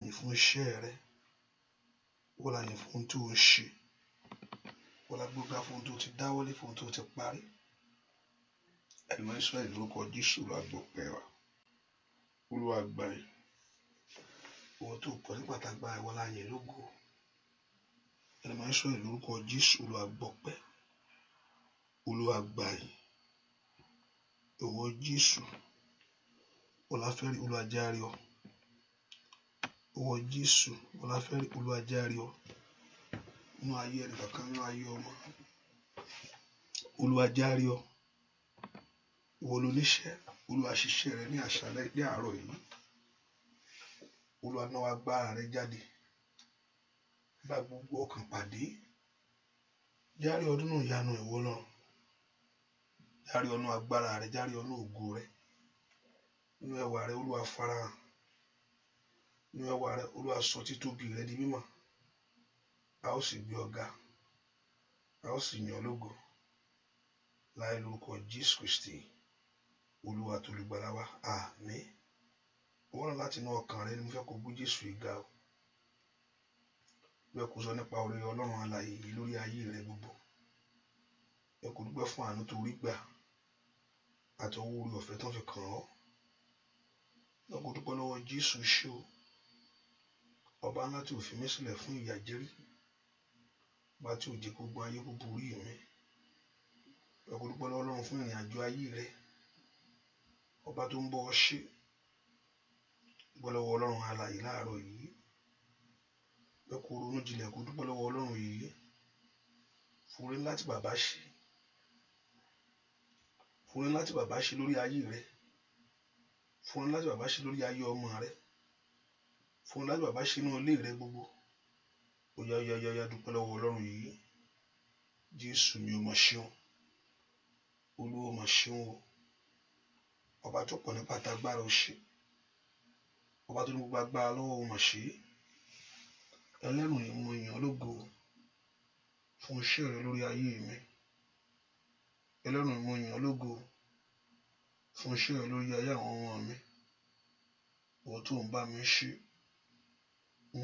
yìn fún iṣẹ́ rẹ, ìwọ la yìn fún ohun tó ń ṣe, ìwọ la gbéga fún ohun tó ti dáwọ́lé, fún ohun tó ti parí. Ẹ̀mọ́ Ísírẹ́lì lórúkọ Jésù Olúwa gbọpẹ́ wa, Olúwa gbà yìn. Ìwọ tó pọ̀ ní pàtàkì ìwọ la yìn lógo. Ẹ̀mọ́ Ísírẹ́lì lórúkọ Jésù Olúwa gbọpẹ́, Olúwa gbà yìn. Ìwọ Jésù ọláfẹ́rí Olúwa járe ọ. Ìwọ Jésù ọláfẹ́rí Olúwa járe ọ. Nínú ayé ẹnì kankan, nínú ayé ọmọ, Olúwa járe ọ. Ìwọ lóníṣẹ́, Olúwa ṣiṣẹ́ rẹ ní àṣálẹ́ ní àárọ̀ yìí. Olúwa náwó agbára rẹ jáde, bá gbogbo ọkàn pàdé. Járe ọdún náà ìyanu ìwọ náà, járe ọ̀nà agbára rẹ, járe ọ̀nà ògo rẹ. Nínú ẹwà rẹ Olúwa farahàn, nínú ẹwà rẹ Olúwa sọ títóbi rẹ di mímọ̀. A ó sì gbé ọ̀gá, a ó sì yìn ọ́ lógo láì lórúkọ Jésù Kristi Olúwa tó olùgbàlà wa. Àmín. Wọ́n rán láti inú ọkàn rẹ ni mo fẹ́ kó gbé Jésù ìga o. Bẹ́ẹ̀ kó sọ nípa oore Ọlọ́run alààyè yìí lórí ayé rẹ gbogbo. Bẹ́ẹ̀ kó dúpẹ́ fún àánú tó rí gbà àti owó orí ọ̀fẹ́ tó ń fi kàn ọ́. Bẹ́ẹ̀ kó dúpẹ́ lọ́wọ́ Jésù ṣé o. Ọba ńlá tí ò fi mí sílẹ̀ fún ìyà jẹ́rí, ọba tí ò jẹ́ kó gbọ́n ayé búburú mi. Bẹ́ẹ̀ kó dúpẹ́ lọ́wọ́ Ọlọ́run fún ìrìn àjò ayé rẹ, ọba tó ń bọ́ ọ ṣe. Dúpẹ́ lọ́wọ́ Ọlọ́run alààyè láàárọ̀ yìí. Bẹ́ẹ̀ kó ronú jinlẹ̀ kó dúpẹ́ lọ́wọ́ Ọlọ́run yìí fún oore ńlá tí bàbá ṣe, fún oore ńlá tí bàbá ṣe lórí ayé rẹ, fún oore ńlá tí bàbá ṣe lórí ayé ọmọ rẹ, fún oore ńlá tí bàbá ṣe nínú ilé rẹ gbogbo. Ó yá dúpẹ́ lọ́wọ́ Ọlọ́run yìí. Jésù mi ò mọ̀ ṣeun, Olúwa mọ̀ ṣeun o. Ọba tó pọ̀ nípa tagbára ó ṣe, ọba tó ní gbogbo agbára lọ́wọ́ ó mọ̀ ṣe. Ẹlẹ́rù ni mo yìn ọ́ lógo fún iṣẹ́ rẹ lórí ayé mi. Ẹlẹ́rù ni mo yìn ọ́ lógo fún iṣẹ́ rẹ lórí ayé àwọn ọmọ mi. Ìwọ tó ń bá mi ṣe,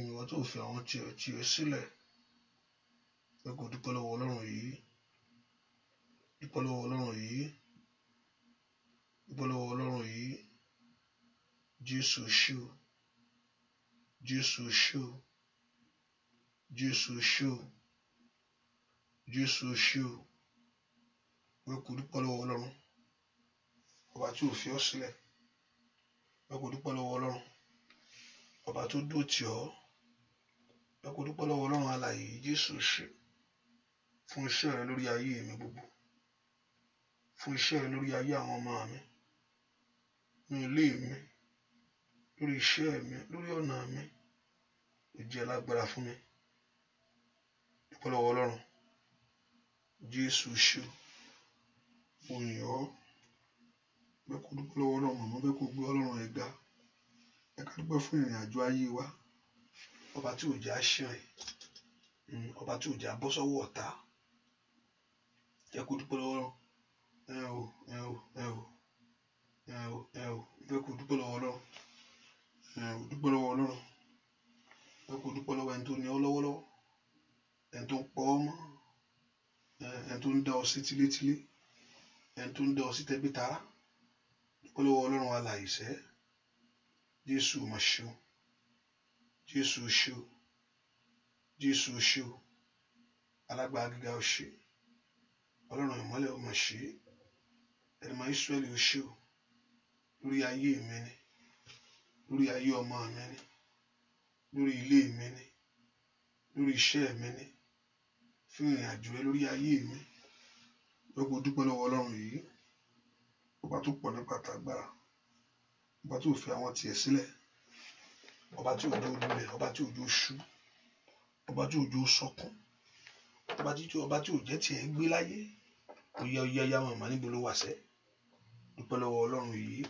ìwọ tó fi àwọn tiẹ̀ sílẹ̀. Ẹ kò dúpẹ́ lọ́wọ́ Ọlọ́run yìí, dúpẹ́ lọ́wọ́ Ọlọ́run yìí, dúpẹ́ lọ́wọ́ Ọlọ́run yìí. Jésù ṣé o, Jésù ṣé o, Jésù ṣé o, Jésù ṣé o. Ẹ kò dúpẹ́ lọ́wọ́ Ọlọ́run, ọba tí ò fi ọ́ sílẹ̀. Ẹ kò dúpẹ́ lọ́wọ́ Ọlọ́run, ọba tó dúró tì ọ́. Ẹ kò dúpẹ́ lọ́wọ́ Ọlọ́run alààyè. Jésù ṣé fún iṣẹ́ rẹ lórí ayé mi gbogbo, fún iṣẹ́ rẹ lórí ayé àwọn ọmọ mi, ní ilé mi, lórí iṣẹ́ mi, lórí ọ̀nà mi. Ó jẹ́ lágbára fún mi. Dúpẹ́ lọ́wọ́ Ọlọ́run. Jésù ṣé o, mo yìn ọ́. Bẹ́ẹ̀ kó dúpẹ́ lọ́wọ́ Ọlọ́run màmá, bẹ́ẹ̀ kó gbé Ọlọ́run ẹ̀ ga. Ẹ ká dúpẹ́ fún ìrìn àjò ayé wa. Ọba tí ò jẹ́ àṣìrìn, ọba tí ò jẹ́ abọ́ sọ́wọ́ ọ̀tá. Ẹ kó dúpẹ́ lọ́wọ́ Ọlọ́run. Bẹ́ẹ̀ kó dúpẹ́ lọ́wọ́ Ọlọ́run. Dúpẹ́ lọ́wọ́ Ọlọ́run. Bẹ́ẹ̀ kó dúpẹ́ lọ́wọ́ ẹni tó ní ọ lọ́wọ́lọ́wọ́, ẹni tó ń pọ̀ ọ́ mọ́, ẹni tó ń dá ọ sí tilétilé, ẹni tó ń dá ọ sí tẹbí tará. Dúpẹ́ lọ́wọ́ Ọlọ́run alààyè sẹ́. Jésù mà ṣe o, Jésù ṣé o, Jésù ṣé o. Alágbára gíga ó ṣe, Ọlọ́run ìmọ́lẹ̀ ó mà ṣe. Ẹ̀mọ́ Ísírẹ́lì ó ṣe o, lórí ayé mi ni, lórí ayé ọmọ mi ni, lórí ilé mi ni, lórí iṣẹ́ mi ni, fún ìrìn àjò rẹ lórí ayé mi. Ẹ kò dúpẹ́ lọ́wọ́ Ọlọ́run yìí. Ọba tó pọ̀ nípa tagbára, ọba tí ò fi àwọn tiẹ̀ sílẹ̀, ọba tí òjò lulẹ̀, ọba tí òjò ṣú, ọba tí òjò sọkún, ọba tí ò jẹ́ tiẹ̀ gbé láyé. Ó yá màmá níbo ló wà sẹ́. Dúpẹ́ lọ́wọ́ Ọlọ́run yìí.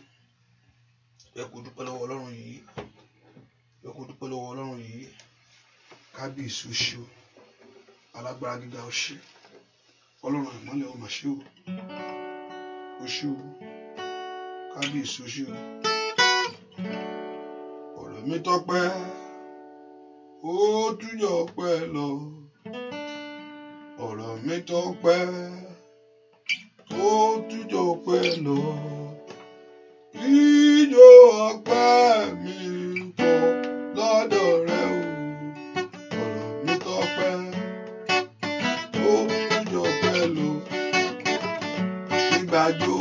Ẹ kò dúpẹ́ lọ́wọ́ Ọlọ́run yìí. Ẹ kò dúpẹ́ lọ́wọ́ Ọlọ́run yìí. Kábíyèsí ó ṣe o, alágbára gíga ó ṣe, Ọlọ́run ìmọ́lẹ̀ ó mà ṣe o. Ó ṣe o, kábíyèsí ó ṣe o. Ọ̀rọ̀ mi tọ́pẹ́ ó túnjọ pẹ́ lọ ọ̀rọ̀ mi tọ́pẹ́ ó túnjọ pẹ́ lọ ijó ọpẹ́ mi pọ̀ lọ́dọ̀ rẹ o ọ̀rọ̀ mi tọ́pẹ́ ó túnjọ pẹ́ lọ ìgbàjò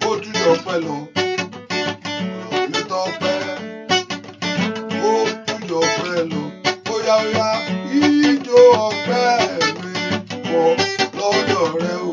ó túnjọ pẹ́ lọ ọ̀rọ̀ mi tọ́pẹ́ ó túnjọ pẹ́ lọ óyá óyá ijó ọpẹ́ mi pọ̀ lọ́dọ̀ rẹ o.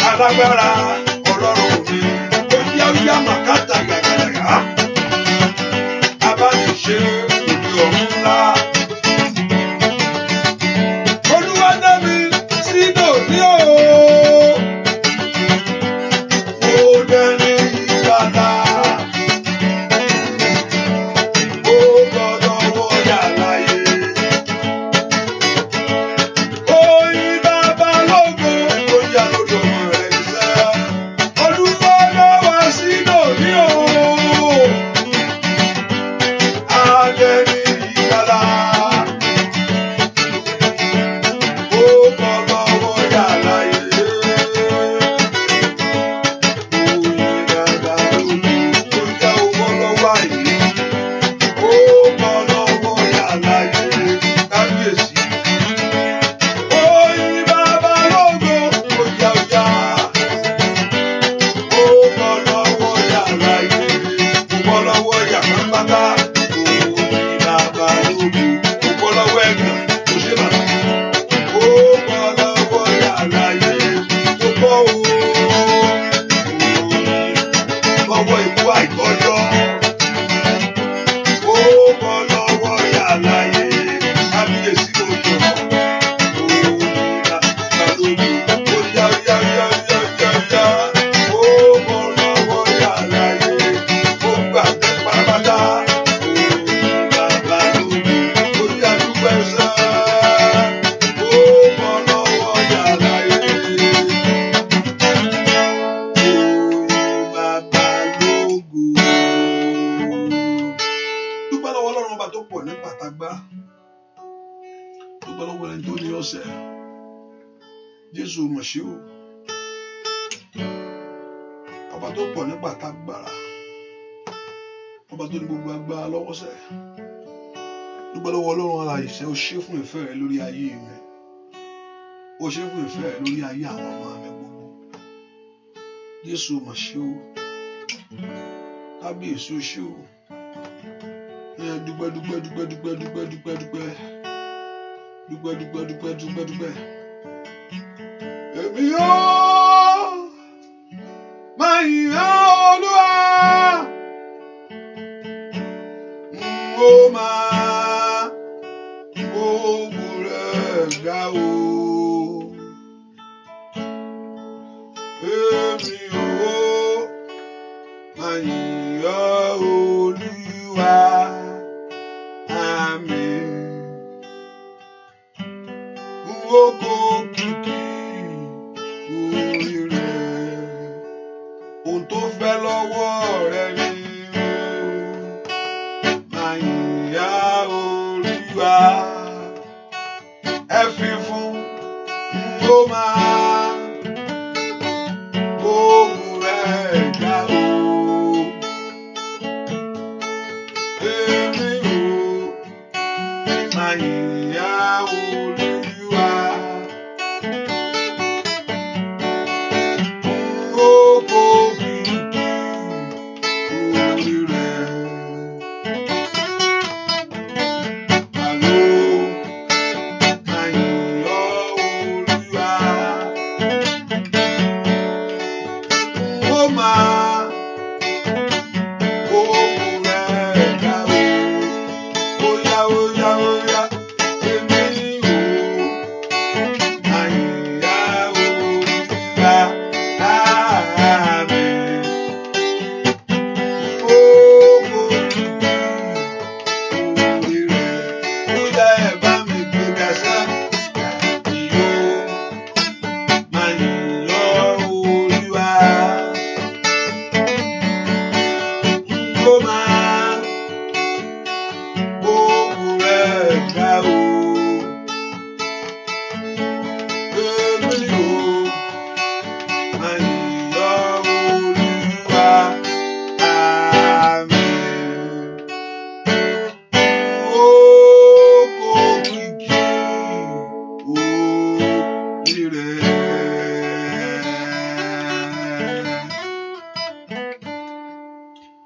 Alágbára Ọlọ́run mi, ó yá yá màkàtà yàgàyàgà, abániṣe òde ọ̀run ńlá. Olúwa dá mi sí dòní o, mo dẹni ìgbàlà, ó gbọ́dọ̀ wọ̀yà láyé. Oyin bàbá lógo, ó yá lórí ọmọ rẹ̀ níṣẹ́. Olúwa dá wa sí dòní. mọ̀ ṣe o. Ọba tó pọ̀ nípa tágbára. Ọba tó ní gbogbo agbára lọ́wọ́ sẹ́. Dúpẹ́ lọ́wọ́ Ọlọ́run alààyè ṣé o ṣé fún ìfẹ́ rẹ lórí ayé mi. O ṣé fún ìfẹ́ rẹ lórí ayé àwọn ọmọ mi gbogbo. Jésù mọ̀ ṣe o. Kábíyèsí o ṣé o. Dúpẹ́ dúpẹ́ dúpẹ́ dúpẹ́ dúpẹ́ dúpẹ́ dúpẹ́. Dúpẹ́ dúpẹ́ dúpẹ́ dúpẹ́ dúpẹ́. Èmi yóò máa yìn Olúwa. Ó máa gbógun rẹ̀ ga o. Èmi yóò máa yìn Olúwa. Àmín. Oko kìkì orí rẹ̀, ohun tó fẹ́ lọ́wọ́ rẹ̀ ni o. Máa yìn Olúwa. Ẹ fi fún ó máa gbógun rẹ̀ ga o. Èmi ò máa yìn Olúwa. Oko kìkì orí rẹ̀. Àló máa yìn Olúwa. Ó máa gbógun rẹ̀ ga o. Óyá óyá óyá. Èmi ò máa yìn Olúwa. Àmín. Oko kìkì orí rẹ̀. Óyá ẹ bá mi gbéga sá. Yóò máa yìn Olúwa. Ó máa gbógun rẹ̀ ga o. Èmi ò máa yìn Olúwa. Àmín. Oko kìkì orí rẹ̀.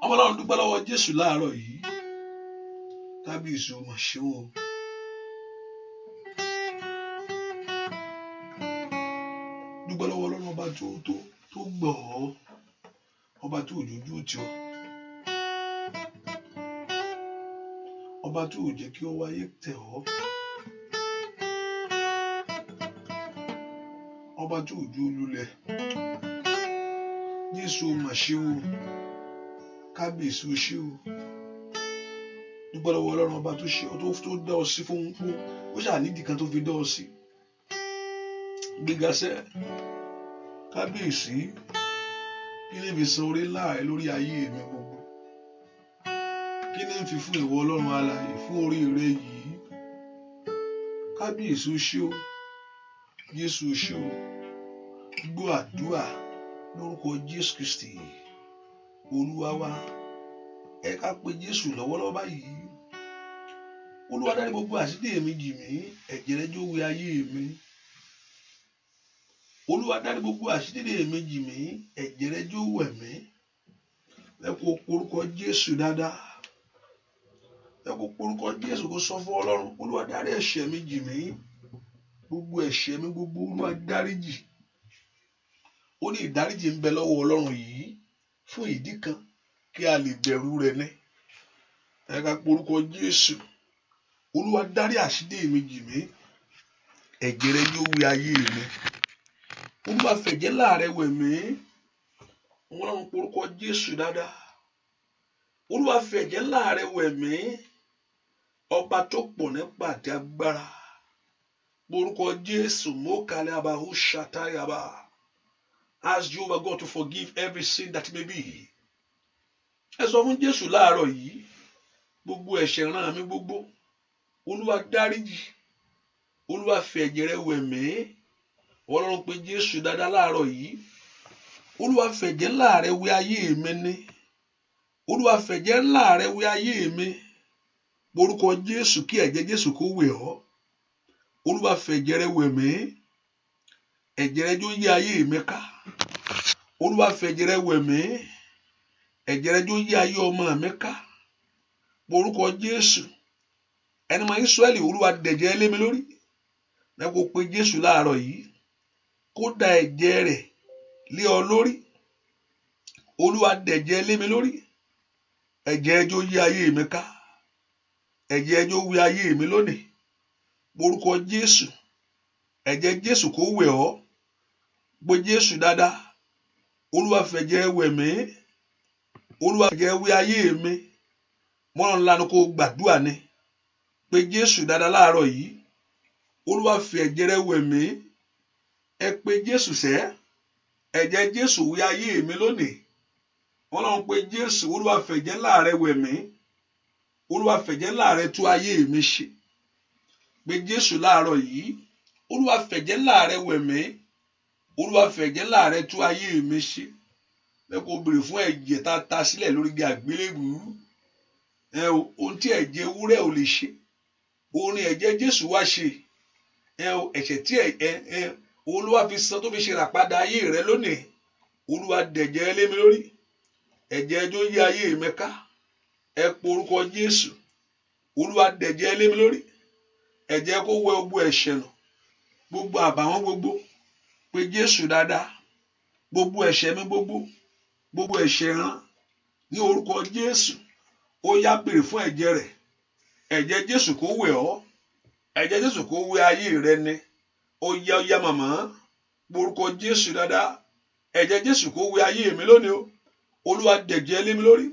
Ọmọ Ọlọ́run dúpẹ́ lọ́wọ́ Jésù láàárọ̀ yìí. Kábíyèsí o mà ṣeun o. Dúpẹ́ lọ́wọ́ Ọlọ́run ọba tó gbọ́ ọ́. Ọba tó òjòjú tì ọ́. Ọba tó ò jẹ́ kí ọwọ́ ayé tẹ̀ ọ́. Ọba tó òjò lulẹ̀. Jésù o mà ṣe o. Kábíyèsí o ṣe o. Dúpẹ́ lọ́wọ́ Ọlọ́run ọba tó ṣe ọ tó dá ọ sí fún ó ṣáà nídìí kan tó fi dá ọ sí. Gbéga sẹ́. Kábíyèsí. Kí ni fi san orí ńlá rẹ lórí ayé mi gbogbo? Kí ni fi fún ìwọ Ọlọ́run alààyè fún orí rẹ yìí? Kábíyèsí o ṣé o. Jésù o ṣé o. Gbọ́ àdúrà lórúkọ Jésù Kristi. Olúwa wa. Ẹ ká pe Jésù lọ́wọ́lọ́wọ́ báyìí. Olúwa dárí gbogbo àṣírí mi jì mí. Ẹ̀jẹ̀ rẹ jọ̀ọ́ wẹ̀ ayé mi. Olúwa dárí gbogbo àṣírí mi jì mí. Ẹ̀jẹ̀ rẹ jọ̀ọ́ wẹ̀ mí. Ẹ kó orúkọ Jésù dáadáa. Ẹ kó orúkọ Jésù kó sọ fún Ọlọ́run. Olúwa dárí ẹ̀ṣẹ̀ mi jì mí. Gbogbo ẹ̀ṣẹ̀ mi gbogbo Olúwa dáríjì. Ó ní ìdáríjì ń bẹ lọ́wọ́ Ọlọ́run yìí fún ìdí kan kí a lè bẹ̀rù rẹ̀ ní. Ẹ ká porúkọ Jésù. Olúwa dárí àṣírí mi jì mí. Ẹ̀jẹ̀ rẹ jọ̀ọ́ wẹ̀ ayé mi. Olúwa fẹ̀jẹ̀ ńlá rẹ wẹ̀ mí. Ọlọ́run porúkọ Jésù dáadáa. Olúwa fẹ̀jẹ̀ ńlá rẹ wẹ̀ mí. Ọba tó pọ̀ nípa àti agbára. Porúkọ Jésù mọ́kàlẹ́ abahu ṣàtàyàbá. Ask Jehovah God to forgive every sin that may be. Ẹ sọ fún Jésù láàárọ̀ yìí. Gbogbo ẹ̀ṣẹ̀ ràn mí gbogbo. Olúwa dáríjì. Olúwa fẹ̀jẹ̀ rẹ wẹ̀ mí. Ọlọ́run pé Jésù dáadáa láàárọ̀ yìí. Olúwa fẹ̀jẹ̀ ńlá rẹ wẹ ayé mi ní. Olúwa fẹ̀jẹ̀ ńlá rẹ wẹ ayé mi. Orúkọ Jésù, kí ẹ̀jẹ̀ Jésù kó wẹ̀ ọ́. Olúwa fẹ̀jẹ̀ rẹ wẹ̀ mí. Ẹ̀jẹ̀ rẹ jó yí ayé mi ká. Olúwa fẹ̀jẹ̀ rẹ wẹ̀ mí. Ẹ̀jẹ̀ rẹ jó yí ayé ọmọ mi ká. Orúkọ Jésù. Ẹni mọ Ísírẹ́lì, Olúwa dẹ̀jẹ̀ lé mi lórí. Ẹ kó pe Jésù láàárọ̀ yìí. Kó da ẹ̀jẹ̀ rẹ̀ lé ọ lórí. Olúwa dẹ̀jẹ̀ lé mi lórí. Ẹ̀jẹ̀ jó yí ayé mi ká. Ẹ̀jẹ̀ jó wẹ ayé mi lónìí. Orúkọ Jésù. Ẹ̀jẹ̀ Jésù kó wẹ̀ ọ́. Gbé Jésù dáadáa. Olúwa fẹ̀jẹ̀ wẹ̀ mí. Olúwa fẹ̀jẹ̀ wẹ ayé mi. Mọ́ràn ńlá ni kó gbàdúrà ni. Pé Jésù dáadáa láàárọ̀ yìí. Olúwa fi ẹ̀jẹ̀ rẹ̀ wẹ̀ mí. Ẹ pé Jésù sẹ́. Ẹ̀jẹ̀ Jésù wẹ ayé mi lónìí. Ọlọ́run pé Jésù, Olúwa fẹ̀jẹ̀ ńlá rẹ̀ wẹ̀ mí. Olúwa fẹ̀jẹ̀ ńlá rẹ̀ tú ayé mi ṣe. Pé Jésù láàárọ̀ yìí. Olúwa fẹ̀jẹ̀ ńlá rẹ̀ wẹ̀ mí. Olúwa fẹ̀jẹ̀ ńlá rẹ̀ tú ayé mi ṣe. Ẹ kó béèrè fún ẹ̀jẹ̀ tá a ta sílẹ̀ lórí igi àgbélébùú. Ohun tí ẹ̀jẹ̀ ewúrẹ́ ò lè ṣe. Òun ni ẹ̀jẹ̀ Jésù wá ṣe. Ẹ̀ṣẹ̀ tí Olúwa fi san tó fi ṣe ràpadà ayé rẹ lónìí. Olúwa dẹ̀jẹ̀ lé mi lórí. Ẹ̀jẹ̀ jó yí ayé mi ká. Ẹ po orúkọ Jésù. Olúwa dẹ̀jẹ̀ lé mi lórí. Ẹ̀jẹ̀ kó wẹ gbogbo ẹ̀ṣẹ̀ nù. Gbogbo àbàwọ́n gbogbo. Pé Jésù dáadáa. Gbogbo ẹ̀ṣẹ̀ mi gbogbo. Gbogbo ẹ̀ṣẹ̀ rán. Ní orúkọ Jésù. Ó yá béèrè fún ẹ̀jẹ̀ rẹ̀. Ẹ̀jẹ̀ Jésù kó wẹ̀ ọ́. Ẹ̀jẹ̀ Jésù kó wẹ ayé rẹ ni. Ó yá màmá. Orúkọ Jésù dáadáa. Ẹ̀jẹ̀ Jésù kó wẹ ayé mi lónìí o. Olúwa dẹ̀jẹ̀ lé mi lórí.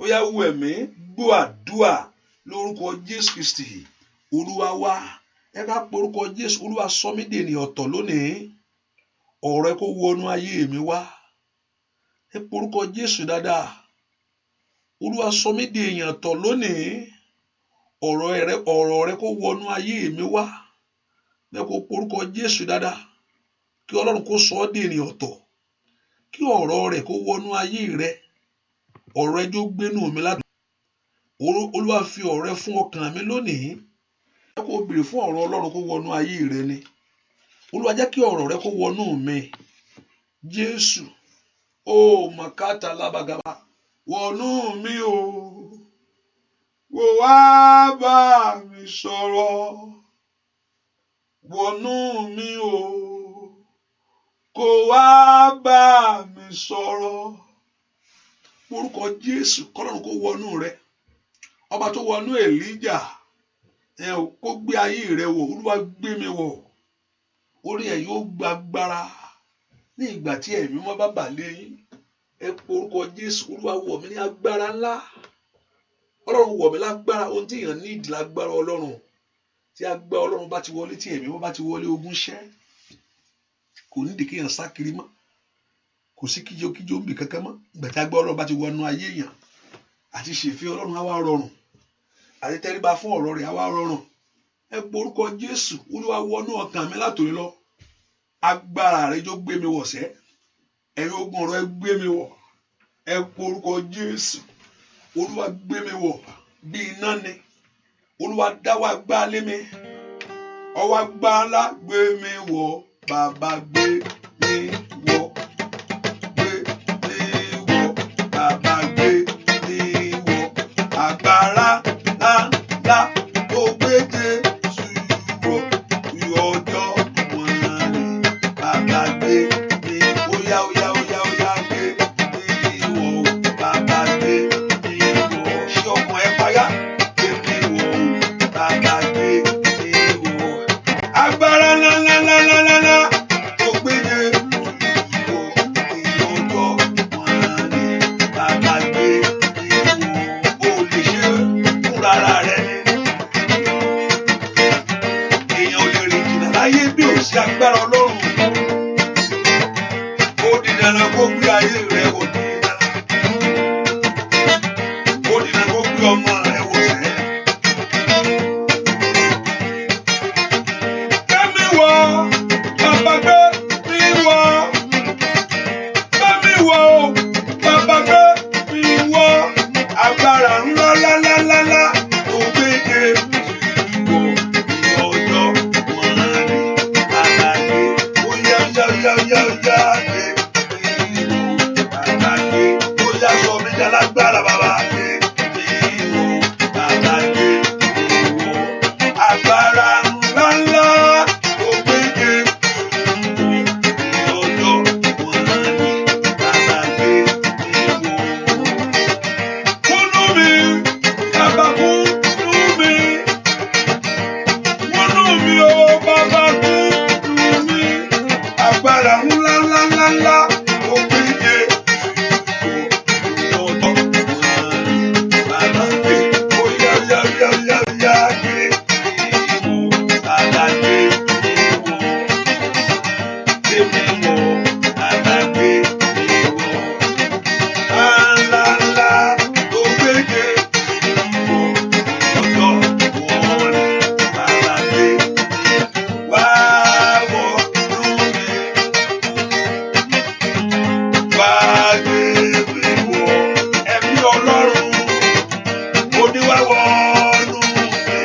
Ó yá wẹ̀ mí. Gbọ́ àdúà lórúkọ Jésù Kristi. Olúwa wá. Ẹ ká porúkọ Jésù. Olúwa sọ mí di ènìyàn ọ̀tọ̀ lónìí. Ọ̀rọ̀ ẹ kó wọnú ayé mi wá. Ẹ porúkọ Jésù dáadáa. Olúwa sọ mí di ènìyàn ọ̀tọ̀ lónìí. Ọ̀rọ̀ rẹ kó wọnú ayé mi wá. Ẹ kó porúkọ Jésù dáadáa. Kí Ọlọ́run kó sọ ọ́ di ènìyàn ọ̀tọ̀. Kí ọ̀rọ̀ rẹ̀ kó wọnú ayé rẹ. Ọ̀rọ̀ ẹ jó gbénú mi ládùn. Olúwa fi ọ̀rọ̀ rẹ fún ọkàn mi lónìí. Ẹ kó béèrè fún ọ̀rọ̀ Ọlọ́run kó wọnú ayé rẹ ni. Olúwa jẹ́ kí ọ̀rọ̀ rẹ kó wọnú mi. Jésù. Màkàtà lábàgàbà. Wọnú mi o. Wò wá bá mi sọ̀rọ̀. Wọnú mi o. Kó wá bá mi sọ̀rọ̀. Orúkọ Jésù, kọ́lọ́run kó wọnú rẹ. Ọba tó wọnú Èlíjà. Kó gbé ayé rẹ wọ̀. Olúwa gbé mi wọ̀. Orí ẹ̀ yóò gba agbára. Ní ìgbà tí ẹ̀mí mọ́ bá bà lé yín. Ẹ po orúkọ Jésù. Olúwa wọ̀ mí ní agbára ńlá. Ọlọ́run wọ̀ mí lágbára. Ohun tí èèyàn ní ìdí lágbára Ọlọ́run. Tí agbára Ọlọ́run bá ti wọlé, tí ẹ̀mí mọ́ bá ti wọlé, ogun ṣẹ́. Kò ní ìdí kéèyàn sá kiri mọ́. Kò sí kíjokíjo ń bì kankan mọ́. Ìgbà tí agbára Ọlọ́run bá ti wọnú ayé èèyàn. Àti ṣèfẹ́ Ọlọ́run á wá rọrùn. Àti tẹríba fún ọ̀rọ̀ rẹ̀ á wá rọrùn. Ẹ po orúkọ Jésù. Olúwa wọnú ọkàn mi látòrí lọ. Agbára rẹ̀ jó gbé mi wọ̀ sẹ́. Ẹ̀yin ogun ọ̀rọ̀ ẹ gbé mi wọ̀. Ẹ po orúkọ Jésù. Olúwa gbé mi wọ̀ bí iná ni. Olúwa dáwọ́ agbá lé mi. Ọwọ́ agbára gbé mi wọ̀. Bàbá gbé mi wọ̀. Gbé mi wọ̀. Bàbá gbé mi wọ̀. Agbára ńlá tó gbé Jésù wọ̀. Ọjọ́ wọn ni bàbá gbé mi. Óyá gbé mi wọ̀. Bàbá gbé mi wọ̀. Ṣé ọkàn ẹ payá? Gbé mi wọ̀. Bàbá gbé mi wọ̀. Agbára ńlá tó gbé Jésù wọ̀. Ọjọ́ wọn ni bàbá gbé mi wọ̀. O lè ṣe fúnra rẹ ni. Èèyàn ò lè rìn jìnnà láyé bí ò sí agbára Ọlọ́run. Ó di dandan kó gbé ayé rẹ wò ní dandan. Ó di dandan kó gbé ọmọ rẹ wò sẹ́. Kẹ́mi wọ̀, bàbá gbé. alágbára bàbá gbé ìwọ bàbá gbé ìwọ agbára ńláńlá tó gbége ọjọ́ wọn ní bàbá gbé ìwọ. Kúnú mi bàbá kúnú mi o bàbá kúnú mi agbára ńláńláńlá tó gbége ọjọ́ wọn ní bàbá gbé óyá yá yá yá yá gbé ìwọ bàbá gbé ìwọ èmi wọ bàbá gbé ìwọ ńláńlá tó gbége ìwọ ọjọ́ wọn ní bàbá gbé wá wọ lórí wá gbé ìwọ ẹ̀mí Ọlọ́run oníwàwọ̀ nù mí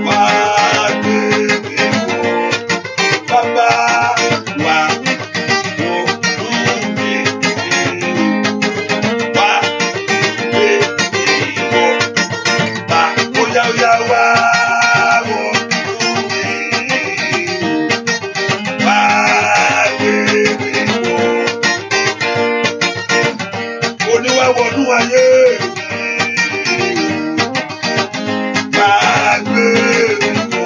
wá gbé ìwọ bàbá wá wọ nù mí wá gbé ìwọ bá óyá óyá wá wọ nù mí wá gbé ìwọ oníwàwọ̀ nù ayé wá gbé ìwọ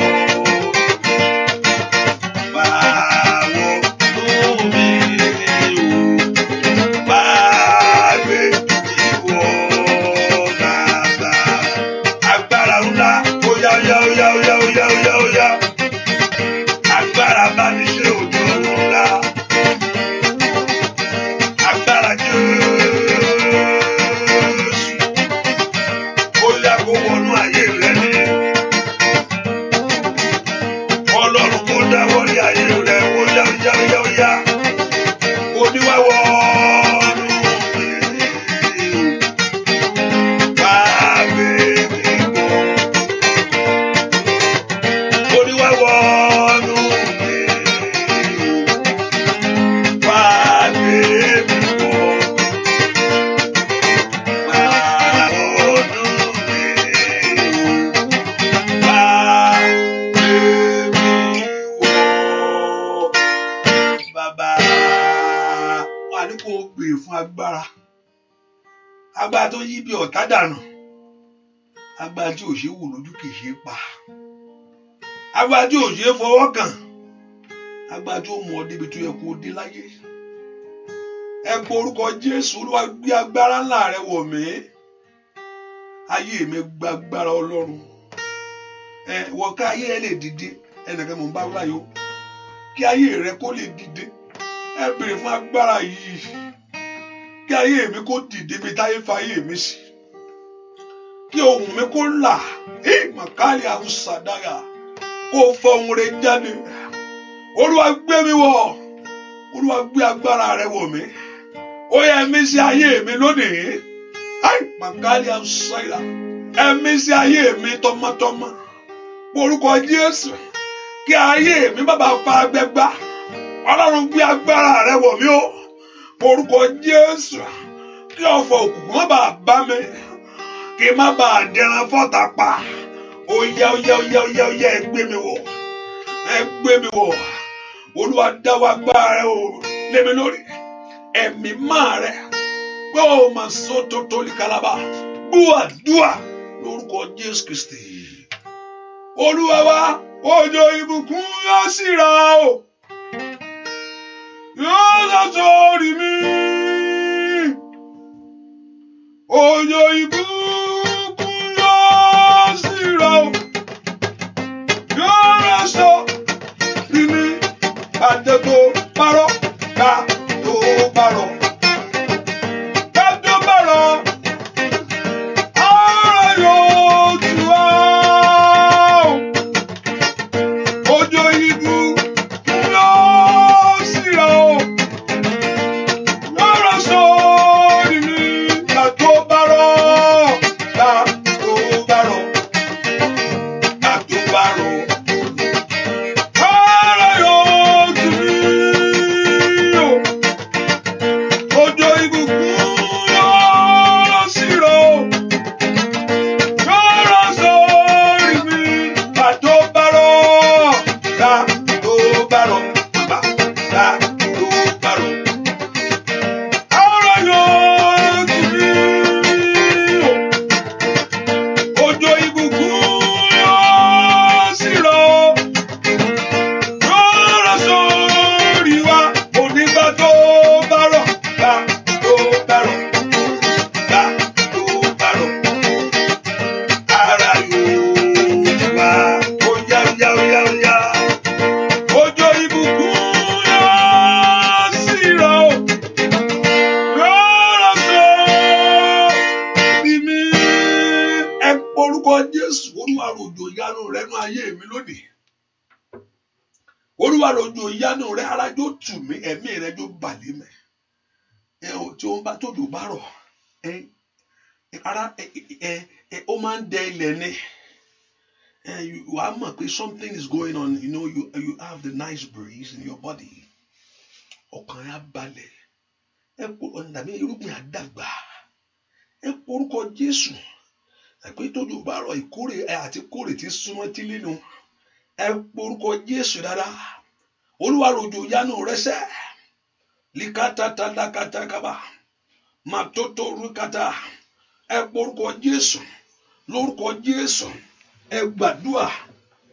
wá wọ nù mí wá gbé ìwọ bàbá agbára ńlá óyá óyá óyá óyá óyá óyá óyá agbára bá mi ṣe òjò ọ̀run ńlá agbára Jésù óyá kó wọnú ayé rẹ ní Ọlọ́run kó dáwọ́lé ayé rẹ óyá óyá óyá óyá oníwàwọ̀ nù mí wá gbé ìwọ oníwàwọ̀ nù mí wá gbé ìwọ wá wọ̀ nù mí wá gbé ìwọ bàbá wà ní kó o pè fún agbára tó yí bí ọ̀tá dànù agbára tí ò ṣe wò lójú kì í ṣe pa agbára tí ò ṣe fọwọ́ kàn agbára tí ó mú ọ débi tó yẹ kó o dé láyé ẹ pọ orúkọ Jésù Olúwa gbé agbára ńlá rẹ wọ̀ mí ayé mi gba agbára Ọlọ́run wọ ká ayé rẹ lè dìde ẹnìkan mò ń bá wáyé o kí ayé rẹ kó lè dìde ẹ béèrè fún agbára yìí kí ayé mi kó dìde bí táyé fa ayé mi sí kí ohùn mi kó là màkàlì àwùsàdáyà kó fọ ohùn rẹ jáde Olúwa gbé mi wọ̀ Olúwa gbé agbára rẹ wọ̀ mí ó yẹ ẹ̀mí sí ayé mi lónìí màkàlì àwùsàdáyà ẹ̀mí sí ayé mi tọmọtọmọ orúkọ Jésù kí ayé mi bàbá fa agbẹ́gbá Ọlọ́run gbé agbára rẹ wọ̀ mí o orúkọ Jésù kí ọ̀fọ̀ òkùnkùn má bàa bá mi kí má bàa dẹran fọ́tà pa óyá óyá óyá óyá óyá ẹ gbé mi wọ̀ Olúwa dáwọ́ agbára rẹ o lé mi lórí ẹ̀mí máa rẹ pé o máa sọ tó tó lè kálábà gbúàdúà lórúkọ Jésù Kristi Olúwa wa òjò ìbùkún yóò sì rọ̀ o yóò lọ sórí mi òjò ìbùkún yóò sì rọ̀ o yóò lọ sórí mi àjẹ tó parọ́ ká tó parọ́ ká tó parọ́ ara yóò tù wá òjò ìbùkún yóò sì rọ̀ o rọ̀jò ìyanu rẹ nú ayé mi lónìí. Olúwa rọ̀jò ìyanu rẹ, ara jó tù mí, ẹ̀mí rẹ jó balẹ̀ mẹ́. Tí ó bá tójò bá rọ̀, ara ó máa ń dẹ ilẹ̀ ni. Wàá mọ̀ pé something is going on, you have the nice breeze in your body. Ọkàn rẹ á balẹ̀. Tàbí irúgbìn á dàgbà. Ẹ porúkọ Jésù. Pé tójò bá rọ̀, ìkórè àti kórè ti súnmọ́ tí nínú. Ẹ porúkọ Jésù dáadáa. Olúwa rọ̀jò ìyanu rẹ sẹ́. Likata talakata kaba. Matoto rukata. Ẹ porúkọ Jésù. Lórúkọ Jésù. Ẹ gbàdúà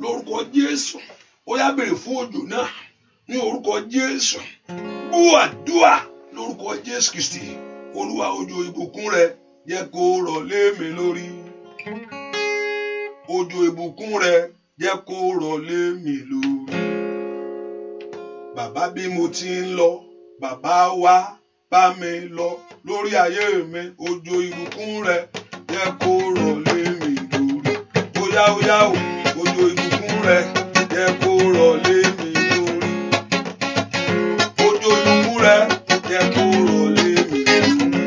lórúkọ Jésù. Ó yá béèrè fún òjò náà ní orúkọ Jésù. Gbàdúà lórúkọ Jésù Kristi. Olúwa òjò ìbùkún rẹ jẹ́ kó rọ̀ lé mi lórí. Òjò ìbùkún rẹ jẹ́ kó rọ̀ lé mi lórí. Bàbá bí mo ti ń lọ, bàbá wa bá mi lọ lórí ayé mi. Òjò ìbùkún rẹ jẹ́ kó rọ̀ lé mi lórí. Óyá óyá o, òjò ìbùkún rẹ jẹ́ kó rọ̀ lé mi lórí. Òjò ìbùkún rẹ jẹ́ kó rọ̀ lé mi lórí.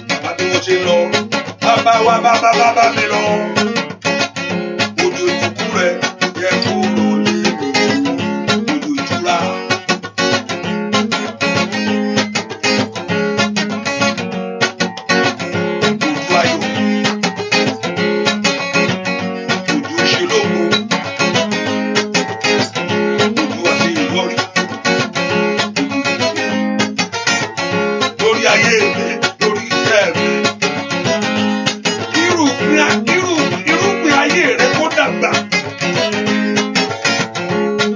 Bàbá bí mo ti lọ, bàbá wa bá mi lọ. Òjò ìbùkún rẹ jẹ́ kó rọ̀ lé mi lórí. Òjò ìtura. Òjò ayọ̀. Òjò ìṣelógo. Òjò àti ìlọrí. Lórí ayé mi, lórí iṣẹ́ mi. Irúgbìn ayé rẹ kó dàgbà.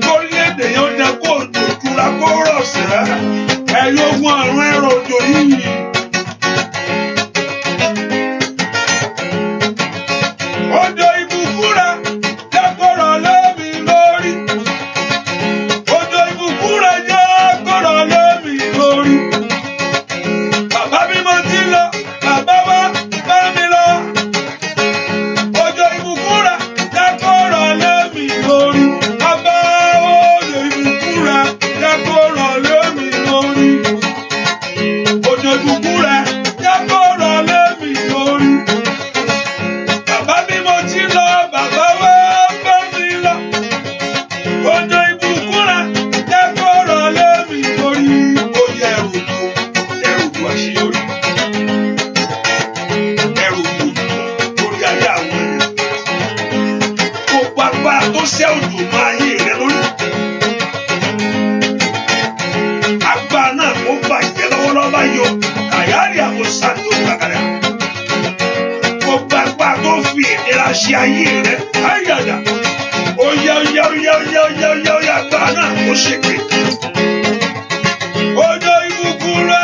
Lórílẹ̀-èdè yẹn ó jẹ́ kó òjò ìtura kó rọ̀ sẹ́. Ẹ̀yin ogun àrùn ẹ̀rọ òjò yìí. Òjò ìbùkún rẹ jẹ́ kó rọ̀ lé mi lórí. Òjò ìbùkún rẹ jẹ́ kó rọ̀ lé mi lórí. Bàbá bí mo ti lọ, bàbá wa bá mi lọ. Òjò ìbùkún rẹ jẹ́ kó rọ̀ lé mi lórí. Bàbá òjò ìbùkún rẹ jẹ́ kó rọ̀ lé mi lórí. Òjò ìbùkún rẹ jẹ́ kó rọ̀ lé mi lórí. Bàbá bí mo ti lọ, bàbá wa bá mi lọ. Òjò ìbùkún rẹ jẹ́ kó rọ̀ lé mi lórí. Ó yẹ ẹrù òjò àṣeyọrí. Ẹrù òjò lórí ayé àwọn ènìyàn. Gbogbo agbára tó ṣẹ́ òjò máa ayé rẹ lórí. Agbára náà kó bàjẹ́ lọ́wọ́lọ́wọ́ báyìí o. Àyárí àwọn sáńdó gbàgàdà. Gbogbo agbára tó fi ìnira ṣe ayé rẹ. Ayàdà. Ó yá agbára náà kó ṣègbè. Òjò ìbùkún rẹ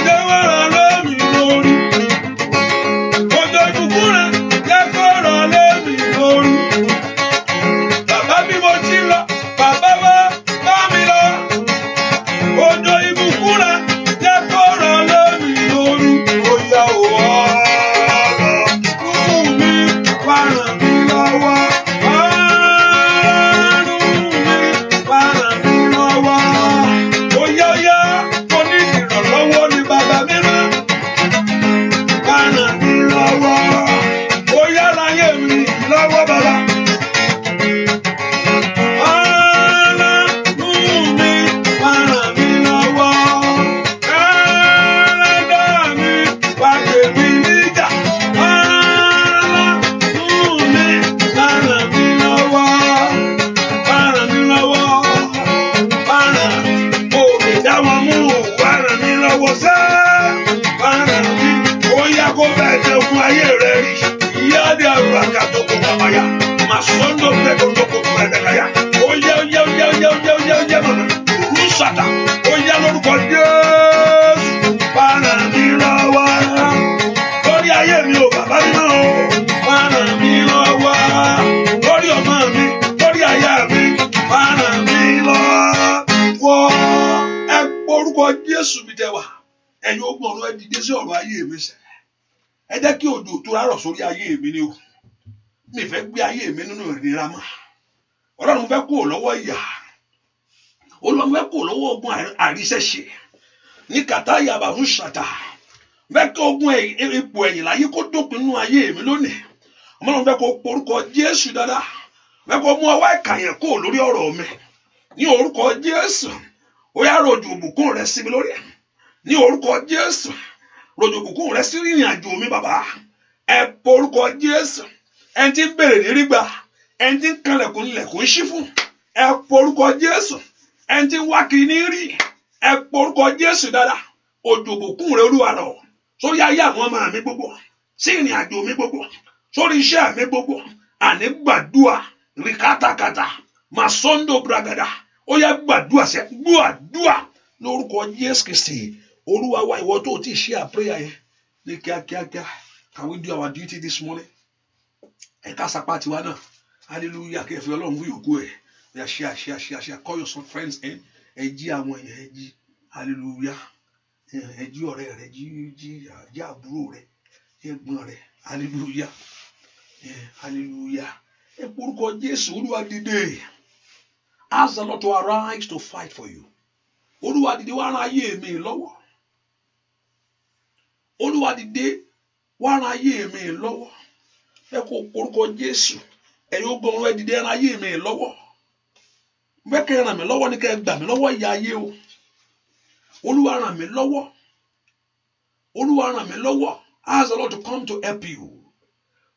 jẹ́ kó rọ̀ lé mi lórí. Òjò ìbùkún rẹ jẹ́ kó rọ̀ lé mi lórí. Bàbá bí mo ti lọ, bàbá wa bá mi lọ. Òjò ìbùkún rẹ jẹ́ kó rọ̀ lé mi lórí. Ó yá o Ọlọ́run mi, wá ràn mí lọ́wọ́. Ọlọ́run mi, wá ràn mí lọ́wọ́. Ó yá, mo ní ìrànlọ́wọ́ ní bàbá mi rán. Wá ràn mí lọ́wọ́. Ó yá láyé mi lọ́wọ́ bàbá. Ọlọ́run mi, wá ràn mí lọ́wọ́. Ẹlẹ́dàá mi, wá gbè mí níjà. Ọlọ́run mi, wá ràn mí lọ́wọ́. Wá ràn mí lọ́wọ́. Wá ràn ó lè dá wọn mú. Wá ràn mí lọ́wọ́ sẹ́. Wá ràn mí. Ó yá kó bẹ́ẹ̀ jẹ́ fún ayé rẹ̀ rí. Ìyá dé àrùn àkàtọ̀ kò bàbá yá. Màá sọ́ńdọ̀ bẹ́ẹ̀ kó tó kó fún ẹ̀dẹ̀ká yá. Ó yá màmá. Rúṣàtà. Ó yá lórúkọ Jésù. Wá ràn mí lọ́wọ́. Lórí ayé mi ò bàbá mi náà o. Wá ràn mí lọ́wọ́. Lórí ọmọ mi, lórí aya mi. Wá ràn mí lọ́wọ́. Ẹ porúkọ Jésù mi tẹ wá. Ẹ̀yin ogun ọ̀run ẹ dìde sí ọ̀rọ̀ ayé mi sẹ́. Ẹ jẹ́ kí òjò tó rárọ̀ sórí ayé mi ni o. mi fẹ́ gbé ayé mi nínú ìnira mọ́. Ọlọ́run mo fẹ́ kúrò lọ́wọ́ ìyà. Olúwa mo fẹ́ kúrò lọ́wọ́ ogun àríṣẹ́ṣe. Ní kàtá yàbá ń ṣàtà. Fẹ́ kí ogun ipò ẹ̀yìn láyé kó dópin nínú ayé mi lónìí. Ọlọ́run fẹ́ kó porúkọ Jésù dáadáa. Fẹ́ kó mú ọwọ́ ìkàyàn kúrò lórí ọ̀rọ̀ mi. Ní orúkọ Jésù. Ó yá rọ̀jò ìbùkún rẹ sí mi lórí. Ní orúkọ Jésù. Rọ̀jò ìbùkún rẹ sí ìrìn àjò mi bàbá. Ẹ porúkọ Jésù. Ẹni tí ń bèrè ní rígbà. Ẹni tí ń kanlẹ̀kùn lẹ̀kùn ṣí fún. Ẹ porúkọ Jésù. Ẹni tí ń wá kiri ní rí. Ẹ porúkọ Jésù dáadáa. Òjò ìbùkún rẹ Olúwa rọ̀ sórí ayé àwọn ọmọ mi gbogbo. Sí ìrìn àjò mi gbogbo. Sórí iṣẹ́ mi gbogbo. Àní gbàdúà rí kátàkátà. Màsọ́ndò bragada. Ó yá gbàdúà sẹ́ gbàdúà lórúkọ Jésù Kristi. Olúwa wa ìwọ tó ti ṣe àpéyà yẹn ní kíákíákíá. Can we do our duty this morning? Ẹ ká sapá tiwa náà. Hallelujah. Kẹfì Ọlọ́run fún yòókù ẹ̀. Ó yá share. Call your some friends in. Ẹ jí àwọn èèyàn ẹ jí. Hallelujah. Ẹ jí ọ̀rẹ́ rẹ jí àbúrò rẹ ẹ̀gbọ́n rẹ. Hallelujah. Hallelujah. Ẹ porúkọ Jésù. Olúwa dìde. Ask the Lord to arise to fight for you. Olúwa dìde wá ran ayé mi lọ́wọ́. Olúwa dìde wá ran ayé mi lọ́wọ́. Ẹ kó porúkọ Jésù. Ẹ̀yin ogun ọ̀run ẹ dìde ran ayé mi lọ́wọ́. Bẹ́ẹ̀ kẹ́ ràn mí lọ́wọ́ ní kẹ́ gbà mí lọ́wọ́ ìyà ayé o. Olúwa ràn mí lọ́wọ́. Olúwa ràn mí lọ́wọ́. Ask the Lord to come to help you.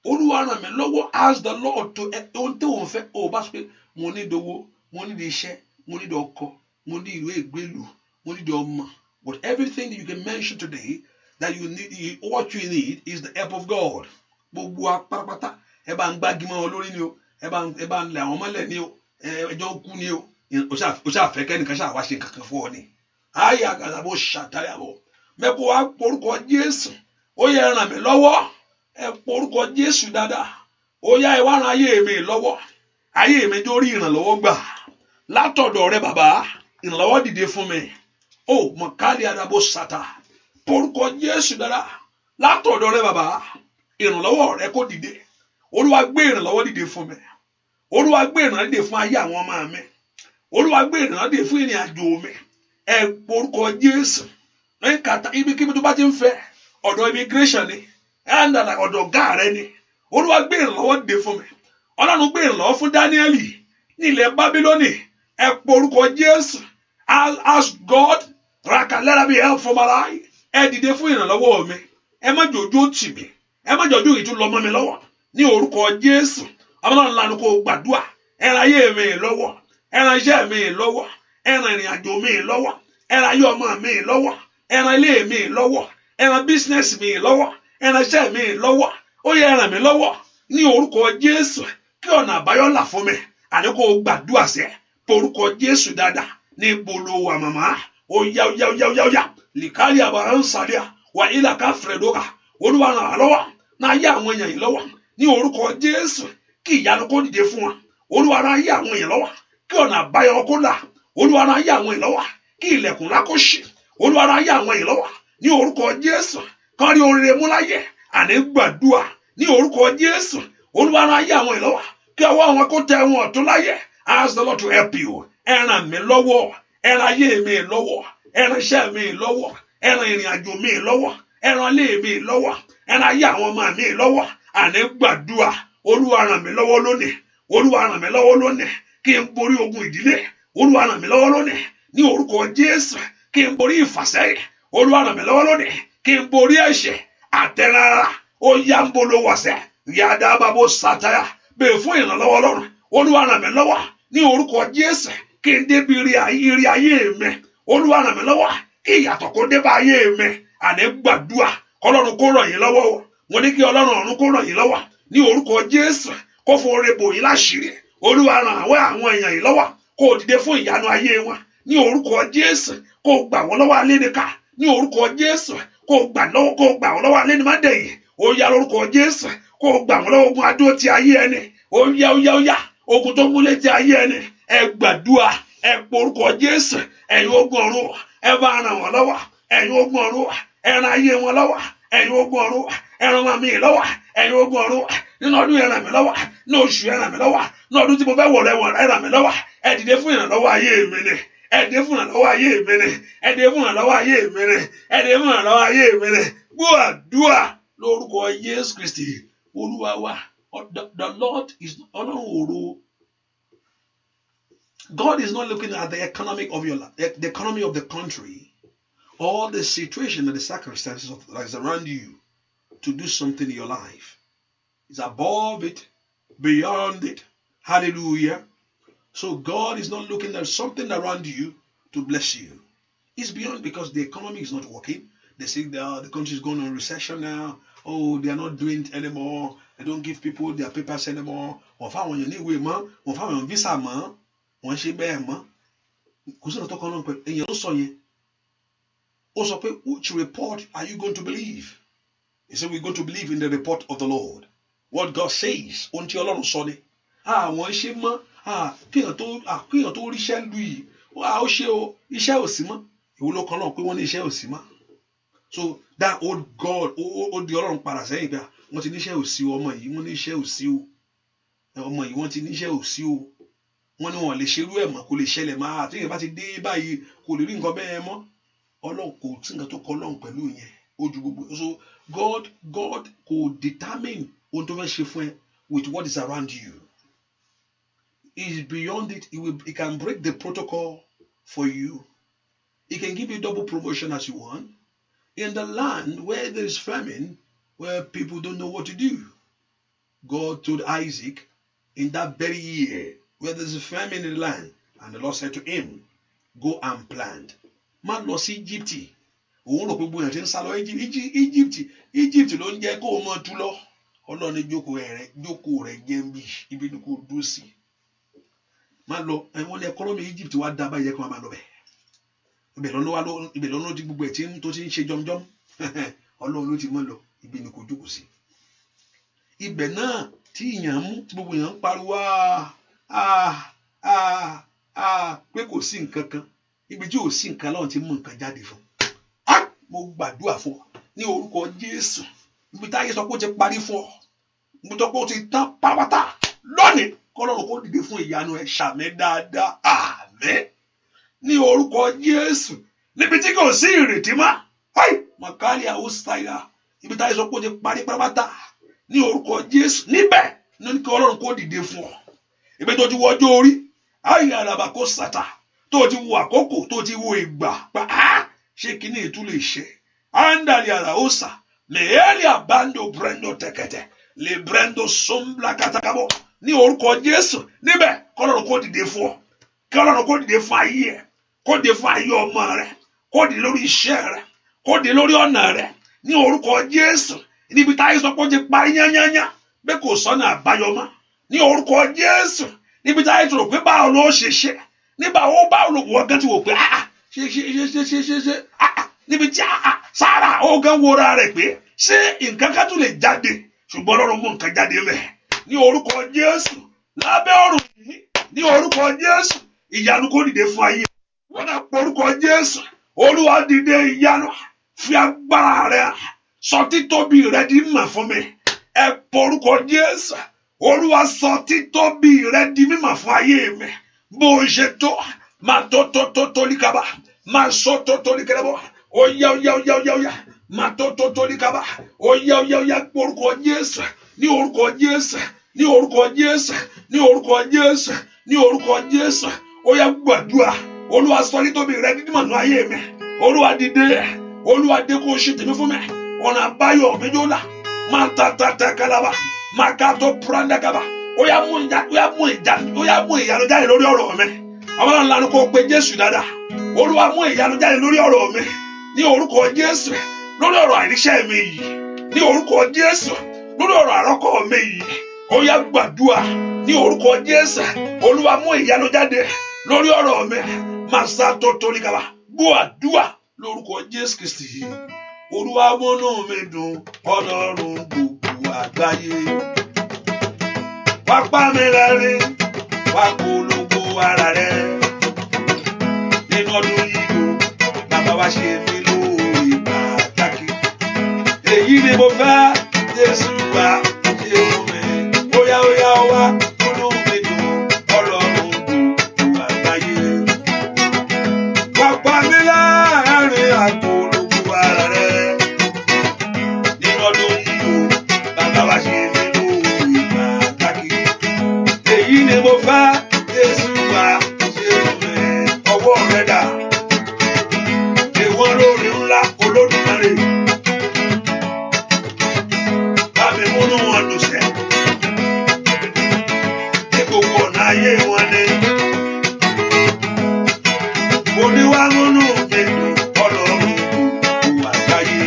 Olúwa ràn mí lọ́wọ́. Ask the Lord to ohun tí òun fẹ́. O bá sọ pé mo ní ìdòwò, mo ní iṣẹ́, mo ní ọkọ, mo ní ìwé ìgbélú, mo ní ọmọ. But everything that you can mention today that you need, what you need is the help of God. Gbogbo apárápátá ẹ bá ń gbági mọ́ ọ lórí ni o. Ẹ bá ń lẹ̀ àwọn mọ́lẹ̀ ni o. Ẹjọ́ ń kú ni o. O ṣáà fẹ́ kẹ́nìkan ṣáà wá ṣe kankan fún ọ ni. Ayé àgàdà bó ṣàtàyàbọ̀. Mẹ́kọ̀ọ́ wá porúkọ Jésù. Ó yẹ ràn mí lọ́wọ́. Ẹ porúkọ Jésù dáadáa. Ó yá ẹ wá ran ayé mi lọ́wọ́. Ayé mi dórí ìrànlọ́wọ́ gbà. Látọ̀dọ̀ rẹ bàbá. Ìrànlọ́wọ́ dìde fún mi. Ó mọ̀kálí àdàbò ṣàtà. Porúkọ Jésù dáadáa. Látọ̀dọ̀ rẹ bàbá. Ìrànlọ́wọ́ rẹ kó dìde. Olúwa gbé ìrànlọ́wọ́ dìde fún mi. Olúwa gbé ìrànlọ́wọ́ dìde fún ayé àwọn ọmọ mi. Olúwa gbé ìrànlọ́wọ́ dìde fún ìrìn àjò mi. Ẹ porúkọ Jésù. Lẹ́yìn kàtà ibikíbi tó bá ti ń fẹ́. Ọ̀dọ̀ immigration ni. Ẹ̀ńdàlà ọ̀dọ̀ ọ̀gá rẹ ni. Olúwa gbé ìrànlọ́wọ́ dìde fún mi. Ọlọ́run gbé ìrànlọ́wọ́ fún Dáníẹ́lì ní ilẹ̀ Bábílónì. Ẹ porúkọ Jésù. Ask God. Let there be help for my life. Ẹ dìde fún ìrànlọ́wọ́ mi. Ẹ má jòjú tì mí. Ẹ má jòjú ìtú lọ mọ́ mi lọ́wọ́. Ní orúkọ Jésù. Ọlọ́run lanu kó gbàdúrà. Ẹ ran ayé mi lọ́wọ́. Ẹ ran iṣẹ́ mi lọ́wọ́. Ẹ ran ìrìn àjò mi lọ́wọ́. Ẹ ran ayé ọmọ mi lọ́wọ́. Ẹ ran ilé mi lọ́wọ́. Ẹ ran business mi lọ́wọ́. Ẹ ran iṣẹ́ mi lọ́wọ́. Ó yẹ ràn mí lọ́wọ́. Ní orúkọ Jésù. Kí ọ̀nà àbáyọ là fún mi. Àní kó gbàdúrà sẹ́. Porúkọ Jésù dáadáa. Ní bolo wà màmá. Ó yá. Lìkálí àbàrà ń sàdíà. Wà ilà ká fẹ̀rẹ̀dọ́gà. Olúwa ràn án lọ́wọ́. Náà yá àwọn èèyàn yìí lọ́wọ́. Ní orúkọ Jésù. Kí ìyanu kó dìde fún wa. Olúwa ràn ayé àwọn èèyàn lọ́wọ́. Kí ọ̀nà àbáyọ kó là. Olúwa ràn ayé àwọn èèyàn lọ́wọ́. Kí ilẹ̀kùn ńlá kó ṣí. Olúwa ràn ayé àwọn èèyàn lọ́wọ́. Ní orúkọ Jésù. Kán rí oríire mú láyé. Àní gbàdúà. Ní orúkọ Jésù. Olúwa ràn ayé àwọn èèyàn lọ́wọ́. Kí ọwọ́ àwọn kó tẹ wọn ọ̀tún láyé. Ask the Lord to help you. Ẹ ràn mí lọ́wọ́. Ẹ ràn ayé mi lọ́wọ́. Ẹ ràn iṣẹ́ mi lọ́wọ́. Ẹ ràn ìrìn àjò mi lọ́wọ́. Ẹ ràn ilé mi lọ́wọ́. Ẹ ràn ayé àwọn ọmọ mi lọ́wọ́. Àní gbàdúà. Olúwa ràn mí lọ́wọ́ lónìí. Olúwa ràn mí lọ́wọ́ lónìí. Kí n borí ogun ìdílé. Olúwa ràn mí lọ́wọ́ lónìí. Ní orúkọ Jésù. Kí n borí ìfàsẹ́yìn. Olúwa ràn mí lọ́wọ́ lónìí. Kí n borí ẹ̀ṣẹ̀. Àtẹ̀rára. Ó yá ń bolo wàsẹ̀. Yàdá bàbá sàtáyà. Bèè fún ìrànlọ́wọ́ Ọlọ́run. Olúwa ràn mí lọ́wọ́. Ní orúkọ Jésù. Kí n débi rí ayé mi. Olúwa ràn mí lọ́wọ́. Kí ìyàtọ̀ kó dé bá ayé mi. Àní gbàdúà. Kọ́lọ́run kó ràn yín lọ́wọ́ o. Mo ní kí Ọlọ́run ọ̀run kó ràn yín lọ́wọ́. Ní orúkọ Jésù. Kó foore bò yín láṣìírí. Olúwa ràn àwọn èèyàn yìí lọ́wọ́. Kó dìde fún ìyanu ayé wọn. Ní orúkọ Jésù. Kó gbà wọ́n lọ́wọ́ alénìká. Ní orúkọ Jésù. Kó gbà wọ́n lọ́wọ́ alénìmádẹ̀yìn. Ó yá lórúkọ Jésù. Kó gbà wọ́n lọ́wọ́ ogun adó ti ayé ẹni. Ó yá. Ogun tó múlé ti ayé ẹni. Ẹ gbàdúà. Ẹ porúkọ Jésù. Ẹ̀yin ogun ọ̀run. Ẹ bá ràn wọ́n lọ́wọ́. Ẹ̀yin ogun ọ̀run. Ẹ ràn ayé wọn lọ́wọ́. Ẹ̀yin ogun ọ̀run. Ẹ ràn màmí lọ́wọ́. Ẹ̀yin ogun ọ̀run. nínú ọdún yẹn ràn mí lọ́wọ́, ní oṣù yẹn ràn mí lọ́wọ́, ní ọdún tí mo fẹ́ wọ̀ rẹ̀ ràn mí lọ́wọ́. Ẹ dìde fún ìrànlọ́wọ́ ayé mi ni, ẹ dìde fún ìrànlọ́wọ́ ayé mi ni, ẹ dìde fún ìrànlọ́wọ́ ayé mi ni, ẹ dìde fún ìrànlọ́wọ́ ayé mi ni. Gbọ́ àdúrà lórúkọ Jésù Kristi Olúwa wa. The Lord is Ọlọ́run òru. God is not looking at the economy of your life, the economy of the country, or the situation and the circumstances that is around you to do something in your life. It's above it, beyond it. Hallelujah. So God is not looking at something around you to bless you. It's beyond, because the economy is not working. They say the country is going on recession now. Oh, they are not doing it anymore. They don't give people their papers anymore. Wọ́n fáwọn èèyàn ní ìwé mọ́, wọ́n fáwọn èèyàn visa mọ́, wọ́n ṣe bẹ́ẹ̀ mọ́. Kò sí ọ̀nà tó kọ́ náà pẹ̀lú èèyàn ló sọ yẹn. Ó sọ pé, which report are you going to believe? He said, we're going to believe in the report of the Lord. What God says. Ohun tí Ọlọ́run sọ ni. Wọ́n ṣe mọ́. Kíyàn tó ríṣẹ́ lù yìí. Ó ṣe o, iṣẹ́ ò sí mọ́. Ìwọ ló kàn náà pé wọ́n ní iṣẹ́ ò sí mọ́. So that old God, ó di Ọlọ́run padà sẹ́yìn pé wọ́n ti níṣẹ́ ò sí o, ọmọ yìí wọ́n ní iṣẹ́ ò sí o. Ọmọ yìí wọ́n ti níṣẹ́ ò sí o. Wọ́n ní wọ́n lè ṣerú ẹ̀ mọ́, kò lè ṣẹlẹ̀ máa. Àti ìyẹn bá ti dé báyìí kò lè rí nǹkan bẹ́ẹ̀ mọ́. Ọlọ́run kò tí nǹkan tó kọ Ọlọ́run pẹ̀lú yẹn. Ojú gbogbo. So God kò determine ohun tó fẹ́ ṣe fún ẹ with what is around you. He is beyond it. He can break the protocol for you. He can give you double promotion as you want. In the land where there is famine, where people don't know what to do, God told Isaac in that very year, where there is a famine in the land, and the Lord said to him, go and plant. Má lọ sí Egypt. Òun rò pé gbogbo èèyàn ti ń sá lọ Egypt ló ń jẹ́ kó o mọ̀ tú lọ. Ọlọ́run ní jókòó rẹ̀ jẹ́ ń bí ibi ní kò dúró sí. Má lọ, wọ́n ní ẹkọ́nọ́mì Egypt wá dá báyìí kó máa lọ bẹ̀. Ibẹ̀ lọ́nà tí gbogbo ẹ̀ tó ti ń ṣe jọmjọm. Ọlọ́run ló ti mọ́ lọ, ibi ní kò jókòó sí. Ibẹ̀ náà tí ìyàn mú, tí gbogbo èèyàn ń pariwo pé kò sí nǹkan kan. Ibi tí ò sí nǹkan Ọlọ́run ti mú nǹkan jáde fún. Mo gbàdúrà fún ọ ní orúkọ Jésù. Ibi táyé sọ pé ó ti parí fún ọ. Ibi tó pé ó ti tán pátápátá lónìí. Kọ́lọ́run kó dìde fún ìyanu ẹ̀ ṣàmì dáadáa. Àmín. Ní orúkọ Jésù. Níbi tí kò sí ìrètí mọ́. Màkàlí àwòsàyà. Ibi táyé sọ pé ó ti parí pátápátá. Ní orúkọ Jésù. Níbẹ̀ ní kí Ọlọ́run kó dìde fún ọ. Ibi tó ti wọ ọjọ́ orí. Àràbà kó sàtà. Tó ti wo àkókò, tó ti wo ìgbà. Ṣé kíní ètú lè ṣe? Andali àràósà. Lèéli àbándo brendo tẹ̀kẹ̀tẹ̀. Lè brendo sombla katakabo. Ní orúkọ Jésù. Níbẹ̀ kọ́lọ́run kó dìde fún ọ. Kọ́lọ́run kó dìde fún ayé ẹ̀. Kó dìde fún ayé ọmọ rẹ̀. Kó dìde lórí iṣẹ́ rẹ̀. Kó dìde lórí ọ̀nà rẹ̀. Ní orúkọ Jésù. Níbi táyé sọ pé ó ti parí yányányá. Bẹ́ẹ̀ kò sọ́nà àbáyọ mọ́. Ní orúkọ Jésù. Níbi táyé sọ pé báwo ló ṣe ṣe. Nígbà wo báwo ló wọ́n gán ti wò pé ṣe níbi tí Sárà ó gán wọra rẹ̀ pé ṣé nǹkan kan tún lè jáde, ṣùgbọ́n Ọlọ́run mú nǹkan jáde rẹ̀. Ní orúkọ Jésù. Lábẹ́ ọ̀run yìí. Ní orúkọ Jésù. Ìyanu kó dìde fún ayé. Wọ́n náà pọ̀ orúkọ Jésù. Olúwa dìde ìyanu. Fi agbára rẹ̀ sọ títóbi rẹ̀ di mímọ̀ fún mi. Ẹ pọ̀ orúkọ Jésù. Olúwa sọ títóbi rẹ̀ di mímọ̀ fún ayé mi. Bó ṣe tó. Máa tó líkàbà. Máa sọ tó líkàbà. Oya. Máa tó líkàbà. Oya orúkọ Jésù. Ní orúkọ Jésù. Ní orúkọ Jésù. Ní orúkọ Jésù. Ní orúkọ Jésù. Oya gbàdúrà. Olúwa sọ títóbi rẹ̀ di mímọ̀ nínú ayé mi. Olúwa dìde. Olúwa dé kó ṣe tèmi fún mi. Ọ̀nà àbáyọ mi yóò là. Máa ta kalaba. Máa ká tó púrándàkàbà. Oya mú ìyanu jáde lórí ọ̀rọ̀ mi. Àwọn ńlá kò pe Jésù dáadáa. Olúwa mú ìyanu jáde lórí ọ̀rọ̀ mi. Ní orúkọ Jésù. Lórí ọ̀rọ̀ àìríṣẹ́ mi yìí. Ní orúkọ Jésù. Lórí ọ̀rọ̀ àrọ́kọ mi yìí. Oya gbàdúrà. Ní orúkọ Jésù. Olúwa mú ìyanu jáde lórí ọ̀rọ̀ mi. Màsá tó líkàbà. Gbọ́ àdúrà lórúkọ Jésù Kristi. Olúwa múnú mi dùn. Ọlọ́run gbogbo àgbáyé. Wá pa mí lẹ́rìn, wá polongo ara rẹ̀. Nínú ọdún yìí o, bàbá wa ṣe mí lóore pàtàkì. Èyí ni mo fẹ́, Jésù wá ṣe fún mi. wọ́n lóore ńlá Olódùmarè bá mi múnú wọn dùn sẹ́ ní gbogbo ọ̀nà ayé wọn ni oníwà múnú mi dùn Ọlọ́run gbogbo àgbáyé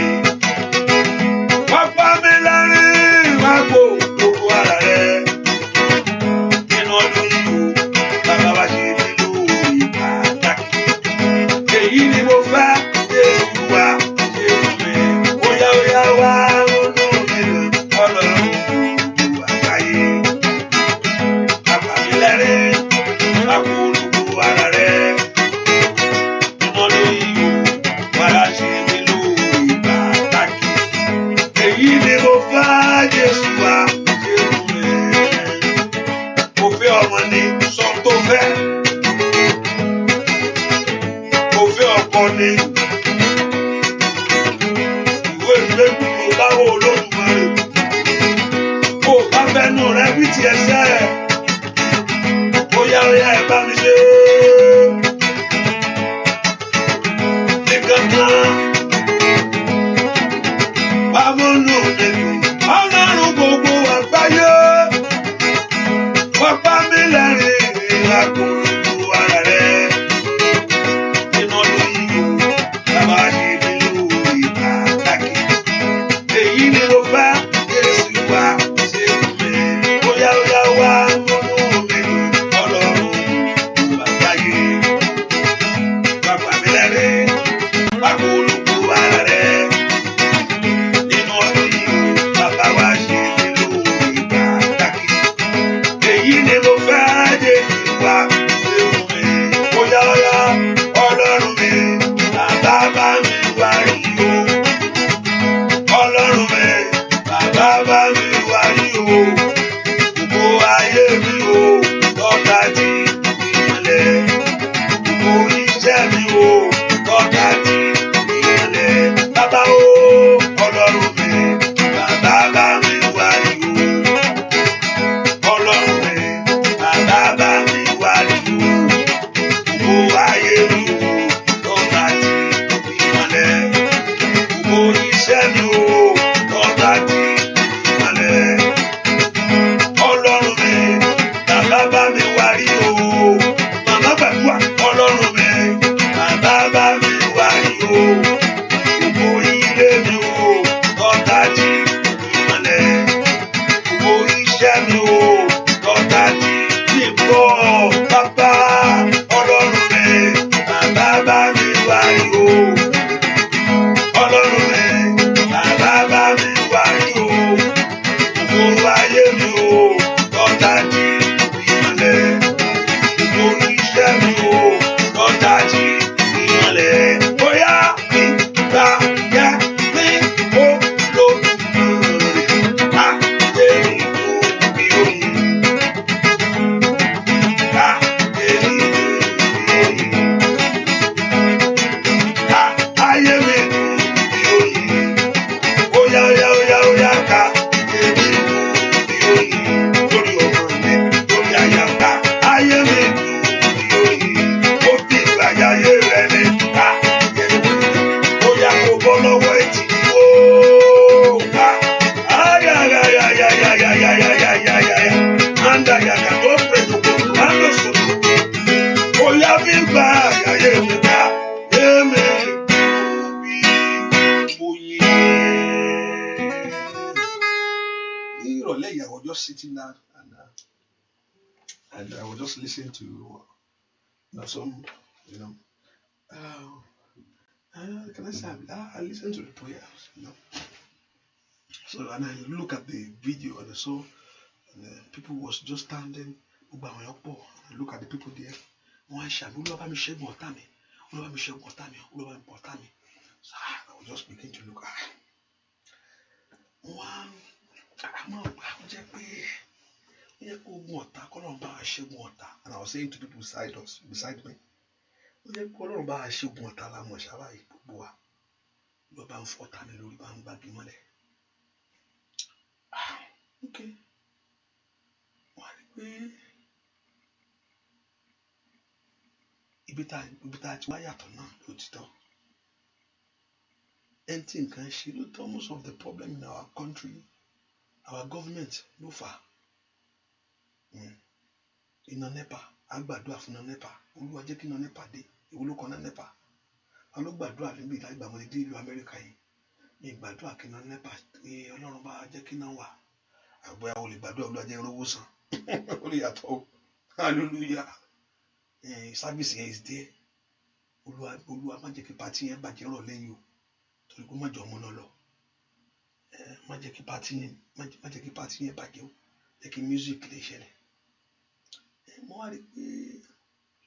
wá pa mí lẹ́rìn wá gbó gbogbo ara rẹ̀ nínú ọdún yìí o bàbá wa ṣe mí lóore pàtàkì èyí ni mo fẹ́ ṣe wá ṣe fún mi óyá óyá wá múnú mi dùn Ọlọ́run gbogbo àgbáyé wá pa mí lẹ́rìn wá gbó gbogbo ara rẹ̀ nínú ọdún yìí o bàbá ṣe mí lóore pàtàkì èyí ni mo fẹ́ Jésù wá ṣe fún mi mo fẹ́ ọmọ ní sọ tó fẹ́ mo fẹ́ ọkọ ní ìwé ìgbẹ́kùn ló bá wọ Olódùmarè kó o bá fẹ́nu rẹ bí tiẹ̀ sẹ́ óyá óyá ẹ bá mi ṣe nìkan kan bá mọ́nú mi dùn Ọlọ́run gbogbo àgbáyé wọ́n pa mí lẹ́rìn ìrìnàjò gbogbo ara rẹ̀ nínú ọdún yìí o bàbá ṣe mí lóore pàtàkì èyí ni mo fẹ́ Jésù wá ṣe fún mi óyá óyá wá múnú mi dùn Ọlọ́run gbogbo àgbáyé wọ́n pa mí lẹ́rìn ìrìnàjò gbogbo ara rẹ̀ nínú ọdún yìí o bàbá wa ṣe mí lóore pàtàkì èyí ni mo fẹ́ Jésù wá ṣe fún mi óyá óyá Ọlọ́run mi bàbá bá mi wá rí o Ọlọ́run mi bàbá bá mi wá rí o gbogbo ayé mi o lọ́tà tí ìmọ̀lẹ̀ gbogbo iṣẹ́ mi o lọ́tà tí ìmọ̀lẹ̀ bàbá o Ọlọ́run mi bàbá bá mi wá rí o Ọlọ́run mi bàbá bá mi wá rí o gbogbo ayé mi o lọ́tà tí ìmọ̀lẹ̀ gbogbo iṣẹ́ mi o lọ́tà tí ìmọ̀lẹ̀ Ọlọ́run mi bàbá bá mi wá rí o màmá gbàdúrà Ọlọ́run mi bàbá bá mi wá rí o gbogbo ilé mi o lọ́tà tí ìmọ̀lẹ̀ gbogbo iṣẹ́ mi o lọ́tà tí ìbọ̀ bàbá Ọlọ́run mi bàbá bá mi wá rí o Ọlọ́run mi bàbá bá mi wá rí o gbogbo ayé mi o lọ́tà tí ìmọ̀lẹ̀ gbogbo iṣẹ́ mi o lọ́tà tí ìmọ̀lẹ̀ bóyá mi gbà yẹ mi ó Olódùmarè á dé nínú bí oyin á dé nínú bí oyin á ayé mi dùn bí oyin óyá óyá óyá óyá ká dé nínú bí oyin lórí ọmọ mi lórí aya ká ayé mi dùn bí oyin ó fi ìgbàyà ayé rẹ ní ká dé nínú óyá kó bọ́ lọ́wọ́ ètí ó ká ayayayayayayayayayaya anda yàgà tó pèsè òkú ando sòtò óyá fi gbà ayé mi ká èmi dùn bí oyin. Ní ìrọ̀lẹ́ yìí, I was just sitting down and I was just listening to some, can I say I listened to the prayers, So and I look at the video and I saw people was just standing. I look at the people there. Wọ́n ṣàmì olúwa mi ṣẹ́gun ọ̀tá mi, olúwa mi ṣẹ́gun ọ̀tá mi, olúwa mi pọ̀ ọ̀tá mi. So I was just beginning to look. Wọ́n jẹ́ pé ogun ọ̀tá kọ́lọ́run bá a ṣẹ́gun ọ̀tá, and I was saying to people beside me, wọ́n jẹ́ pé Ọlọ́run bá a ṣẹ́gun ọ̀tá lámọ̀ ṣáwá yìí gbogbo wa ló bá ń fọ́ ọ̀tá mi lórí, bá ń gbági mọ́lẹ̀. Okay. Wọ́n á rí pé ibi tá a ti wá yàtọ̀ náà lótìtọ́. ẹntì nǹkan ṣe ló tọ́ most of the problem in our country our government ló fà á. Iná NEPA á gbàdúrà fún iná NEPA olúwa jẹ́ kí iná NEPA dé ìwọ ló kọ́ iná NEPA wọn ló gbàdúrà níbi ìdágbà wọn dé ìlú Amẹ́ríkà yìí ní ìgbàdúrà kí iná NEPA ní Ọlọ́run bá jẹ́ kí iná wà àgbẹ̀yà olè gbàdúrà olúwa jẹ́ rówó san ó lè yàtọ̀ o hallelujah service yẹn is there olúwa má jẹ́ kí pati yẹn bàjẹ́ rọ̀ lẹ́yìn o torí kó má jọ ọmọ náà lọ má jẹ́ kí pati yẹn bàjẹ́ o jẹ́ kí music lè ṣẹlẹ̀ mo wá rí i pé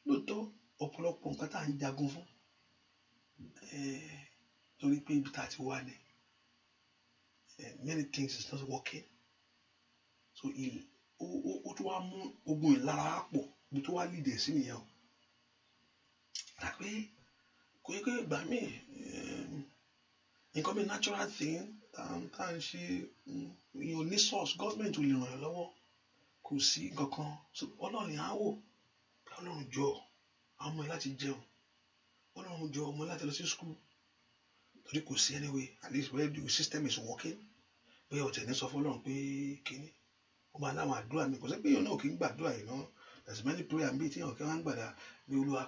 lóòótọ́ ọ̀pọ̀lọpọ̀ nǹkan tá à ń jagun fún torí pé ibi tá a ti wá ni many things is not working so ó tún wá mú ogun ìlara pọ̀ ibi tó wá lead sí nìyẹn o tàbí kò yẹ kó gbà mí nǹkan bí natural thing tá à ń ṣe èèyàn ní source government ò lè ràn yàn lọ́wọ́ kò sí kankan ọlọ́run á wò ọlọ́run jọ àwọn ọmọ ẹ láti jẹun ọlọ́run jọ ọmọ ẹ láti lọ sí school torí kò sí anyway at least where the system is working pé ọ̀tẹ̀ ní sọ fún ọlọ́run pé kíní ó máa láwọn àdúrà mi kò sí pé èèyàn náà kì í gbàdúrà yìí náà there's many prayer bíi tí èèyàn kí wọ́n ń gbàdá bí olúwa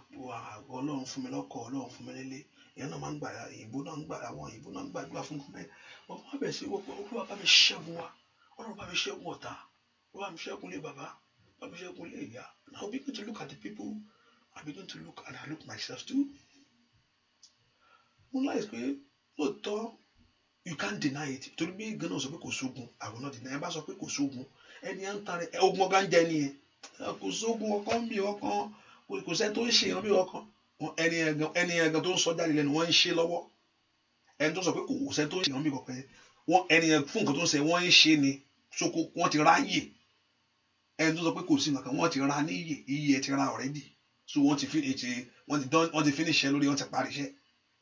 ọlọ́run fún mi lọ́kọ ọlọ́run fún mi nílé èèyàn náà máa ń gbàdá ìbò náà ń gbàdá àwọn ìbò náà ń gbàdúrà fún gómìnà wọn bá bẹ̀ sí wọ́pọ̀ olúwa bá mi ṣẹ́gun wa ọlọ́run bá mi ṣẹ́gun ọ̀tá olúwa mi ṣẹ́gun lé bàbá bá mi ṣẹ́gun lé ìyá now I begin to look at the people I begin to look and I look myself too mo láì pé lóòótọ́ you can't deny it torí bí gánà sọ pé kò sógun àwọn náà deny ẹ bá sọ pé kò sógun ẹni à ń tarẹ ogun ọgá ń jẹ nìyẹn kò sógun ọkàn bí ọkàn kò sẹ́ni tó ń ṣe èèyàn bí ọkàn ẹni ẹ̀gàn tó ń sọ jáde lẹ́nu wọ́n ń ṣe lọ́wọ́ ẹni tó sọ pé kò sẹ́ni tó ń ṣe èèyàn bí ọkàn wọn ẹni fún nǹkan tó ń ṣe wọ́n ń ṣe ni soko wọ́n ti ráyè ẹni tó sọ pé kò sí nǹkan wọ́n ti ra níyè iye ẹ ti ra already so wọ́n ti finish ẹ lórí wọ́n ti parí iṣẹ́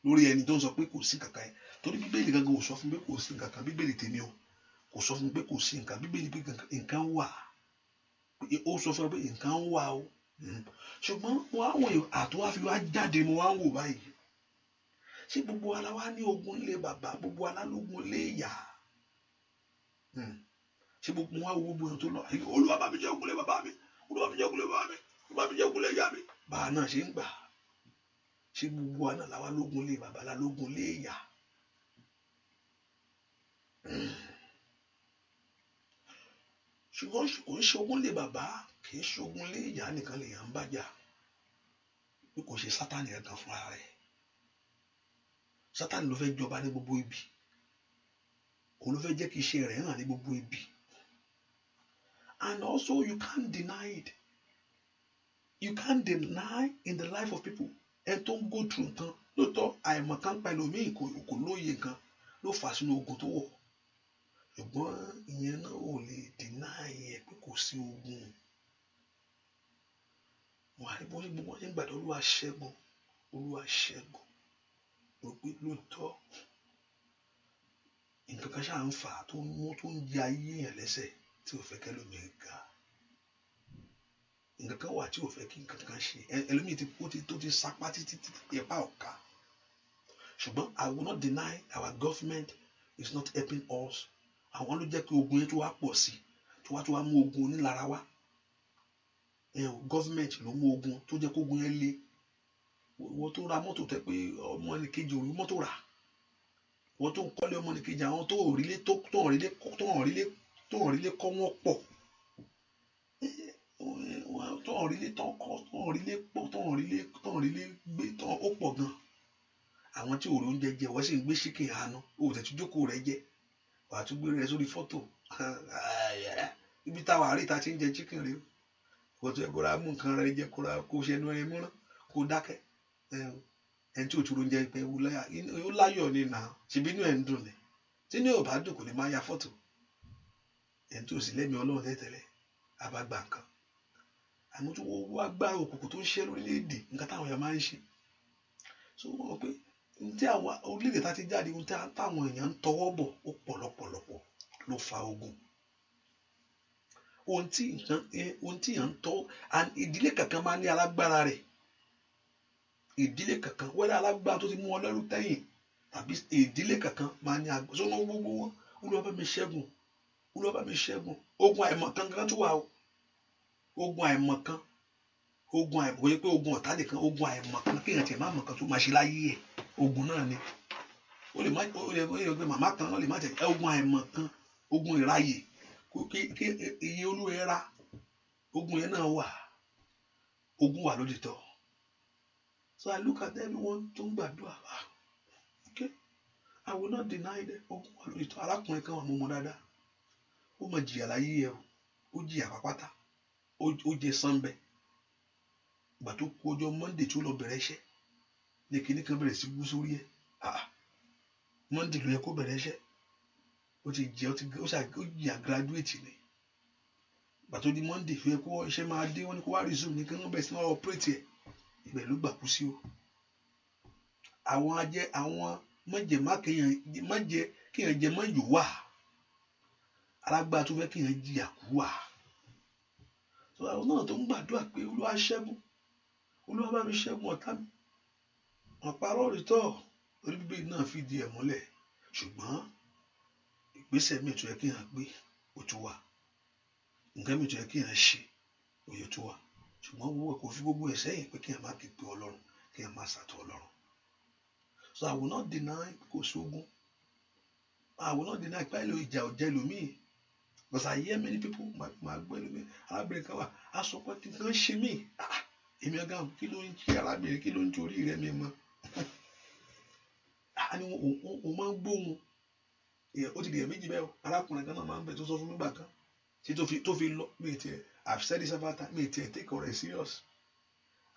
lórí ẹni tó ń sọ pé kò sí nǹkan yẹn torí bíbélì gangan ò sọ fún pé kò sí nǹkan kan bíbélì tèmi o kò sọ fún pé kò sí nǹkan bíbélì pé nǹkan wà ó sọ fún pé nǹkan wà o ṣùgbọ́n wọn àwọn àtúwá fi wá jáde mo wá ń wò báyìí ṣé gbogbo ara wa ní ogun lé bàbá gbogbo ara lógun lé ìyá ṣé gbogbo wa wo gbogbo èèyàn tó lọ olúwa bá mi jẹ́ ogun lé bàbá mi olúwa mi jẹ́ ogun lé bàbá mi olúwa mi jẹ́ ogun lé ìyá mi bàá náà ṣe ń gbà ṣé gbogbo wa náà làwa lógun lé bàbá la lógun lé ìyá ṣùgbọ́n kò ń ṣogun lé bàbá kì í ṣogun lé ìyá nìkan lèèyàn ń bájà bí kò ṣe sátánì ẹ̀gàn fúnra rẹ̀ sátánì ló fẹ́ jọba ní gbogbo ibi òun ló fẹ́ jẹ́ kí iṣẹ́ rẹ̀ hàn ní gbogbo ibi and also you can't deny it you can't deny in the life of people ẹni tó ń go through nǹkan lóòótọ́ àìmọ̀kan pẹ̀lú mi kò lóye nǹkan ló fà sínú ogun tó wọ̀ ṣùgbọ́n ìyẹn náà ò lè deny ẹ̀ pé kò sí ogun wọn àrí bó ṣe gbogbo wọn ṣe ń gbàdọ̀ olúwa ṣẹ́gun ló pé lóòótọ́ nǹkan kan ṣáà ń fà tó ń jẹ ayé èèyàn lẹ́sẹ̀ tí ò fẹ́ kẹ́lómi ga nǹkan kan wà tí ò fẹ́ kí nǹkan kan ṣe ẹlòmíì tó ti sapá títí ẹ̀pá ọ̀ka ṣùgbọ́n I will not deny our government is not helping us àwọn ló jẹ́ kí ogun yẹn tó wá pọ̀ sí tó wá mú ogun onílara wá government ló mú ogun tó jẹ́ kó ogun yẹn le wọ́n tó ra mọ́tò tẹ́ pé ọmọ ẹnìkejì ò rí mọ́tò rà wọ́n tó ń kọ́lé ọmọ ẹnìkejì àwọn tó ń rílé kọ́ wọ́n pọ̀ tó ń rílé gbé ó pọ̀ gan àwọn tí òòrùn oúnjẹ jẹ wọ́n sì ń gbé ṣíkìn àánú òòtẹ̀ tó jókòó rẹ̀ jẹ wàá tún gbé rẹ̀ sórí fọ́tò ibi táwa àríta ti ń jẹ chicken rẹ̀ wọ́n tó yẹ kó ra mú nǹkan rẹ̀ jẹ kó ṣẹnu ẹ̀ múná kó dákẹ́ ẹni tí òtún oúnjẹ pé ó láyọ̀ ni nà ṣebí inú ẹ̀ ń dùn ni tí inú ẹ̀ ò bá dùn kò lè máa ya fọ́tò ẹni tí ò sì lẹ́mìí ọlọ́run tẹ́tẹ̀lẹ̀ àbágbà nǹkan àmọ́ tó wọ́n agbára òkùnkùn tó ń ṣe lórílẹ̀‐èdè nǹkan táwọn èèyàn máa ń ṣe so wọ́n mọ̀ pé tí àwọn orílẹ̀-èdè tá ti jáde ohun táwọn èèyàn ń tọwọ́ bọ̀ ó pọ̀ lọ́pọ̀lọpọ̀ ló fa ogun ohun tí èèyàn ń tọ́ ìdílé kankan máa ń ní alágbára rẹ̀ ìdílé kankan wẹ́rẹ́ alágbára tó ti mú ọ lẹ́rú tẹ́yìn tàbí ìdílé kankan máa ní agbára sọ́nà gbogbo wọn. Olúwa bá mi ṣẹ́gun, Olúwa bá mi ṣẹ́gun. Ogun àìmọ̀kan kan tó wà o, ogun àìmọ̀kan, ogun àìmọ̀kan yẹ pé ogun ọ̀tá nìkan, ogun àìmọ̀kan kéèyàn tiẹ̀ má mọ̀kan tó máa ṣe láyé ẹ̀, ogun náà ni. Ó lè gbé màmá kan, ó lè má tẹ̀ ogun àìmọ̀kan, ogun ìráyè kí iye olúwa ẹ ra, ogun yẹn náà wà, ogun wà lódìtọ́. So I look at everyone tó ń gbàdúrà. Okay, I will not deny them. Ogun wà lódìtọ́. Arákùnrin kan wà mọ́ mọ́ dáadáa, ó mọ jìyà láyé ẹ̀ o, ó jìyà pápátá, ó jẹ sánbẹ. Ìgbà tó kú ọjọ́ Monday tó lọ bẹ̀rẹ̀ iṣẹ́ ní kinní kan bẹ̀rẹ̀ sí wú sórí ẹ̀. Monday ló yẹ kó bẹ̀rẹ̀ iṣẹ́, ó jìyà graduate ni. Ìgbà tó di Monday tó yẹ kó iṣẹ́ máa dé, wọ́n ní kó wá resume ní kí wọ́n bẹ̀rẹ̀ sí máa operate ẹ̀. Ibẹ̀ ló gbà kú sí o. Àwọn mọ̀jẹ̀ kéèyàn jẹ mọ́yò wà, alágbára tó fẹ́ kéèyàn jìyà kú wà. So àwọn náà tó ń gbàdúrà pé Olúwa ṣẹ́gun, Olúwa bá mi ṣẹ́gun ọ̀tá mi. Ọ̀párọ̀ rìtọ́ orí Bíbélì náà fìdí ẹ̀ múlẹ̀, ṣùgbọ́n ìgbésẹ̀ mi tó yẹ kéèyàn gbé ó tún wà, nǹkan mi tó yẹ kéèyàn ṣe òye tó wà, ṣùgbọ́n wọ́n kò fi gbogbo ẹ̀ sẹ́yìn pé kéèyàn má képe Ọlọ́run, kéèyàn má sàtọ̀ Ọlọ́run. So I will not deny kò sógun, I will not deny pé ìjà ọ̀jẹ̀ lómii, because I hear many people máa gbé lómi arábìnrin kan wà á sọ pé kí nǹkan ṣe mí, èmi ọ̀gá kí ló ń ṣe arábìnrin, kí ló ń torí rẹ mi mọ́. Ni òun máa ń gbóhùn ó ti di ẹ̀ méjì bẹ́ẹ̀ o. Arákùnrin kan náà máa ń bẹ̀ tó sọ fún mi gbà kan tí tó fi lọ mí tiẹ̀ I've said this about time, mí tiẹ̀ take ọ̀rẹ́ serious.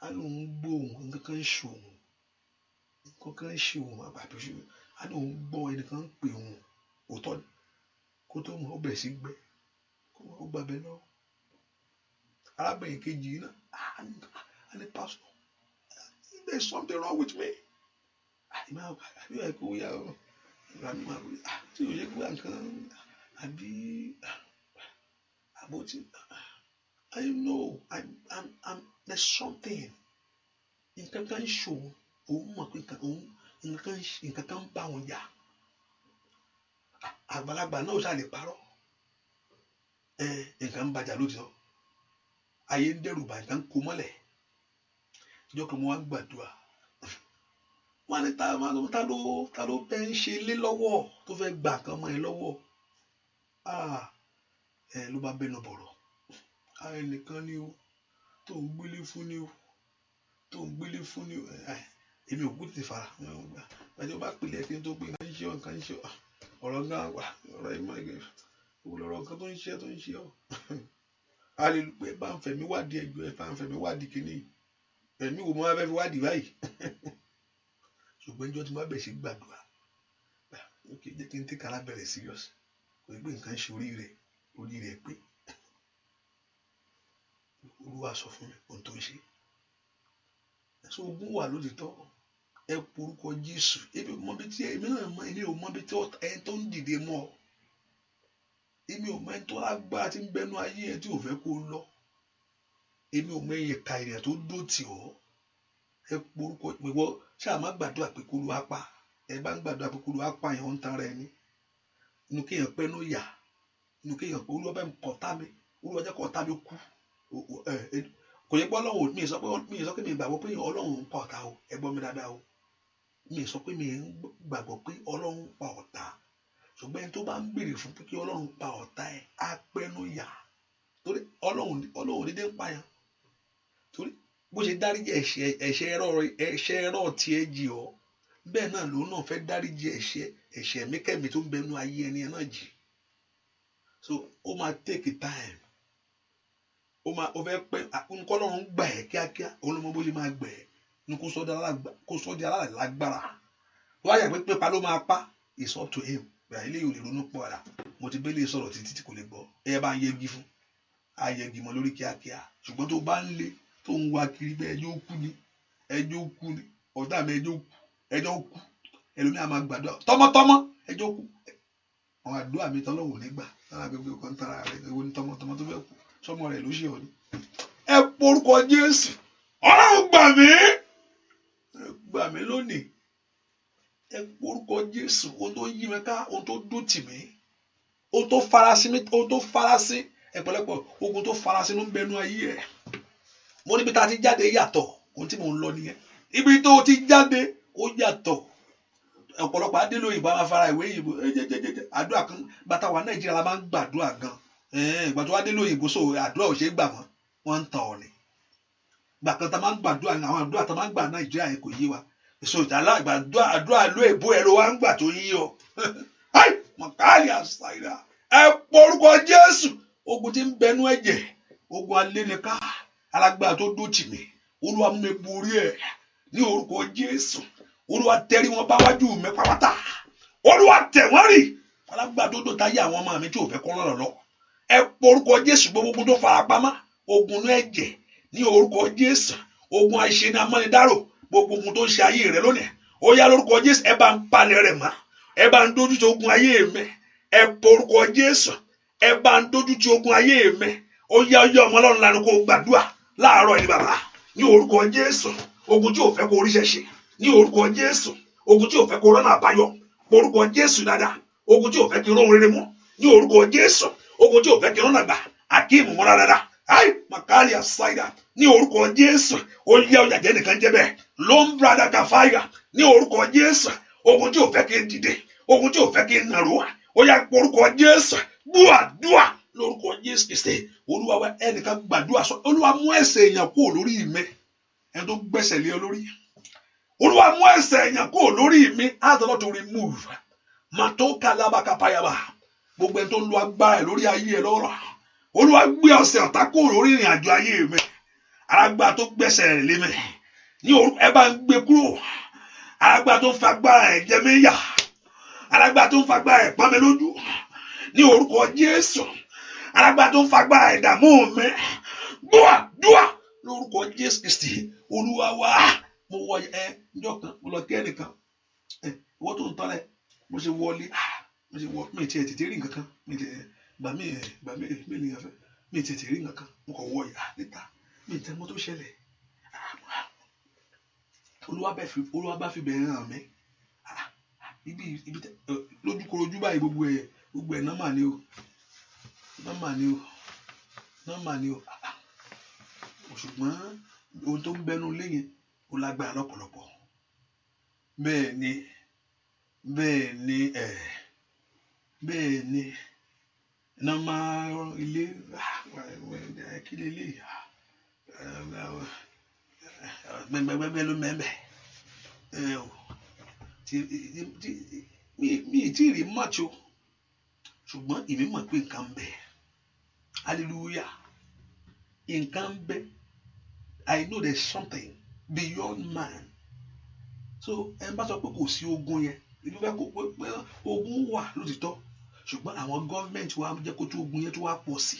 A ní òun gbóhùn nǹkan kan ń ṣe òun, nǹkan kan ń ṣe òun àbàbí ṣe, a ní òun gbọ́ ẹnìkan ń pè òun òótọ́ ni, kó tó mọ̀ ó bẹ̀rẹ̀ sí gbẹ ó gbàbẹ lọ. Arábìnrin kejì náà a ní pastor, there is something wrong with me. Àbí ẹ̀kọ́ yà ó rami máa wí tí ò yẹ kó nǹkan àbí àbótí. I know there's something, nǹkan kan ń ṣòwò, òun mọ̀ pé nǹkan kan ń bá òun jà. Àgbàlagbà náà ó ṣàlè parọ́, nǹkan ń bàjá lóòótọ́, ayé ń dẹ́rù bà, nǹkan ń kó mọ́lẹ̀. Ìjọ kan mo wá gbàdúrà, wọ́n ní ta ló bẹ́ ń ṣe lé lọ́wọ́ tó fẹ́ gbà kan mọ́ ẹ lọ́wọ́. Ló bá bẹ́nu bọ̀rọ̀, ẹnìkan ni o tó ń gbélé fún ni o, tó ń gbélé fún ni o. Èmi ò kú ti fara gbàjọ bá pèlè kí n tó pé nǹkan ń ṣe ọ̀rọ̀ náà wà, ọ̀rọ̀ ìmọ̀ ẹgbẹ́ òwúrọ̀ nǹkan tó ń ṣe ọ́. A lè pé bá ń fẹ̀mí wádìí ẹjọ́ ẹ̀, bá ń fẹ̀mí wádìí kìíní ẹ̀mí wo mo máa fẹ́ fi wádìí báyìí. Ṣùgbọ́n ìjọ tí mo bá bẹ̀ sí gbàdúrà, jẹ́ kí n tí kára bẹ̀rẹ̀ serious, kò ní pé nǹkan ṣe orí rẹ̀ pé Olúwa sọ fún mi ohun tó ń ṣe. So ogun wà lóòótọ́, ẹ porúkọ Jésù. Èmi ò mọ bí tí ẹni tó ń dìde mọ́ ọ, èmi ò mọ ẹni tó lágbára tí ń bẹnu ayé ẹ tí ò fẹ́ kó lọ, èmi ò mọ ẹyẹ ka ènìyàn tó dó tì ọ́. Ẹ porúkọ ìwọ ṣáà má gbàdúrà pé kó lu apá, ẹ bá ń gbàdúrà pé kó lu apá yẹn ó ń tan ara ẹni. Inú kéèyàn pẹ́ ló yà, inú kéèyàn pé Olúwa bá mi kọ̀ tá mi, Olúwa jẹ́ kọ̀ tá mi kú. Kò yẹ pé Ọlọ́run mi sọ pé mi gbàgbọ́ pé Ọlọ́run ń pa ọ̀tá o, ẹ gbọ́ mi dáadáa o. Mi sọ pé mi ń gbàgbọ́ pé Ọlọ́run ń pa ọ̀tá, ṣùgbọ́n ẹni tó bá ń béèrè fún pé kí Ọlọ́run pa ọ̀tá ẹ̀ á pẹ́ ló yà, torí Ọlọ́run dédé ń pààyàn, torí bó ṣe dáríjì ẹ̀ṣẹ̀ ẹ̀rọ tiẹ̀ jì ọ́, bẹ́ẹ̀ náà lòun náà fẹ́ dáríjì ẹ̀ṣẹ̀ mẹ́kẹ́mi tó ń bẹnu ayé ẹni náà jì. So ó máa take time, ó fẹ́ pẹ́ nǹkan Ọlọ́run gbà ẹ́ kíákíá, òun ló mọ bó ṣe máa gbà ẹ́ ní kó sọ́ di alálágbára. Wọ́n á yà pé pípa ló máa pa, it's up to him. Bẹ́ẹ̀ ilé yìí ò lè ronú pọ̀ ọ̀la, mo ti bẹ́lẹ̀ sọ̀rọ̀ títí tí kò lè gbọ́, ẹ bá ń yẹgi fún, á yẹgi mọ́ lórí kíákíá. Ṣùgbọ́n tó bá ń le tó ń wá kiri bẹ́ẹ̀ ẹjọ́ kú ni ọ̀dà mi ẹjọ́ kú, ẹlòmíà máa gbàdúrà tọmọtọmọ ẹjọ́ kú. Àwọn àdúrà mi tọ́lọ́wọ̀ nígbà lára gbogbo kan tara rẹ̀ ewu ní tọmọtọmọ tó fẹ́ kú, sọmọ rẹ̀ ló ṣe ọ ni. Ẹ porúkọ Jésù, Ọlọ́run gbà mí lónìí, ẹ orúkọ Jésù ohun tó yí mi ká, ohun tó dùn tì mí, ohun tó farasin ẹ̀pọ̀lọpọ̀ ogun tó farasin ló ń bẹnu ayé ẹ̀. Mo níbi tá a ti jáde yàtọ̀, ohun tí mò ń lọ nìyẹn. Ibi tó ti jáde ó yàtọ̀. Ọ̀pọ̀lọpọ̀ adé lóyìnbó máa fara ìwé yìnbó àdúrà kan bàtà wà Nàìjíríà la máa ń gbàdúrà gan. Ìgbà tó wá dé lóyìnbó so àdúrà ò ṣe é gbà mọ́, wọ́n ń tàn ọ́ ni. Ìgbà kan tá máa ń gbàdúrà àwọn àdúrà tá máa ń gbà Nàìjíríà yẹn kò yé wa. Èso ìjàlá àdúrà ló èbó ẹ̀rọ wa ń gbà tó yí ọ. Mọ̀káàlì àṣàyà ẹ porúkọ Jésù. Ogun tí ń bẹnu ẹ̀jẹ̀, ogun alénika, alágbára tó dó tì mí, Olúwa mú mi borí ẹ̀ ní orúkọ Jésù. Olúwa tẹrí wọn báwájú mi pátá. Olúwa tẹ̀ wọ́n rì. Alágbára tó dó táyé àwọn ọmọ mi tí ò fẹ́ kọ́ lọ́rọ̀ lọ. Ẹ porúkọ Jésù gbogbo ogun tó fara pamọ́, ogun inú ẹ̀jẹ̀ ní orúkọ Jésù. Ogun àìṣe ní amánidárò, gbogbo ogun tó ń ṣe ayé rẹ lónìí. Ó yá lórúkọ Jésù ẹ bá ń palẹ̀ rẹ̀ mọ́. Ẹ bá ń dójú ti ogun ayé mi. Ẹ porúkọ Jésù. Ẹ bá ń dójú ti ogun ayé mi. Ó yá ọmọ Ọlọ́run lánàá kó gbàdúrà láàárọ̀ yìí bàbá. Ní orúkọ Jésù. Ogun tí ò fẹ́ kó ríṣẹ́ ṣe. Ní orúkọ Jésù. Ogun tí ò fẹ́ kó rọ́nà àbáyọ. Orúkọ Jésù dáadáa. Ogun tí ò fẹ́ kí róhun rere mọ́. Ní orúkọ Jésù. Ogun tí ò fẹ́ kí rọ́nà gbà. Àkíyèmù mọ́ra dáadáa. Màkàlì àṣàyà. Ní orúkọ Jésù. Ó yá ọjà jẹ́ nìkan jẹ́ bẹ́ẹ̀. Ló ń brada kàfáyà. Ní orúkọ Jésù. Ogun tí ò fẹ́ kí n dìde. Ogun tí ò fẹ́ kí n nàró. Ó yá orúkọ Jésù. Gbàdúrà lórúkọ Jésù Kristi. Olúwa wa ẹnìkan gbàdúrà sọ. Olúwa mú ẹ̀ṣẹ̀ èèyàn kúrò lórí mi. Ẹni tó gbẹ́sẹ̀ lé ọ lórí. Olúwa mú ẹ̀ṣẹ̀ èèyàn kúrò lórí mi. Ask the Lord to remove. Màtókà lábàkàpáyàbà. Gbogbo ẹni tó ń lo agbára ẹ̀ lórí ayé ẹ̀ lọ́rọ̀. Olúwa gbé ọ̀sẹ̀ ọ̀tá kúrò lórí ìrìn àjò ayé mi. Alágbára tó gbẹ́sẹ̀ rẹ̀ lé mi. Ní orúkọ ẹ bá ń gbé kúrò. Alágbára tó ń fa agbára ẹ̀ jẹ mí yà. Alágbára tó ń fa agbára ẹ̀ pọ́n mi lójú. Ní orúkọ Jésù. Alágbára tó ń fa agbára ẹ̀ dààmú mi. Dúà lórúkọ Jésù Kristi. Olúwa wa mo wọ njọ́ kan mo lọ kí ẹnìkan. Ìwọ tó ń tọ́lẹ̀ mo ṣe wọlé mi ti ẹ̀ tètè rí nǹkan kan. Gbà mí nìyẹn fẹ́ mi tètè rí nǹkan kan. Mo kàn wọ ìyá níta mi tẹ́ mọ́ tó ṣẹlẹ̀. Olúwa bá fi bẹ̀rẹ̀ hàn mí. Ibi lójúkorojú báyìí gbogbo ẹ̀ nọ́mà ni o. Ṣùgbọ́n ohun tó ń bẹnu léyìn ó lágbára lọ́pọ̀lọpọ̀. Bẹ́ẹ̀ ni nọ́mà ilé kí lélẹ̀ gbẹgbẹgbẹ ló mẹ́mẹ́. Mi tí ì rí mọ́tò ṣùgbọ́n èmi mọ̀ pé nǹkan ń bẹ. Hallelujah. Nǹkan ń bẹ. I know there's something beyond man. So ẹ bá sọ pé kò sí ogun yẹn ìlú fẹ́ kó pé ogun wà lótìtọ́ ṣùgbọ́n àwọn gọ́ọ̀mẹ̀ntì wa jẹ́ kó tó ogun yẹn tó wá pọ̀ sí.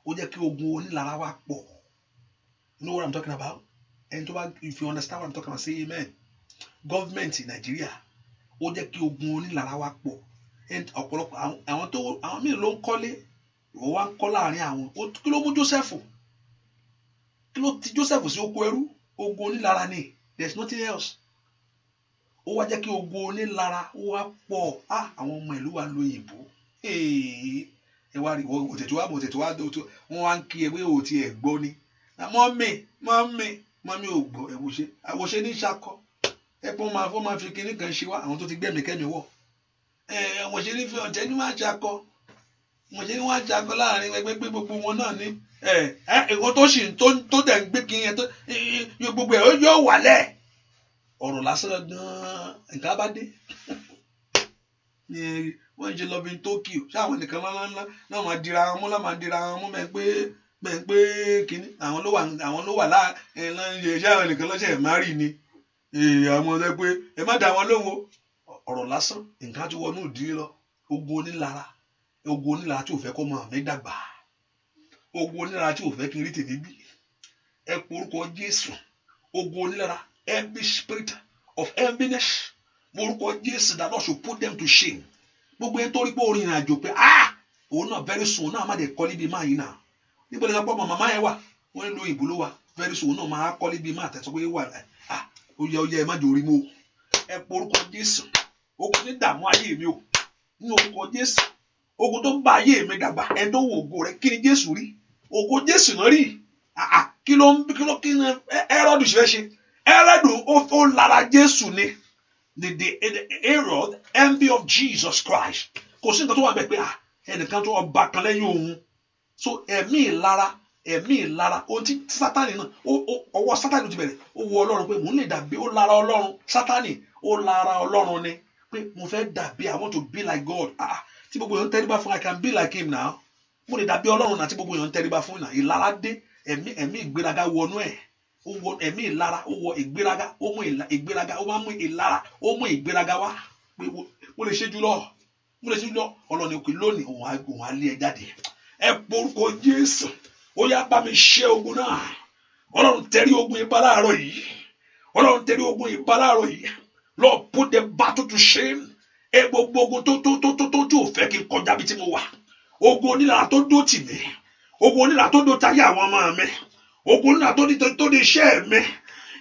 Ó jẹ́ kí ogun onílara wa pọ̀. You know what I'm talking about? And if you understand what I'm talking about, say amen. Government in Nigeria ó jẹ́ kí ogun onílara wa pọ̀. Ọ̀pọ̀lọpọ̀ àwọn míì ló ń kọ́lé ìwọ wá ń kọ́ láàrin àwọn. Kí ló mú Joseph? Kí ló ti Joseph sí oko ẹrú? Ogun onílara ni. There's nothing else. Ó wá jẹ́ kí ogun onílara ó wá pọ̀. Àwọn ọmọ ìlú wa lo ìbò. Ẹ wá rí òtẹ̀tù wá wọ́n wá ń kí ẹ pé ò ti ẹ̀ gbọ́ ni. Mọ́mí ò gbọ́ àwòṣe ní ṣakọ́. Ẹ pé wọ́n máa fi kinní kan ṣe wá àwọn tó ti gbẹ̀mí kẹ́mi wọ̀. Àwòṣe ní fi ọ̀tẹ́ ní wọ́n á ṣakọ́. Àwòṣe ní wọ́n á ṣakọ́ láàrin ẹgbẹ́ pé gbogbo wọn náà ní. Ìwọ́n tó sì tó dẹ̀ ń gbé kinní yẹn gbogbo ẹ̀ yóò wálẹ̀. Ọ̀rọ̀ lásán gan-an nǹkan bá dé. Wọ́n ń ṣe lọ bí Tokyo ṣáwọn nìkan náà máa dira wọn mú bẹ́ẹ̀ pé kínní àwọn ló wà láàrin ṣé àwọn nìkan lọ́sẹ̀ márì ni àwọn ọ̀sẹ̀ pé ẹ má dá wọn lóhùn ọ̀rọ̀ lásán nǹkan ti wọnú ìdílé lọ. Ogun onílara tí ò fẹ́ kọ́ mọ́ àmì dàgbà. Ogun onílara tí ò fẹ́ kí n rí tèmi bí. Ẹ porúkọ Jésù. Ogun onílara, every spirit of heaviness, porúkọ Jésù, that Lord should put them to shame. Gbogbo ẹni tó rí pé orin ìrìnàjò pé òun náà very soon náà má dé kọ́lé bíi máa yìí náà. Níbo ni ọ̀pọ̀ màmá yẹn wà? Wọ́n ń lo ìbò ló wà. Very soon náà máa kọ́lé bíi máa tẹ̀sọ́ pé wà. Ó yẹ ẹ má jò orí mọ́. ẹ pọ orúkọ Jésù. Ogun tí dààmú ayé mi o, ní orúkọ Jésù. Ogun tó ń bá ayé mi dàgbà, ẹ tó wo ògo rẹ̀, kí ni Jésù rí? Ògo Jésù náà rí. Kí ni Hẹ́rọ́dù ṣe fẹ́ ṣe? Hẹ́rọ́dù ó lára Jésù ni. The Herod envy of Jesus Christ. Kò sí nǹkan tó wà bẹ́ẹ̀ pé ẹnìkan tó ọba kan lẹ́yìn òun. So ẹ̀mí ìlara ohun tí Sátánì náà ọwọ́ Sátánì ti bẹ̀rẹ̀ ó wọ Ọlọ́run pé mò ń lè dàbí ó lára Ọlọ́run. Sátánì ó lára Ọlọ́run ni pé mo fẹ́ dàbí I want to be like God. Tí gbogbo èèyàn ń tẹríba fún I can be like him now. Mo lè dàbí Ọlọ́run náà tí gbogbo èèyàn ń tẹríba fún náà. Ìlara dé, ẹ̀mí ìgbéraga wọnú ẹ̀. Ó wọ ẹ̀mí ìlara, ó wọ ìgbéraga, ó mú ìgbéraga, ó máa mú ìlara, ó mú ìgbéraga wá. Pé mo lè ṣe jùlọ, Ọlọ́run òkè lónìí òun á lé ẹ jáde. Ẹ porúkọ Jésù, ó yá bá mi ṣẹ́ ogun náà. Ọlọ́run tẹrí ogun yìí bá láàárọ̀ yìí. Ọlọ́run tẹrí ogun yìí bá láàárọ̀ yìí. Lord, put the battle to shame. Ẹ gbogbo ogun tó ò fẹ́ kí n kọjá bí tí mo wà. Ogun onílara tó dó tì mí. Ogun onílara tó dó táyé àwọn ọmọ mi. Ogun onílara tó dé iṣẹ́ mi.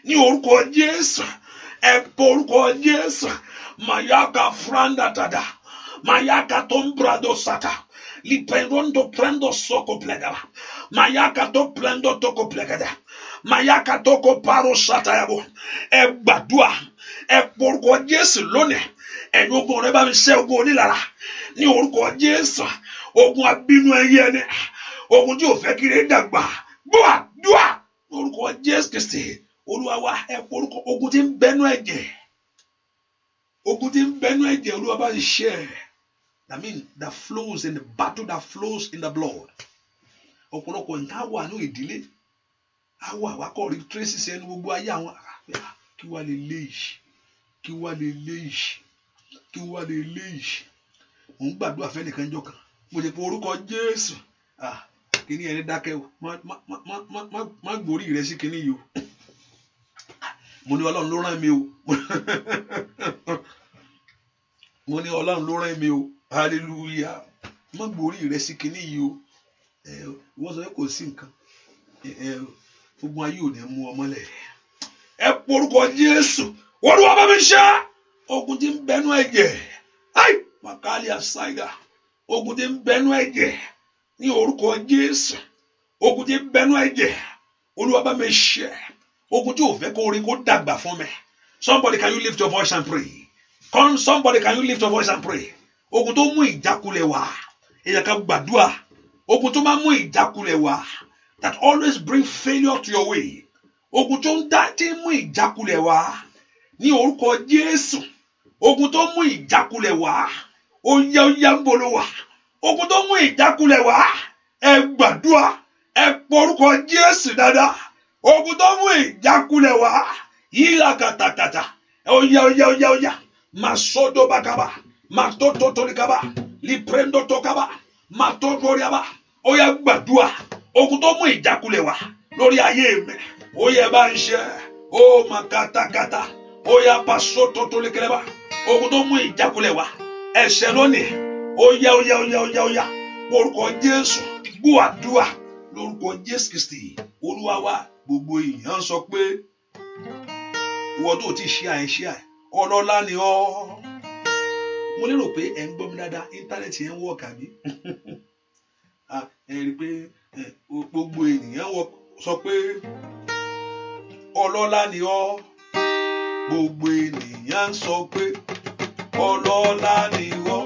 Ní orúkọ Jésù. Ẹ porúkọ Jésù. Mayaka franda tada. Mayaka tombrado sata. Liperondo prendo soko plegaba. Mayaka to prendo toko plegada. Mayaka toko paro sata yabo. Ẹ gbàdúrà. Ẹ porúkọ Jésù lónìí. Ẹ̀yin ogun rẹ bá mi ṣẹ́ ogun onílara. Ní orúkọ Jésù. Ogun abínú ẹyẹ ni. Ogun tí ò fẹ́ kiri dàgbà. Dúà. Ní orúkọ Jésù Kristi. Olúwa wa ẹ porúkọ ogun tí ń bẹnu ẹ̀jẹ̀. Ogun tí ń bẹnu ẹ̀jẹ̀ Olúwa bá mi ṣẹ́. I mean, that flows in the battle that flows in the blood. Ọ̀pọ̀lọpọ̀ nǹkan wà ní ìdílé. Àwọn àwákọ̀ rí tracy sẹ́nu gbogbo ayé àwọn kí wá lè léyìí. Kí wá lè léyìí. Mo ń gbàdúrà fẹ́nìkan jọ kan. Mo ṣe pé orúkọ Jésù. Kíní ẹni dákẹ́ o. Má gbórí rẹ sí kíní yìí o. Mo ní Ọlọ́run ló rán mi o. Mo ní Ọlọ́run ló rán mi o. Hallelujah. Má gbórí rẹ sí kíní yìí o. Wọ́n sọ pé kò sí nǹkan. Ogun ayé ò ní mú ọmọ lẹ̀. Ẹ porúkọ Jésù. Olúwa bá mi ṣẹ́. Ogun tí ń bẹnu ẹ̀jẹ̀. Makali asaiga. Ogun tí ń bẹnu ẹ̀jẹ̀. Ní orúkọ Jésù. Ogun tí ń bẹnu ẹ̀jẹ̀. Olúwa bá mi ṣẹ́. Ogun tí ò fẹ́ kó rí kó dàgbà fún mi. Somebody, can you lift your voice and pray? Somebody, can you lift your voice and pray? Ogun tó mú ìjákulẹ̀ wá. Èyàn kan gbàdúrà. Ogun tó máa mú ìjákulẹ̀ wá. That always bring failure to your way. Ogun tó ń dá tí mú ìjákulẹ̀ wá. Ní orúkọ Jésù. Ogun tó mú ìjákulẹ̀ wá. Ó yá ń bolo wá. Ogun tó mú ìjákulẹ̀ wá. Ẹ gbàdúrà. Ẹ porúkọ Jésù dáadáa. Ogun tó mú ìjákulẹ̀ wá. Yíra kàtàkàtà. Ó yá. Masodo bakaba. Matoto tolikaba. Liprendo tokaba. Matoto riaba. Ó yá gbàdúrà. Ogun tó mú ìjákulẹ̀ wá lórí ayé mi. Ó yẹ bá ń ṣe. Ó makatakata. Ó yá pasoto tolikaba. Ogun tó mú ìjákulẹ̀ wá. Ẹ̀ṣẹ̀ lónìí. Ó yá. Orúkọ Jésù. Gbàdúrà lórúkọ Jésù Kristi. Olúwa wa. Gbogbo èèyàn sọ pé ìwọ tó ti ṣe àìṣe ọlọ́lá ni ọ́. Mo lérò pé ẹ ń gbọ́ mi dáadáa. Íńtánẹ́ẹ̀tì yẹn ń wọ̀ kàbí. Ẹ rí i pé gbogbo ènìyàn sọ pé ọlọ́lá ni ọ́. Gbogbo ènìyàn sọ pé ọlọ́lá ni ọ́.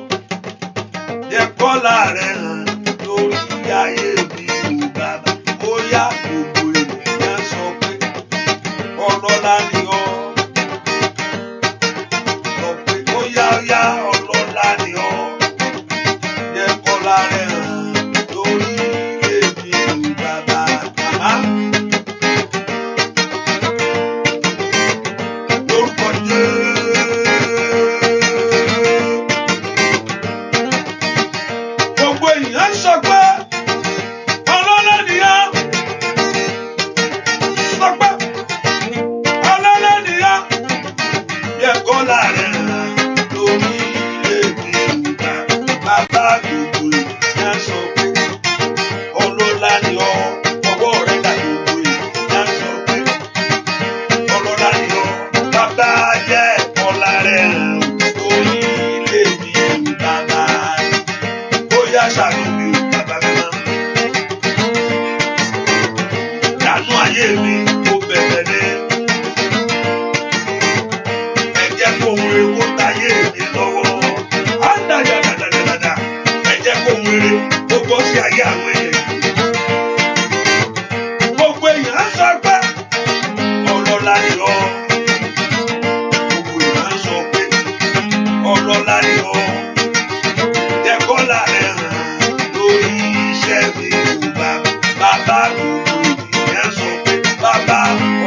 Jẹ́ kọ́lá rẹ̀ hàn lórí ayé mi ò bàbá. Ó yá gbogbo ènìyàn sọ pé ọlọ́lá ni ọ́. Sọ pé ó yá ọlọ́lá ni ọ́. Jẹ́ kọ́lá rẹ̀ hàn. Gbogbo ènìyàn ayé àwọn èèyàn. Gbogbo èèyàn sọ pé ọlọ́lá ni ọ́. Gbogbo èèyàn sọ pé ọlọ́lá ni ọ́. Tẹ́kọ́lá rẹ̀ hàn lórí iṣẹ́ mi ò bàbá gbogbo èèyàn sọ pé bàbá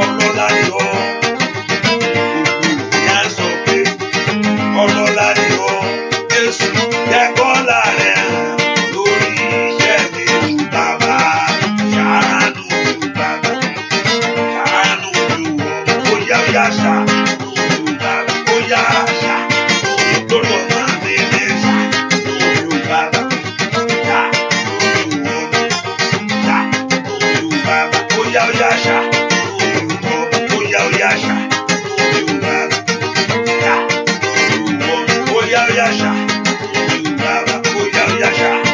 ọlọ́lá ni ọ́. Gbogbo èèyàn sọ pé ọlọ́lá ni ọ́. Jésù tẹ́kọ́lá rẹ̀ hàn lórí iṣẹ́ mi ò bàbá. Ṣàánú mi ò bàbá. Ṣàánú mi ò wọ̀. Bóyá ó yá ṣàánú mi ò bàbá. Bóyá ṣàánú mi lórí ọmọ mi ní ṣàánú mi ò bàbá. Ṣàánú mi ò wọ̀. Ṣàánú mi ò bàbá. Bóyá ó yá ṣàánú mi ò wọ̀. Bóyá ó yá ṣàánú mi ò bàbá. Ṣàánú mi ò wọ̀. Bóyá ó yá ṣàánú mi ò bàbá. Bóyá ó yá ṣàánú.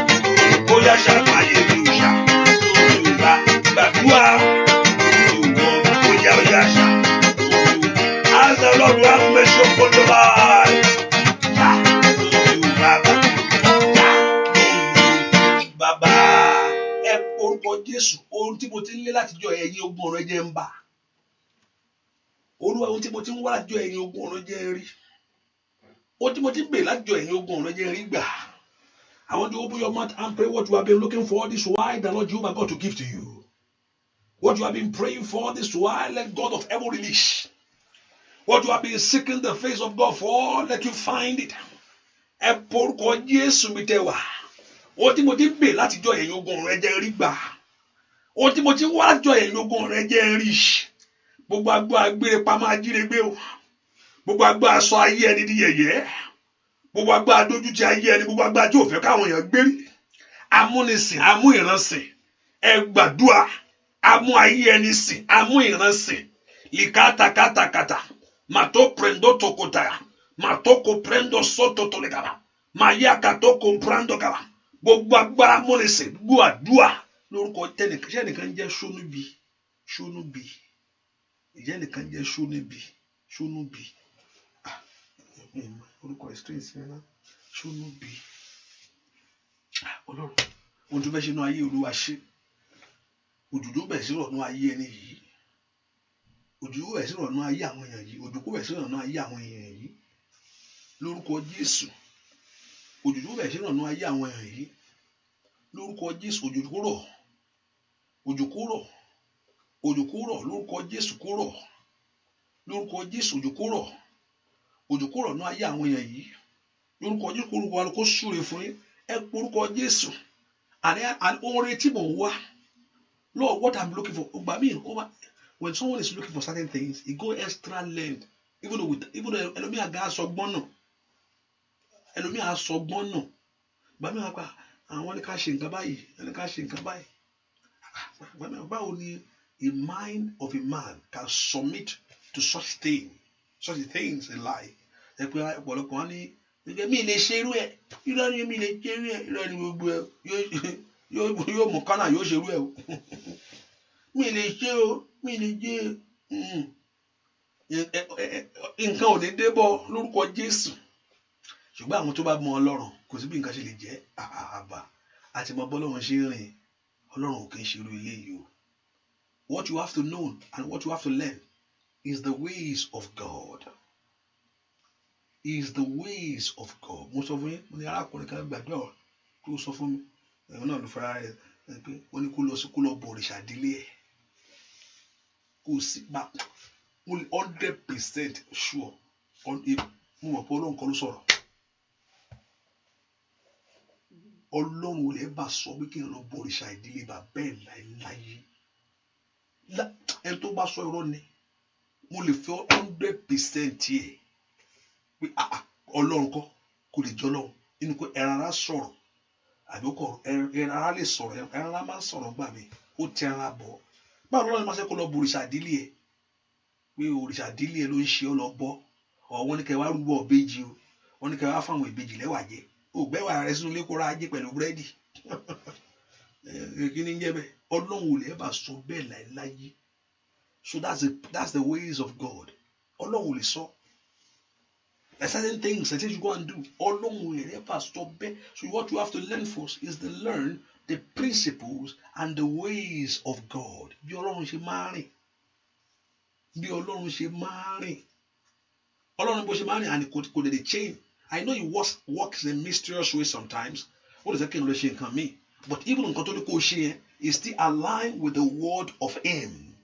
Bóyá ṣàánú ayé mi ò ṣàánú mi ò bá. Gbàdúrà mi ò wọ̀. Bóyá ó yá ṣàánú mi ò. Ask the Lord to have mercy upon your life. Ṣàánú mi ò bàbá. Ṣàánú mi ò bàbá. Ẹ orúkọ Jésù, ohun tí mo ti ń lé látijọ́ ẹ̀yin ogun ọ̀run jẹ́ ń bà. Olúwa, ohun tí mo ti ń wá látijọ́ ẹ̀yin ogun ọ̀run jẹ́ ń rí. Ohun tí mo ti ń bèèrè látijọ́ ẹ̀yin ogun ọ̀run jẹ́ ń rí gbà. I want you to open your mouth and pray what you have been looking for this while the Lord Jehovah God to give to you. What you have been praying for this while, let God of heaven release. What you have been seeking the face of God for, let you find it. Ẹ porúkọ Jésù mi tẹ wá. Ohun tí mo ti ń bèèrè látijọ́ ẹ̀yin ogun ọ̀run jẹ́ ń rí gbà. Ohun tí mo ti ń wá látijọ́ ẹ̀yin ogun ọ̀run jẹ́ ń rí. Gbogbo agbó agbére pamọ́ ajírégbé o. Gbogbo agbó aṣọ ayé ẹni di yẹ̀yẹ́. Gbogbo agbó adójútì ayé ẹni. Gbogbo agbó tí ò fẹ́ káwọn èèyàn gbérí. Amúnisìn, amú ìransìn. Ẹ gbàdúrà. Amú ayé ẹni sìn, amú ìransìn. Lìkátàkátàkátà. Mato prendo tokotaya. Matoko prendo soto tolegaba. Maya kato comprando gaba. Gbogbo agbára amúnisìn. Gbogbo àdúrà. Lórúkọ tẹnìkan. Ṣé ẹnìkan jẹ́ Ṣónúbì? Ṣónúbì. Ìjẹ́ nìkan jẹ́ Ṣónúbì. Ṣónúbì. Orúkọ extreme sinna. Ṣónúbì. Ọlọ́run. Ohun tó fẹ́ ṣe inú ayé Olúwa ṣe. Òjòjò bẹ̀ sí rọ̀nù ayé ẹni yìí. Òjòjò bẹ̀ sí rọ̀nù ayé àwọn èèyàn yìí. Òjòjò bẹ̀ sí rọ̀nù ayé àwọn èèyàn yìí. Lórúkọ Jésù. Òjòjò bẹ̀ sí rọ̀nù ayé àwọn èèyàn yìí. Lórúkọ Jésù. Òjòjò kó rọ̀. Òjò kó rọ̀. Òjò kó rọ̀. Lórúkọ Jésù kó rọ̀. Lórúkọ Jésù òjò kó rọ̀. Òjò kó rọ̀ nú ayé àwọn èèyàn yìí. Lórúkọ Jésù orúkọ wa kó súre fún yín. Ẹ porúkọ Jésù. And oore tí mò ń wá. Lord, what I'm looking for. When someone is looking for certain things, he go extra length. Even though ẹlòmíì àga aṣọgbọ́n náà. Ẹlòmíì aṣọgbọ́n náà. Bàmí àgbà àwọn ní ká ṣe nǹkan báyìí. Ẹni ká ṣe nǹkan báyìí. Báwo ni a mind of a man can submit to such things in life? Ẹ pé ọ̀pọ̀lọpọ̀ wọn ní mi lè ṣe irú ẹ̀. Irọ́ ni mi lè ṣe irú ẹ̀. Irọ́ ni gbogbo ẹ̀. Yóò mú kánà yóò ṣe irú ẹ̀ o. Mi lè ṣe o. Mi lè jẹ́ nǹkan ò ní débọ̀ lórúkọ Jésù. Ṣùgbọ́n àwọn tó bá mọ Ọlọ́run kò sí bí nǹkan ṣe lè jẹ́ àbá àti mọ bọ́lọ́run ṣe rìn. Ọlọ́run ò kì í ṣe irú ilé yìí o. What you have to know and what you have to learn is the ways of God. Is the ways of God. Mo sọ fún yín, mo ní arákùnrin kan gbàdúrà kó sọ fún mi. Ẹ̀wọ̀n náà ló fara rẹ̀ pé wọ́n ní kó lọ bọ òrìṣà ìdílé ẹ̀. Kò sí bá 100% sure. Mo mọ̀ pé Ọlọ́run kan ló sọ̀rọ̀. Ọlọ́run ò lè bá sọ pé kí n lọ bọ òrìṣà ìdílé bàbá ẹ̀ láyé. Ẹni tó bá sọ irọ́ ni mo lè fẹ́ 100% ẹ̀ pé Ọlọ́run kọ́ kò lè jọ Ọlọ́run nínú pé ẹran ara sọ̀rọ̀ àbí ó kọ̀ ẹran ara lè sọ̀rọ̀ ẹran ara máa ń sọ̀rọ̀ gbà mí ó ti ẹran bọ̀. Báwo lọ́run máa ṣe kó lọ bọ òrìṣà ìdílé ẹ̀ pé òrìṣà ìdílé ẹ̀ ló ń ṣe ọ lọ bọ́ wọ́n ní kẹ́ wá rúbọ ìbejì o wọ́n ní kẹ́ wá fáwọn ìbejì lẹ́wà jẹ ògbẹ́wà rẹ sínú ilé kó ra ajé pẹ̀lú búrẹ́dì kí ni ń jẹ́ bẹ́ẹ̀ Ọlọ́run ò lè bá sọ bẹ́ẹ̀ láéláyé. So that's the ways of God. Ọlọ́run ò lè sọ. There are certain things that you go and do. Ọlọ́run ò lè bá sọ bẹ́ẹ̀. So what you have to learn first is to learn the principles and the ways of God. Bí Ọlọ́run ṣe máa rìn. Bí Ọlọ́run ṣe máa rìn. Ọlọ́run bó ṣe máa rìn and kò lè change. I know he works in a mysterious way sometimes. What is that kind of ṣe nǹkan mi? But even nǹkan tó ní kó ṣe yẹn is still aligned with the word of him.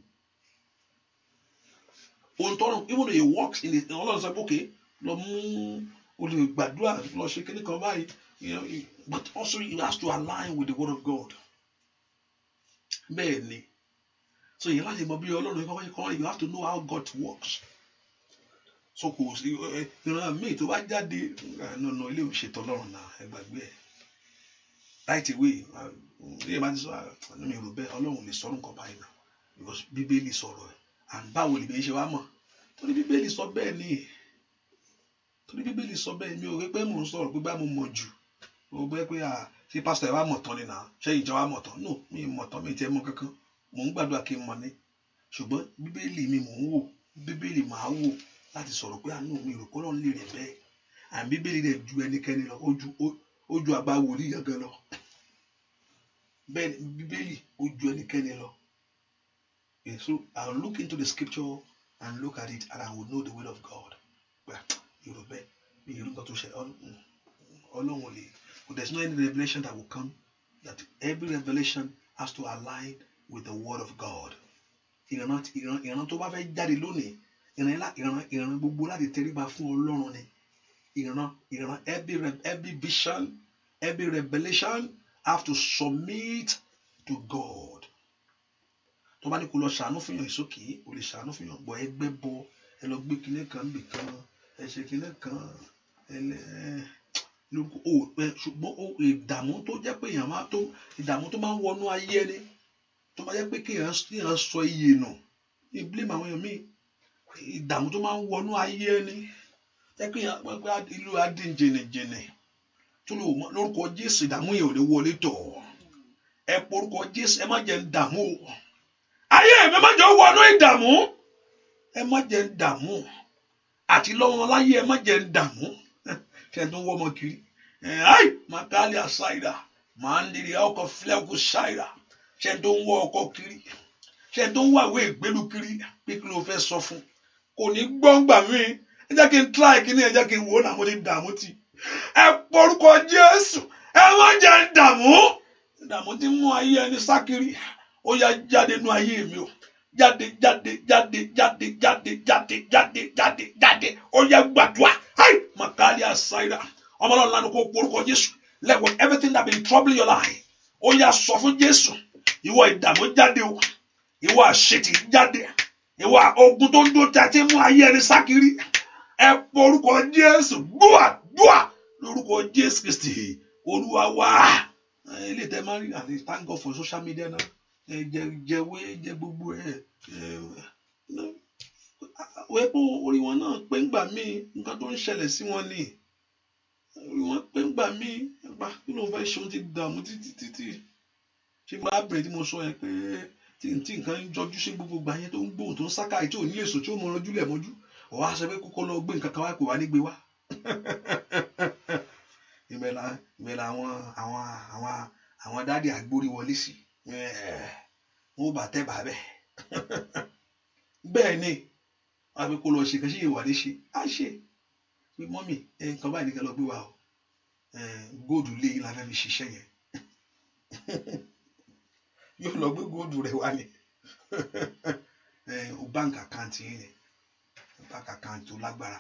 Even though he works in it, Ọlọ́run sọ pé okay, lọ mú olè gbàdúrà lọ ṣe kíní kan báyìí, but also he has to align with the word of God. Bẹ́ẹ̀ ni. So you láti mọ bí Ọlọ́run kọ́ you have to know how God works. So kò sí ìran míì tó bá jáde no ilé ìṣètò Ọlọ́run náà ẹ gbàgbé ẹ̀. Right away ilé ìbá ti sọ ẹnu mi rò bẹ́ẹ̀ Ọlọ́run lè sọ̀rọ̀ nǹkan báyìí náà because Bíbélì sọ̀rọ̀ ẹ̀ and báwo lè bẹ́ẹ̀ ṣe wá mọ̀ torí Bíbélì sọ bẹ́ẹ̀ ni torí Bíbélì sọ bẹ́ẹ̀ mi ò rí pé mò ń sọ̀rọ̀ pé bá mo mọ̀ jù ó bẹ́ẹ̀ pé ṣé pásítọ̀ ẹ̀ wá mọ̀ tán ni náà ṣé ìjọ wá mọ̀ tán no mi mọ̀ tán mi tiẹ̀ mọ̀ kankan mò ń gbàdúrà kí n mọ̀ ni ṣùgbọ́n Bíbélì mi mò ń wò Bíbélì màá wò láti sọ̀rọ̀ pé àánú mi rò pé Ọlọ́run lè rìn bẹ́ẹ̀ and Bíbélì rẹ̀ ju ẹnikẹ́ni lọ ó ju àgbà wòlíì gangan lọ bẹ́ẹ̀ ni Bíbélì ó ju ẹnikẹ́ni lọ. So I'll look into the scripture and look at it and I will know the will of God. Yorùbá mi Yorùbá tó ṣe Ọlọ́run lè. There's no any revelation that will come that every revelation has to align with the word of God. Ìran tó bá fẹ́ jáde lónìí ìran gbogbo láti tẹríba fún Ọlọ́run ni. Ìran every vision, every revelation have to submit to God. Tó bá ní kó lọ ṣàánú fún yàn ìsókè o lè ṣàánú fún yàn bọ̀ ẹgbẹ́ bọ ẹ lọ gbé kinní kan bì kan ẹ ṣe kinní kan ṣùgbọ́n ìdààmú tó jẹ́ pé ìdààmú tó máa ń wọnú ayé ẹni tó máa jẹ́ pé kéèyàn sọ iye nù ní blame àwọn èèyàn míì ìdààmú tó máa ń wọnú ayé ẹni jẹ́ pé ìlú adín jìnnìjìnnì tó lò lórúkọ Jésù ìdààmú yẹn ò ní wọlé tọ̀ ẹ porúkọ Jésù ẹ má jẹ́ ń dààmú ayé mi má jẹ́ wọnú ìdààmú ẹ má jẹ́ ń dààmú àti lọ́wọ́ láyé ẹ má jẹ́ ń dààmú ṣe tó ń wọ́ ọmọ kiri makali asaida máa ń lè ọkọ̀ flẹ́kù ṣáìrà ṣe tó ń wọ́ ọkọ̀ kiri ṣe tó ń wá ìwé ìgbélú kiri pé kí ló fẹ́ sọ fún kò ní gbọ́ngbà mí ẹ jẹ́ kí n try kí ni ẹ jẹ́ kí n wò ó náà mo ti dààmú tì ẹ porúkọ Jésù ẹ má jẹ́ ń dààmú tí mú ayé ẹni sákiri ó yá jáde nú ayé mi o jáde ó yá gbàdúrà makali asaida ọmọ Ọlọ́run lánàá kó porúkọ Jésù let everything that been troubling your life ó yá sọ fún Jésù ìwọ ìdààmú jáde o ìwọ àṣetì jáde ìwọ ogun tó ń dó tí a ti mú ayé ẹni sákiri ẹ porúkọ Jésù gbúà lórúkọ Jésù Kristi Olúwa wa ilé tẹ máa rí àti thank God for social media náà jẹ gbogbo wẹ́pọ̀ orí wọn náà pé ń gbà mí nǹkan tó ń ṣẹlẹ̀ sí wọn ni orí wọn pé ń gbà mí kí ló ń fẹ́ ṣe ohun ti dààmú títí ṣé máa bẹ̀rẹ̀ tí mo sọ yẹn pé tí nǹkan ń jọjú sí gbogbo gbà yẹn tó ń gbóhùn tó ń sáká tí ò ní lè sùn tí ó mọ ọrọ̀jú lẹ̀ mọ́jú ọ̀wá aṣọ pé kókó lọ gbé nǹkan kan wá pè wá nígbé wá ìbẹ̀lẹ̀ àwọn dáàdì àgbórí wọlé sí wọn bá tẹ́ bàbẹ́ bẹ́ẹ̀ ni àbí kó lọ ṣe kan ṣe ìwà ní ṣe á ṣe pé mọ́mì nǹkan báyìí nìkan lọ gbé wa o góòdù lé yín la fẹ́ fi ṣiṣẹ́ yẹn yóò lọ gbé góòdù rẹ̀ wá ní o báńkì àkáǹtì yín ni báńkì àkáǹtì tó lágbára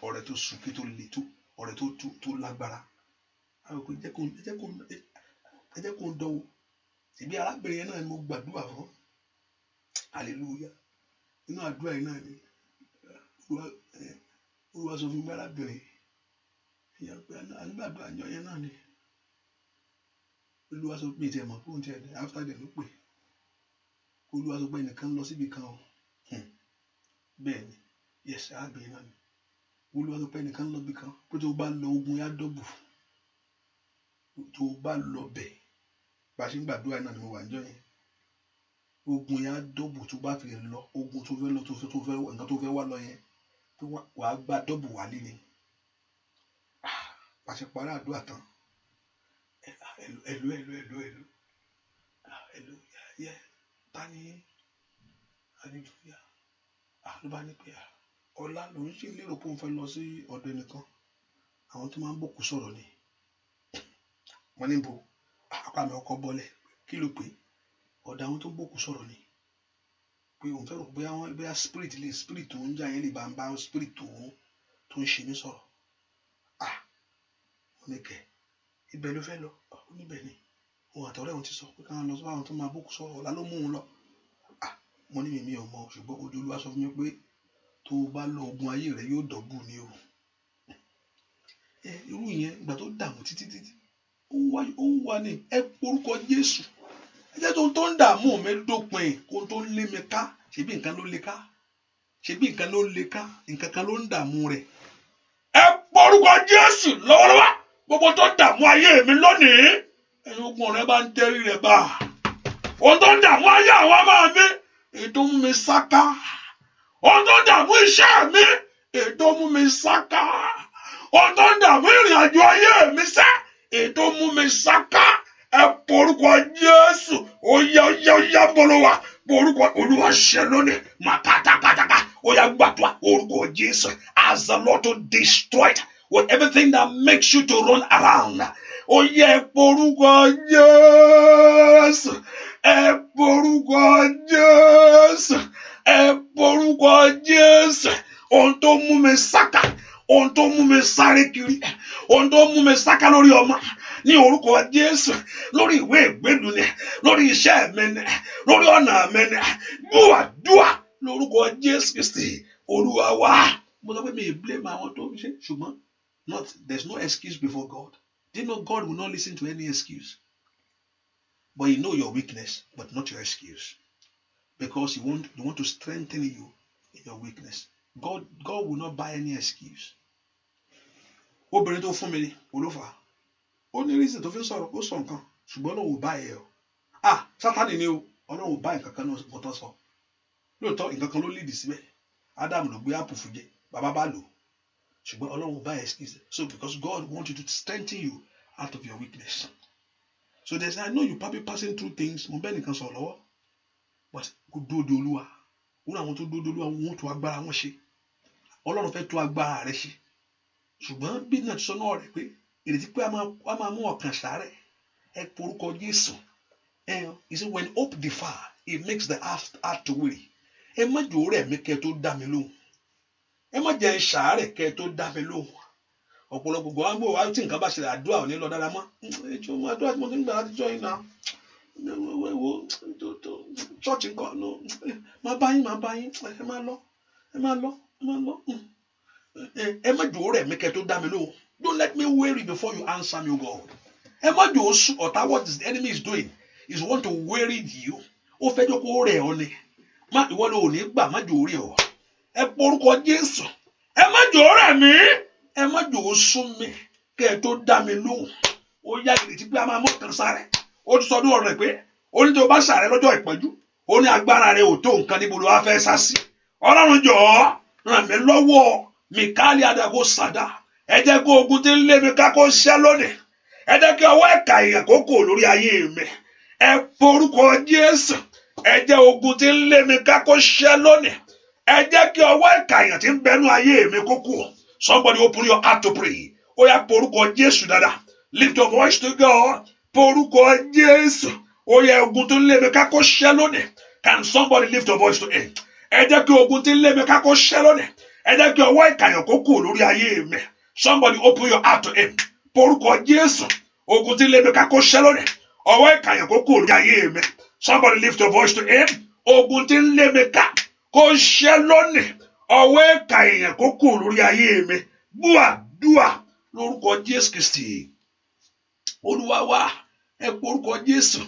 ọ̀rẹ́ tó sùn kí tó le tó ọ̀rẹ́ tó lágbára àwọn kò jẹ́ kó ń dánwò ìbí arábìnrin yẹn náà ni mo gbàdúrà fún hallelujah inú àdúrà yìí náà ni Olúwa sọ fún mi arábìnrin ìyá pé àgbàdúrà àjọ yẹn náà ni Olúwa sọ pé ìtẹ̀mọ̀ fún oúnjẹ ẹ̀ after dem ló pè Olúwa sọ pé ẹnìkan lọ síbi kan o bẹ́ẹ̀ ni yes arábìnrin náà ni Olúwa sọ pé ẹnìkan lọ bí kan pé tó bá lọ ogun yá dọ́bù tó bá lọ bẹ̀ bá a ṣe ń gbàdúrà náà ni mo wà níjọ́ yẹn ogun yá dọ́bù tó bá fi lọ ogun tó fẹ́ lọ tó fẹ́ nǹkan tó fẹ́ wá lọ yẹn tó wà á gba dọ́bù wálé ni bá a ṣe parí àdúrà tán Hello. Hello. Yeah. Tani. Hallelujah. Ló bá ní pé ọlá ló ń ṣe lérò pé òun fẹ́ lọ sí ọ̀dọ̀ ẹnìkan. Àwọn tó máa ń bòkú sọ̀rọ̀ ni. Wọ́n ní bo apá mi ọkọ̀ bọ́lẹ̀. Kí ló pé? Ọ̀dọ̀ àwọn tó ń bòkú sọ̀rọ̀ ni. Pé òun fẹ́ rò pé àwọn bóyá spirit tó ń jà yẹn lè bá ń bá spirit tó ń ṣe mí sọ̀rọ̀. Wọ́n ní kẹ̀. Ibẹ̀ ló fẹ́ lọ. Níbẹ̀ ni. Òun àtọ̀rẹ́ òun ti sọ pé káwọn lọ sí àwọn tó máa bòkú sọ̀rọ̀. Ọlá ló mú òun lọ. Mo ní mi ò mọ̀, ṣùgbọ́n ojú Olúwa sọ fún mi pé tó bá lọ ogun ayé rẹ yóò dọ̀bù ni o. Irú yẹn ìgbà tó dààmú títí ó wá ní ẹ porúkọ Jésù. Ẹ jẹ́ tó ń dààmú mi dópin kó tó ń lé mi ká. Ṣebí nǹkan ló lé ká. Nǹkan kan ló ń dààmú rẹ̀. Ẹ porúkọ Jésù lọ́wọ́lọ́wọ́. Gbogbo tó ń dààmú ayé mi lónìí. Ẹ̀yin ogun rẹ bá ń tẹ́rí rẹ̀ bá. Ohun tó ń dààmú ayé àwọn ọmọ mi. Ètò mú mi sáká. Ohun tó ń dààmú iṣẹ́ mi. Ètò mú mi sáká. Ohun tó ń dààmú ìrìn àjò ayé mi sẹ́. Ètò mú mi sáká. Ẹ porúkọ Jésù. Ó yá bọ́lọ́wà. Porúkọ Olúwa ṣẹ lónìí. Màkàtàkàtàkà. Ó yá gbàdúrà orúkọ Jésù. As the Lord to destroy it with everything that makes you to run around. Ó yá porúkọ Jésù. Ẹ porúkọ Jésù. Ẹ porúkọ Jésù. Ohun tó mú mi sáká. Ohun tó mú mi sáré kiri. Ohun tó mú mi sáká lórí ọmọ. Ní orúkọ Jésù. Lórí ìwé ìgbélu ni. Lórí iṣẹ́ mi ni. Lórí ọ̀nà mi ni. Dúà lórúkọ Jésù Kristi. Olúwa wa. Mo sọ pé mi ì blame àwọn tó ń ṣe. Ṣùgbọ́n there's no excuse before God. Do you know God will not listen to any excuse? But He knows your weakness, but not your excuse. Because He want to strengthen you in your weakness. God will not buy any excuse. Obìnrin tó fún mi ni olófà. Ó ní reason tó fi sọ̀rọ̀, ó sọ nǹkan. Ṣùgbọ́n Ọlọ́run ò bá ẹ o. Sátánì ni o. Ọlọ́run ò bá nǹkan kan náà tó sọ. Lóòótọ́ nǹkan kan ló lead síbẹ̀. Adam ló gbé apple fún jẹ. Bàbá bá lò. Ṣùgbọ́n Ọlọ́run ò bá excuse. So because God wants you to strengthen you out of your weakness. So I know you probably passing through things. Mo bẹ́ẹ̀ nìkan sọ̀rọ̀ lọ́wọ́. But kò dúró Olúwa. Wọ́n àwọn tó dúró Olúwa wọ́n tó agbára wọn ṣe. Ọlọ́run fẹ́ tó agbára rẹ ṣe. Ṣùgbọ́n bí náà ti sọ náà rẹ̀ pé ìrètí pé a máa mú ọkàn ṣàárẹ̀. Ẹ porúkọ Jésù. He said when hope defer, it makes the heart to weary. Ẹ má jò rẹ̀ mi kẹ́ tó dá mi lóhùn. Ẹ má jẹ́ ṣàárẹ̀ kẹ́ tó dá mi lóhùn. Ọ̀pọ̀lọpọ̀ gbọ́ àgbò wa tí nǹkan bá ṣẹlẹ̀ àdúrà ò ní lọ dára mọ́. Àdúrà tí mo ti ń gbà láti jọ yín náà. Church nǹkan no. Máa bá yín. Ẹ máa lọ. Ẹ má jò rẹ̀ mi kẹ́ tó dá mi lóhùn. Don't let me weary before you answer me, God. Ẹ má jò ọ̀tá what the enemy is doing is want to weary you. Ó fẹ́ jọ kó rẹ̀ ọ ni. Ìwọ ló ní gbà má jò rí ọ. Ẹ porúkọ Jésù. Ẹ má jò rẹ̀ mi. Ẹ má jò sún mi kẹ́ tó dá mi lóhùn. Ó yá ìrètí pé a máa mú ọkàn sáré. Ó ti sọdún ọ̀rọ̀ rẹ̀ pé ó ní tí o bá sàrẹ́ lọ́jọ́ ìpọ́njú. Ó ní agbára rẹ̀ ò tó nǹkan níbo ló wá fẹ́ sá sí. Ọlọ́run jọ̀ọ́ ràn mí lọ́wọ́. Mìkáálì àdàgò sàdá. Ẹ jẹ́ kó ogun tí ń lé mi ká kó ṣẹ́ lónìí. Ẹ jẹ́ kí ọwọ́ ẹ̀ka èèyàn kó kò lórí ayé mi. Ẹ porúkọ Jésù. Ẹ jẹ́ ogun tí ń lé mi ká kó ṣẹ́ lónìí. Ẹ jẹ́ kí ọwọ́ ẹ̀ka èèyàn tí ń bẹnu ayé mi kó kò. Somebody open your heart to pray. Ó yá porúkọ Jésù dáadáa. Lift your voice to God. Porúkọ Jésù. Ó yá ogun tó ń lé mi ká kó ṣẹ́ lónìí. Can somebody lift your voice to Him? Ẹ jẹ́ kí ogun tí ń lé mi ká kó ṣẹ́ lónìí. Ẹ jẹ́ kí ọwọ́ ẹ̀ka èèyàn kó kò lórí ayé mi. Somebody open your heart to Him. Porúkọ Jésù. Ogun tí ń lé mi ká kó ṣẹ́ lónìí. Ọwọ́ ẹ̀ka èèyàn kó kò lórí ayé mi. Somebody lift your voice to Him. Ogun tí ń lé mi ká kó ṣẹ́ lónìí. Ọwọ́ ẹ̀ka èèyàn kó kò lórí ayé mi. Dúà lórúkọ Jésù Kristi. Olúwa wa, ẹ porúkọ Jésù.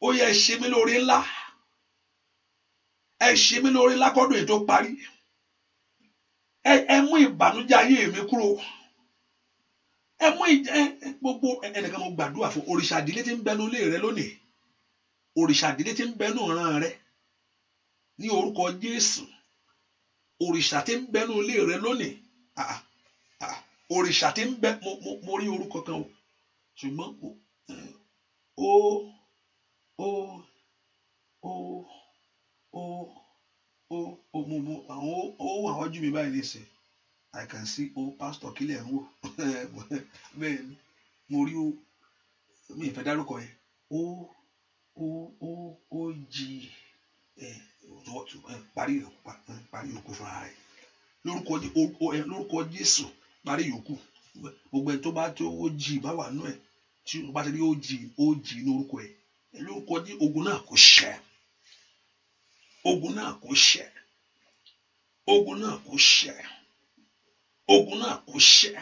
Ó yá ẹ ṣe mí lóore ńlá. Ẹ ṣe mí lóore ńlá kọ́dún ètò parí. Ẹ mú ìbànújẹ́ ayé mi kúrò. Ẹ mú gbogbo ẹnìkan mo gbàdúrà fún òrìṣà ìdílé tí ń bẹnu ilé rẹ lónìí. Òrìṣà ìdílé tí ń bẹnu ìran rẹ. Ní orúkọ Jésù. Òrìṣà tí ń bẹnu ilé rẹ lónìí. Òrìṣà tí ń bẹ mo rí orúkọ kan o. Ṣùgbọ́n O, O, O, O, O, O, O, àwọn ojú mi báyìí nísìn. I can see O, pastor kílẹ̀ ń wò. Bẹ́ẹ̀ ni, mo rí O, mi ìfẹ́ dárúkọ yẹn. O, O, O, O, G, parí yòókù fúnra rẹ̀. Lórúkọ Jésù, parí yòókù. Gbogbo ẹ̀ tó bá tó O, G bá wà nú ẹ̀, tí o bá ti rí O, G lórúkọ ẹ̀. Lórúkọ Jésù, ogun náà kò ṣẹ. Ogun náà kò ṣẹ. Ogun náà kò ṣẹ. Ogun náà kò ṣẹ.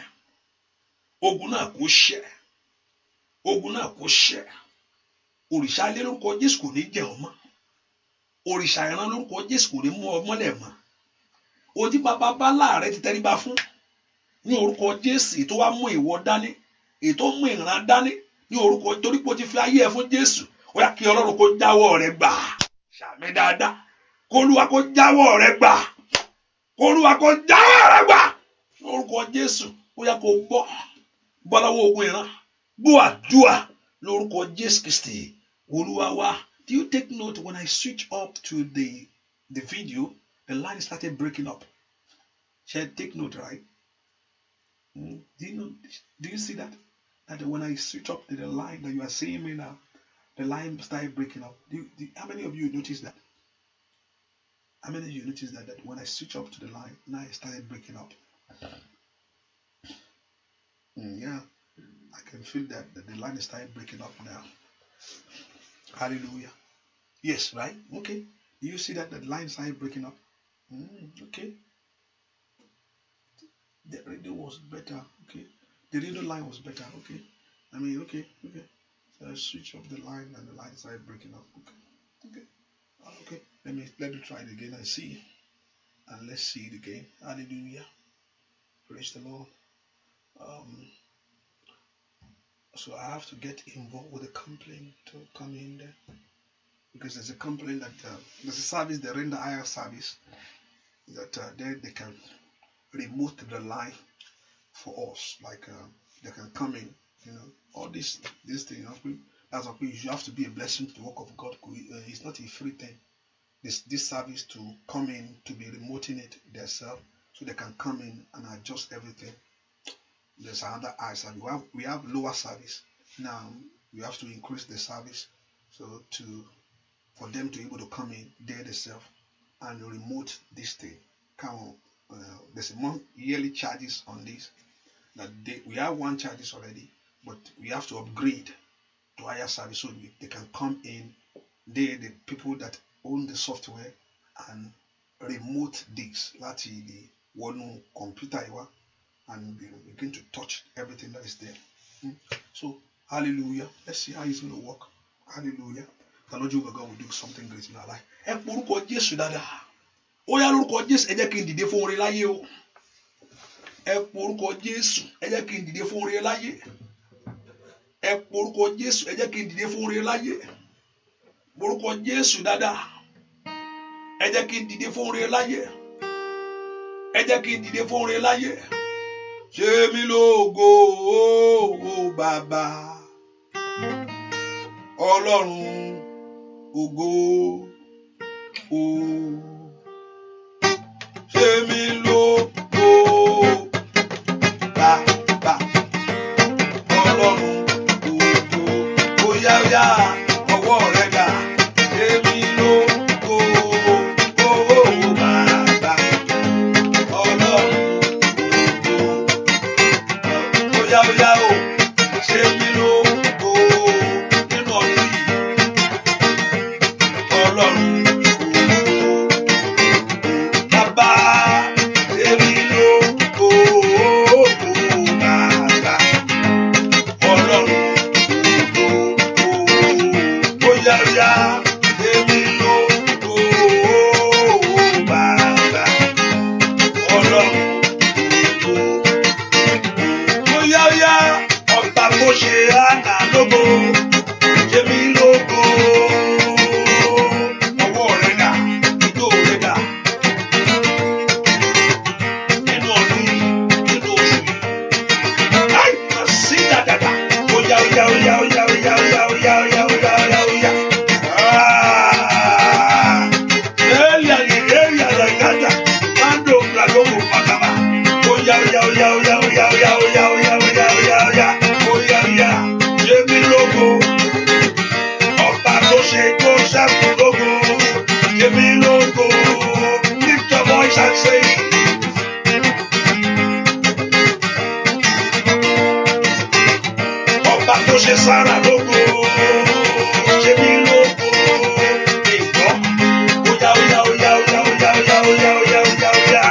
Ogun náà kò ṣẹ. Ogun náà kò ṣẹ. Òrìṣà ilé lórúkọ Jésù kò ní jẹ ọ́ mọ́. Òrìṣà ìran lórúkọ Jésù kò ní mú ọ mọ́lẹ̀ mọ́. Odi bàbá bá láàrẹ ti tẹríba fún ní orúkọ Jésù, ètò wa mú ìwọ dání, ètò mú ìran dání ní orúkọ, torí pé o ti fi ayé ẹ fún Jésù. Ó yá kí Ọlọ́run kó jáwọ́ rẹ gbà. Ṣàmì dáadáa. K'Olúwa kó jáwọ́ rẹ gbà. K'Olúwa kó jáwọ́ rẹ gbà. Lórúkọ Jésù, ó yá kó gbọ́ lọ́wọ́ ogun ìran. Gbọ́ àdúrà lórúkọ Jésù Kristi. Olúwa wa. Do you take note when I switch up to the video, the line started breaking up? Shall take note, right? Do you see that? That when I switch up to the line that you are seeing me now, the line started breaking up. How many of you noticed that? How many of you noticed that when I switch up to the line, now it started breaking up? Yeah, I can feel that the line is started breaking up now. Hallelujah. Yes, right? Okay. Do you see that the line started breaking up? Okay. The radio was better. Okay. The radio line was better. Okay. I mean, okay. So I switch off the line and the line started breaking up. Okay. Okay. Let me try it again and see. And let's see it again. Hallelujah. Praise the Lord. So I have to get involved with the complaint to come in there, because there's a complaint that there's a service, the render higher service, that they can remote the line for us, like they can come in, all this thing. That's why you have to be a blessing to the work of God. It's not a free thing. This service to come in, to be remoting it themselves, so they can come in and adjust everything. There's another high service. We have lower service. Now we have to increase the service, so for them to be able to come in there themselves and remote this thing. There's a month yearly charges on this. That we have one charges already, but we have to upgrade to higher service so they can come in. The people that own the software and remote this. That's the one computer and begin to touch everything that is there. So, hallelujah. Let's see how it's going to work. Hallelujah. The Lord Jehovah God will do something great in our life. Ẹ porúkọ Jésù dáadáa. Ó yá lórúkọ Jésù, ẹ jẹ́ kí n dìde fún oore láyé o. Ẹ porúkọ Jésù, ẹ jẹ́ kí n dìde fún oore láyé. Ẹ porúkọ Jésù, ẹ jẹ́ kí n dìde fún oore láyé. Porúkọ Jésù dáadáa. Ẹ jẹ́ kí n dìde fún oore láyé. Ẹ jẹ́ kí n dìde fún oore láyé. Ṣe mí lógo o bàbá. Ọlọ́run ògo o. Ṣe mí lógo bàbá. Ọlọ́run ògo. Ó yá ọwọ́ rẹ̀ dà. Ṣe mí lógo o bàbá. Ọlọ́run ògo. Ó yá o. Ṣe mí lógo nínú ọdún yìí. Ọlọ́run ògo. Bàbá ṣe mí lógo bàbá. Ọlọ́run ògo. Ó yá ṣe mí lógo bàbá. Ọlọ́run ògo. Ó yá tó ṣe Sárà lógo ṣe mí lógo ìgbọ́ óyá óyá óyá óyá óyá óyá óyá óyá óyá óyá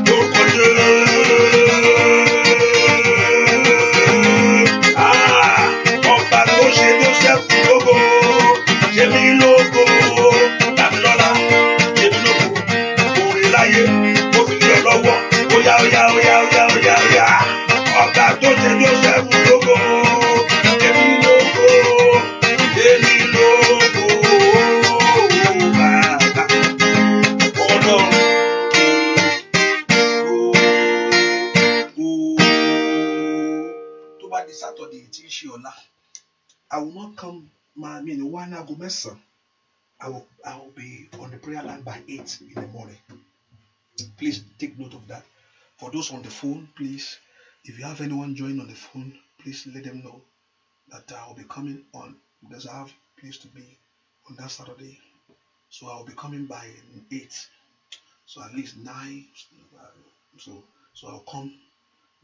lórúkọ ọba tó ṣe Jósẹ́fù lógo ṣe mí lógo Dámilọ́lá ṣe mí lógo òrè láyé ó fi lé ọ lọ́wọ́ óyá óyá óyá óyá óyá óyá ọba tó ṣe Jósẹ́fù lógo ṣe mí lógo bàbá Ọlọ́run. Tó bá di Saturday tí ń ṣe ọ̀la, I will not come. I will be on the prayer line by 8 in the morning. Please take note of that. For those on the phone, please, if you have anyone join on the phone, please let them know that I will be coming on because I have a place to be on that Saturday. So I will be coming by 8. So at least 9. So I'll come.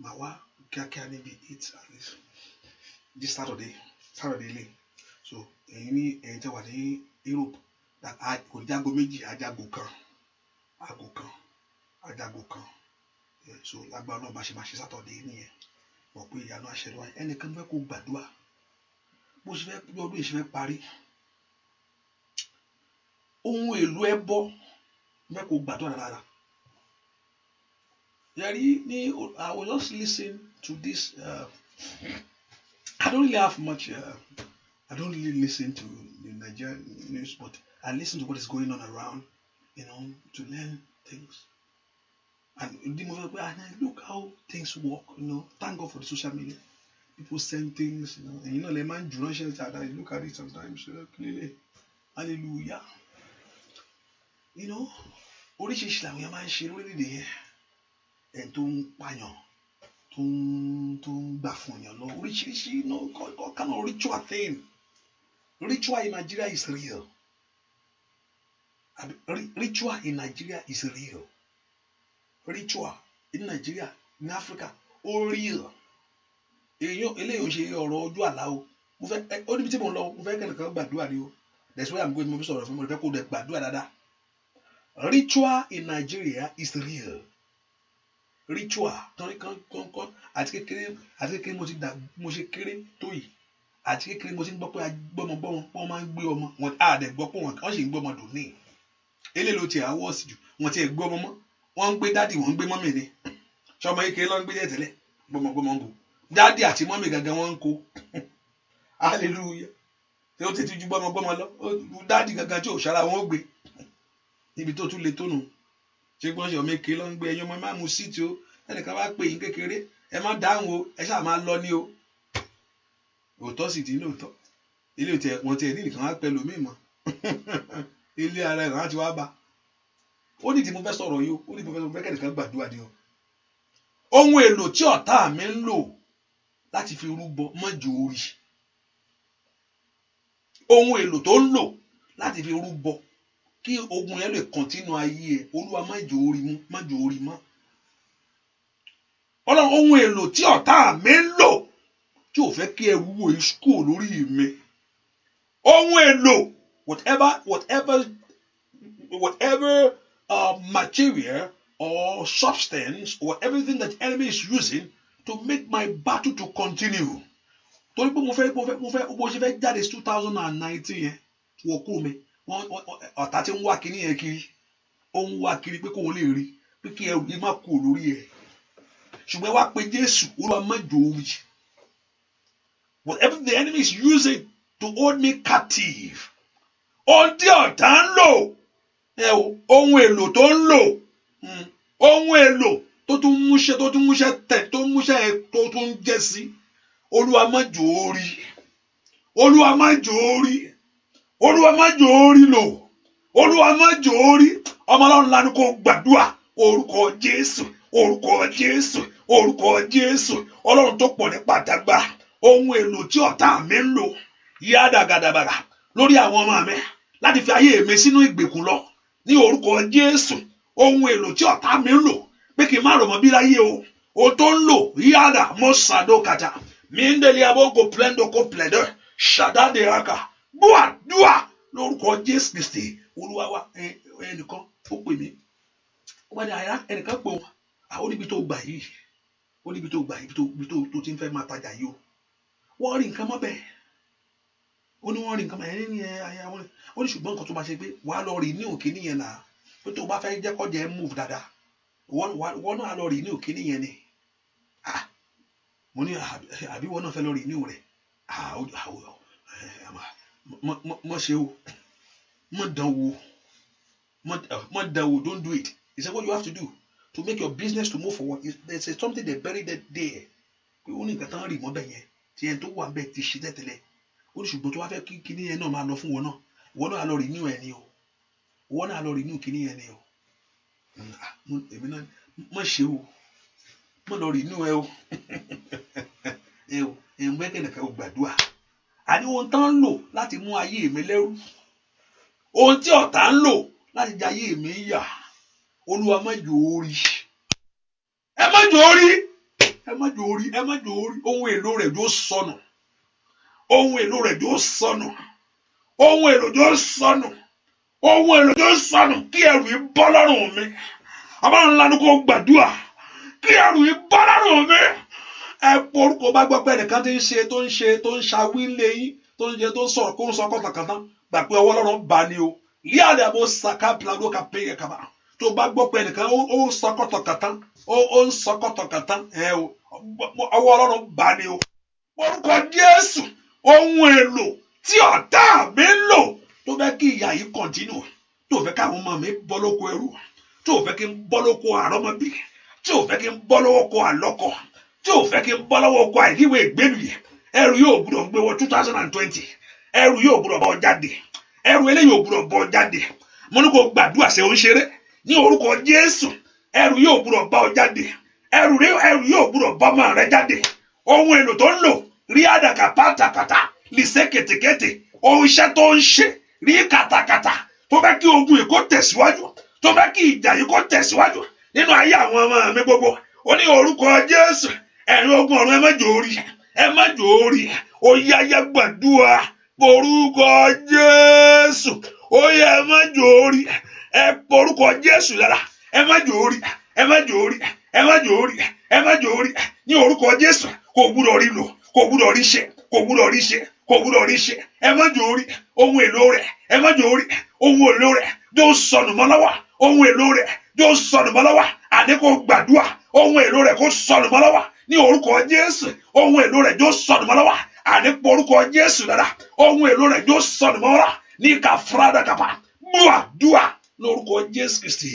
Mawa can be 8 at least. This Saturday. So any in Europe that I could jago meji ajago kan. So lágbára náà bá ṣe Saturday nìyẹn. Mọ̀ pé ìyanu àṣẹlẹ̀ wáyé ẹnìkan fẹ́ kó gbàdúrà bó ṣe fẹ́ bí ọdún ìṣe fẹ́ parí. Ohun èlò ẹbọ fẹ́ kó gbàdúrà rárá. I will just listen to this. I don't really have much. I don't really listen to the Nigerian news, but I listen to what is going on around, to learn things. And I look how things work, Thank God for the social media. People send things, and the man Jurashes, I look at it sometimes, clearly. Hallelujah. Oríṣiríṣi làwọn èèyàn máa ń ṣe lórílẹ̀-èdè yẹn. Ẹni tó ń pààyàn, tó ń gbà fún èèyàn lọ. Oríṣiríṣi, all kind of ritual thing. Ritual in Nigeria is real. Ritual in Nigeria is real. Ritual in Nigeria, in Africa, all real. Eléyìí ò ṣe ọ̀rọ̀ ojú àlá o. Mo fẹ́ ó níbi tí mo lọ, mo fẹ́ kẹ́nìkan gbàdúrà ni o. That's why I'm going to sọ̀rọ̀ fún mi, mo fẹ́ kó dẹ̀ gbàdúrà dáadáa. Ritual in Nigeria is real. Ritual torí kan àti kékeré mo ṣe kéré tó yìí. Àti kékeré mo ti ń gbọ́ pé gbọ́mọgbọ́mọ wọ́n máa ń gbé ọmọ wọn àdẹ̀ gbọ́ pé wọ́n sì ń gbọ́mọ dùn ní. Eléyìí ló ti àwọ̀ sí jù wọ́n ti gbé ọmọ mọ́ wọ́n ń gbé dádì wọ́n ń gbé mọ́mì ni. Ṣọmọ kékeré ló ń gbé tẹ̀tẹ̀lẹ̀ gbọ́mọgbọ́mọ ń bò. Dádì àti mọ́mì gangan wọ́n ń kó. Hallelujah. Tí ó ti ju gbọ́mọgbọ́mọ lọ dádì gangan tí ò ṣára wọn ó gbé. Ibi tó tún le tónu. Ṣé gbọ́n ṣe ọmọ kékeré ló ń gbé ẹyin ọmọ máa mú síìtì o. Ẹnìkan bá pè yín kékeré ẹ má dáhùn o ẹ ṣáà máa lọ ní o. Òótọ́ sì ti ní òótọ́. Ilé òtẹ wọn ti ẹ̀ ní nìkan wá pẹ̀lú mí mọ́. Ilé ara ẹ̀ láti wá bá. Ó ní tí mo fẹ́ sọ̀rọ̀ yìí o. Ó ní tí mo fẹ́ kẹ́nìkan gbàdúrà ni o. Ohun èlò tí ọ̀tá mi ń lò láti fi rúbọ mọ́jọ orí. Ohun èlò tó ń lò láti fi rúbọ kí ogun yẹn lè kọ̀ntínú ayé ẹ̀. Olúwa mọ́jọ orí mọ́. Ọlọ́run ohun èlò tí ọ̀tá mi ń lò tí ò fẹ́ kí ẹrú wo ìṣkú lórí mi. Ohun èlò whatever material or substance or everything that enemy is using to make my battle to continue. Torí pé mo fẹ́ bó ṣe fẹ́ jáde 2019 yẹn wọ kú mi ọ̀tá tí ń wá kíní yẹn kiri ó ń wá kiri pé kó o lè rí pé kí ẹrù yìí má kú lórí ẹ̀. Ṣùgbọ́n wá pé Jésù Olúwa má jò orí. Whatever the enemy is using to hold me captive. Ohun tí ọ̀tá ń lò ohun èlò tó ń lò ohun èlò tó tún múṣẹ́ tẹ̀ tó tún jẹ́ sí. Olúwa má jò orí. Olúwa má jò orí. Olúwa má jò orí lò. Olúwa má jò orí. Ọmọ Ọlọ́run lanu kó gbàdúrà orúkọ Jésù. Orúkọ Jésù. Orúkọ Jésù. Ọlọ́run tó pọ̀ nípa àdàgbà. Ohun èlò tí ọ̀tá mi ń lò yádàgàdàbàrà lórí àwọn ọmọ mi láti fi ayé mi sínú ìgbèkùn lọ ní orúkọ Jésù. Ohun èlò tí ọ̀tá mi ń lò pé kí n má rò mọ́ bí láyé o. Ohun tó ń lò yádà mọ́sàdókàtà Mindeli aboko plendo ko pledo. Shada de raka. Dua. Lórúkọ Jésù Kristi. Olúwa wa ẹnìkan ó pè mí. Ó bá ní àyà ẹnìkan pè wọ́n. Àwọn níbi tó gbà yìí. Ó níbi tó gbà yìí tó ti ń fẹ́ máa tajà yìí o. Wọ́n rí nǹkan mọ́ bẹ́ẹ̀. Ó ní wọ́n rí nǹkan mọ́ ẹni ní àyà wọn. Ó ní ṣùgbọ́n nǹkan tó máa ṣe pé wàá lọ rí ní òkè nìyẹn náà. Pé tó bá fẹ́ jẹ́ kọ́ jẹ́ move dáadáa. Wọ́n náà lọ rí ní òkè nìyẹn ni. Mo ní àbí wọ́n náà fẹ́ lọ rí ní rẹ̀. Mọ̀ ṣe o. Mọ̀ dán wò. Don't do it. He said what you have to do to make your business to move forward. There's something they buried there. Pé ó ní nǹkan tán rí mọ́ bẹ́ẹ̀ yẹn. Tí ẹni tó wà bẹ́ẹ̀ ti ṣe tẹ́tẹ́lẹ̀. Ó ní ṣùgbọ́n tó wá fẹ́ kí kíní yẹn náà máa lọ fún wọn náà. Wọ́n náà lọ rí ní ẹ̀ ni o. Wọ́n náà lọ rí ní kíní yẹn ni o. Èmi náà mọ̀ ṣe o. Mọ̀ lọ rí ní ẹ o. Ẹ̀wọ̀n nìkan ò gbàdúrà. Àní ohun tán ń lò láti mú ayé mi lẹ́rú. Ohun tí ọ̀tá ń lò láti jẹ ayé mi yà. Olúwa má jò ó rí. Ẹ má jò ó rí. Ohun èlò rẹ̀ yóò sọnù. Ohun èlò yóò sọnù. Kí ẹrù yìí bọ́ lọ́rùn mi. Àbá ńlá ni kò gbàdúrà. Kí ẹrù yìí bọ́ lọ́rùn mi. Ẹ porúkọ bá gbọ́ pé ẹnìkan ti ń ṣe tó ń ṣàwí lé yín tó ń ṣe tó ń sọ̀rọ̀ kó ń sọ kọ́tàkàtà gbà pé ọwọ́ Ọlọ́run bá ní o. Líàdì àbò sàkà plagbo kà pé yẹ kaba. Tó bá gbọ́ pé ẹnìkan ó ń sọ kọ́tàkàtà ọwọ́ Ọlọ́run bá ní o. Orúkọ Jésù ohun èlò tí ọ̀tá mi ń lò tó fẹ́ kí ìyà yìí kọ̀ntínú tó fẹ́ káwọn ọmọ mi bọ́ lóko ẹrú tó fẹ́ kí n bọ́ lóko àrọ́mọbí tí ò fẹ́ kí n bọ́ lóko àlọ́kọ tí ò fẹ́ kí n bọ́ lọ́wọ́ ọkọ̀ àìníwèé ìgbélu yẹn ẹrù yóò gbúdọ̀ gbé wọ 2020 ẹrù yóò gbúdọ̀ bọ́ jáde ẹrù eléyìí ò gbúdọ̀ bọ́ jáde mo ní kó gbàdúrà ṣe ó ń ṣeré ní orúkọ Jésù ẹrù yóò gbúdọ̀ bọ́ jáde ẹrù yóò gbúdọ̀ bọ́ ọmọ rẹ jáde ohun èlò tó ń lò rí àdàkà pátákàtà lìṣẹ́ kètèkètè ohun iṣẹ́ tó ń ṣe rí kàtàkàtà tó fẹ́ kí ogun yìí kó tẹ̀síwájú tó fẹ́ kí ìjà yìí kó tẹ̀síwájú nínú ayé àwọn ọmọ mi gbogbo ó ní orúkọ Jésù ẹ̀yin ogun ọ̀run ẹ má jò ó rí ó yáyá gbàdúrà porúkọ Jésù ó yẹ ẹ má jò ó rí ẹ porúkọ Jésù lára ẹ má jò ó rí ní orúkọ Jésù kò gbúdọ̀ rí lò kò gbúdọ̀ rí ṣe ẹ má jò ó rí ohun èlò rẹ̀ ẹ má jò ó rí ohun èlò rẹ̀ yóò sọnù mọ́ lọ́wọ́ ohun èlò rẹ̀ yóò sọnù mọ́ lọ́wọ́ àní kò gbàdúrà ohun èlò rẹ̀ kò sọnù mọ́ lọ́wọ́ ní orúkọ Jésù ohun èlò rẹ̀ yóò sọnù mọ́ lọ́wọ́ àní porúkọ Jésù dára ohun èlò rẹ̀ yóò sọnù mọ́ lọ́wọ́ ní kàfúrádà kàpá dúà lórúkọ Jésù Kristi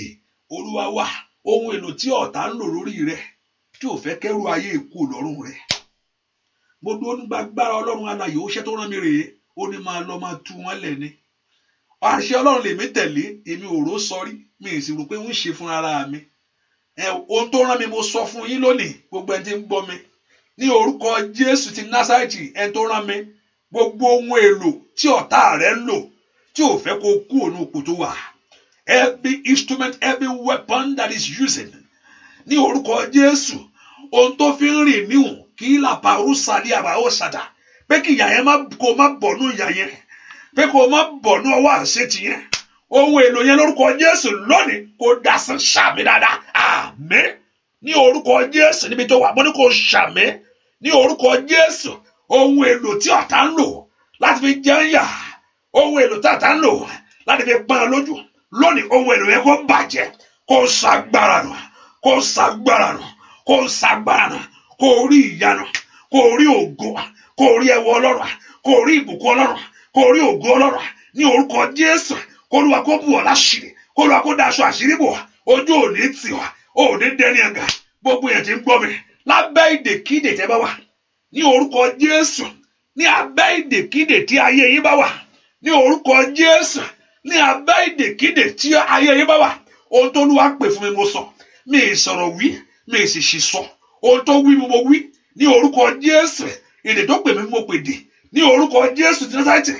Olúwa wa ohun èlò tí ọ̀tá ń lò lórí rẹ̀ tí ò fẹ́ kẹ́rù ayé ikú lọ́rùn rẹ̀ mo dúró nígbà gbára Ọlọ́run alààyè ó ṣe tó rán mi rèé ó ní máa lọ máa tú wọn lẹ̀ ni àṣẹ Ọlọ́run lèmi tẹ̀lé èmi ò rò sọrí mi ì sì rò pé ń ṣe fún ara mi ohun tó rán mi mo sọ fún yín lónìí gbogbo ẹni tí ń gbọ́ mi ní orúkọ Jésù ti Násárẹ́tì ẹni tó rán mi gbogbo ohun èlò tí ọ̀tá rẹ̀ ń lò tí ò fẹ́ kó kú òun òkú tó wà every instrument every weapon that is using ní orúkọ Jésù ohun tó fi ń rìn níhùn kí làpàrú sàlí àbáwò sàdà pé kí ìyà yẹn kó má bọ̀nú ìyà yẹn pé kó má bọ̀nú ọwọ́ àṣetì yẹn ohun èlò yẹn lórúkọ Jésù lónìí kó dasán ṣàmì dáadáa àmín ní orúkọ Jésù níbi tó wà mo ní kó ṣàmì ní orúkọ Jésù ohun èlò tí ọ̀tá ń lò láti fi jẹ́yà ohun èlò tí ọ̀tá ń lò láti fi pọ́n lójú lónìí ohun èlò yẹn kó bàjẹ́ kó ṣàgbára nù kó rí ìyanu kó rí ògo kó rí ẹwọ Ọlọ́run kó rí ìbùkún Ọlọ́run kó rí ògo Ọlọ́run ní orúkọ Jésù kólúwa kó bù ọ́ láṣìírí kólúwa kó daṣọ àṣírí bò ojú òní tì wá òní dẹni àgà gbogbo yẹn ti ń gbọ́ mi lábẹ́ ìdèkídè tẹ́ bá wà ní orúkọ Jésù ní abẹ́ ìdèkídè tí ayé yín bá wà ní orúkọ Jésù ní abẹ́ ìdèkídè tí ayé yín bá wà ohun tó Olúwa pè fún mi mo sọ mi ì sọ̀rọ̀ wí mi ì sì ṣì sọ ohun tó wí mo wí ní orúkọ Jésù èdè tó pè mí mo pè dè ní orúkọ Jésù ti Násárẹ́tì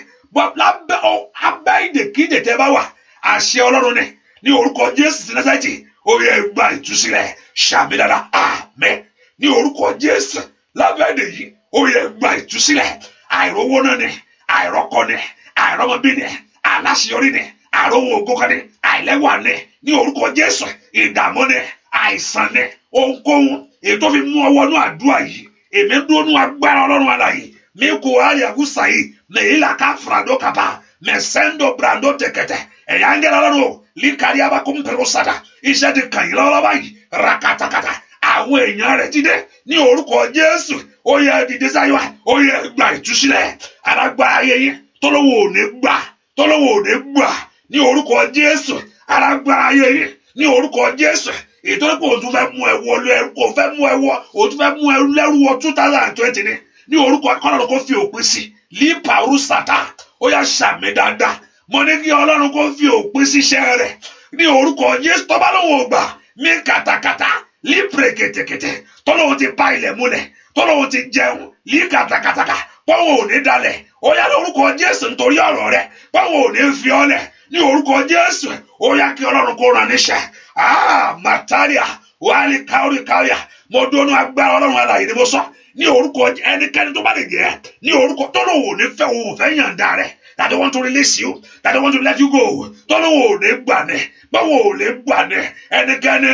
abẹ́ ìdèkídè tẹ́ bá wà àṣẹ Ọlọ́run ní orúkọ Jésù ti Násárẹ́tì ó yẹ gba ìtúsílẹ̀ ṣàmì dáadáa àmín ní orúkọ Jésù lábẹ́ẹ̀dẹ̀ yìí ó yẹ gba ìtúsílẹ̀ àìrówó náà ni àìrọ́kọ ni àìrọ́mọbí ni aláṣeyọrí ni àìrówó ògo kan ni àìlẹ́wà ni ní orúkọ Jésù ìdààmú ni àìsàn ni ohunkóhun èyí tó fi mú ọwọ́ inú àdúrà yìí èmi dúró nú agbára Ọlọ́run alààyè mi kò ráyè àgùsà yìí mèyílà ká fúradó kàbá mẹsẹ́ńdò brando tẹ̀kẹ̀tẹ̀ ẹ̀yà ń gẹ́rẹ́ Ọlọ́run o líkàrí abakún pẹ̀lú sàdá iṣẹ́ ti kàn yín lọ́wọ́ báyìí rakatakata àwọn èèyàn rẹ̀ ti dé ní orúkọ Jésù ó yẹ dìde sáyọ ó yẹ gba ìtúsílẹ̀ alágbára ayé yín tọ́lọ́wọ́ ò ní gbà ní orúkọ Jésù alágbára ayé yín ní orúkọ Jésù ìtọ́jú pé òtún fẹ́ mú ẹwọ́ kò fẹ́ mú ẹwọ́ òtún fẹ́ mú ẹrú lẹ́rú wọ 2020 ní orúkọ Ọlọ́run kó fi òpin sí lípàrú sàtà ó yá ṣàmì dáadáa mo ní kí Ọlọ́run kó fi òpin síṣẹ́ rẹ̀ ní orúkọ Jésù tọ́ba lóhùn ògbà mí kàtàkàtà lípre kètèkètè tọ́lọ́hùn ti pa ilẹ̀ múlẹ̀ tọ́lọ́hùn ti jẹun lí kàtàkàtàkà pọ́wọ́ ò ní dalẹ̀ ó yá lórúkọ Jésù nítorí ọ̀rọ̀ rẹ̀ pọ́wọ́ ò ní fi ọ́lẹ̀ ní orúkọ Jésù ó yá kí Ọlọ́run kó rán níṣẹ́ mataria wàhálì káríà mo dúnú agbára Ọlọ́run alààyè ni mo sọ ní orúkọ ẹnikẹ́ni tó bá lè jẹ́ ní orúkọ tọ́lọ́hùn ò ní fẹ́ òun ò fẹ́ yàǹda rẹ̀ that they want to release you that they want to let you go tọ́lọ́hùn ò ní gbà ní báwo ò ní gbà ní ẹnikẹ́ni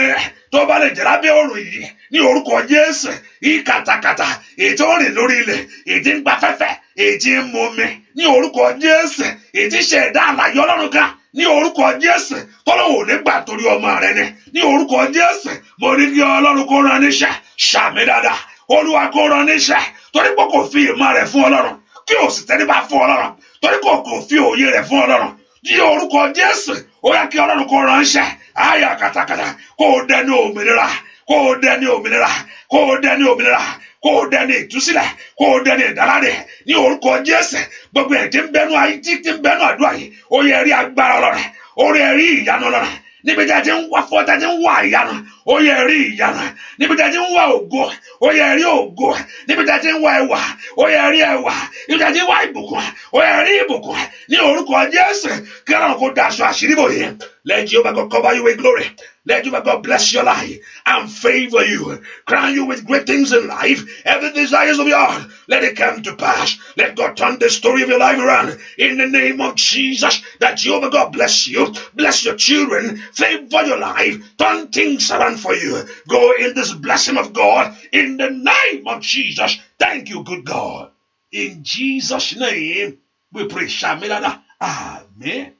tó bá lè jẹ́ lábẹ́ ọ̀run yìí ní orúkọ Jésù ìkàtàkàtà ètò rìn lórí ilẹ̀ ètí ń gbafẹ́fẹ́ ètí ń mumi ní orúkọ Jésù ètí ṣẹ̀dá àlàyé Ọlọ́run kan ní orúkọ Jésù tọ́lọ́hùn ò ní gbà torí ọmọ rẹ ni ní orúkọ Jésù mo ní kí Ọlọ́run kó rán níṣẹ́ ṣàmì dáadáa Olúwa kó rán níṣẹ́ torí pé kò fi ìmọ̀ rẹ̀ fún Ọlọ́run kí o sì tẹríba fún Ọlọ́run torí kò fi òye rẹ̀ fún Ọlọ́run ní orúkọ Jésù ó yá kí Ọlọ́run kó ránṣẹ́ àyà kàtàkàtà kó o dẹni òmìnira kó o dẹni òmìnira kó o dẹni òmìnira kó o dẹni ìtúsílẹ̀ kó o dẹni ìdáláre ní orúkọ Jésù gbogbo ẹ̀ tí ń bẹnu àdúrà yìí ó yẹ rí agbára Ọlọ́run ó yẹ rí ìyanu Ọlọ́run níbi tí a ti ń wá fọ́tà tí ń wá ìyanu ó yẹ rí ìyanu níbi tí a ti ń wá ògo ó yẹ rí ògo níbi tí a ti ń wá ẹwà ó yẹ rí ẹwà níbi tí a ti ń wá ìbùkún ó yẹ rí ìbùkún ní orúkọ Jésù kí Ọlọ́run kó daṣọ àṣírí bò yẹn. Let Jehovah God cover you with glory. Let Jehovah God bless your life and favor you, crown you with great things in life. Every desires of your heart, let it come to pass. Let God turn the story of your life around in the name of Jesus. That Jehovah God bless you, bless your children, favor your life, turn things around for you. Go in this blessing of God in the name of Jesus. Thank you, good God. In Jesus' name, we pray. Shamilada. Amen.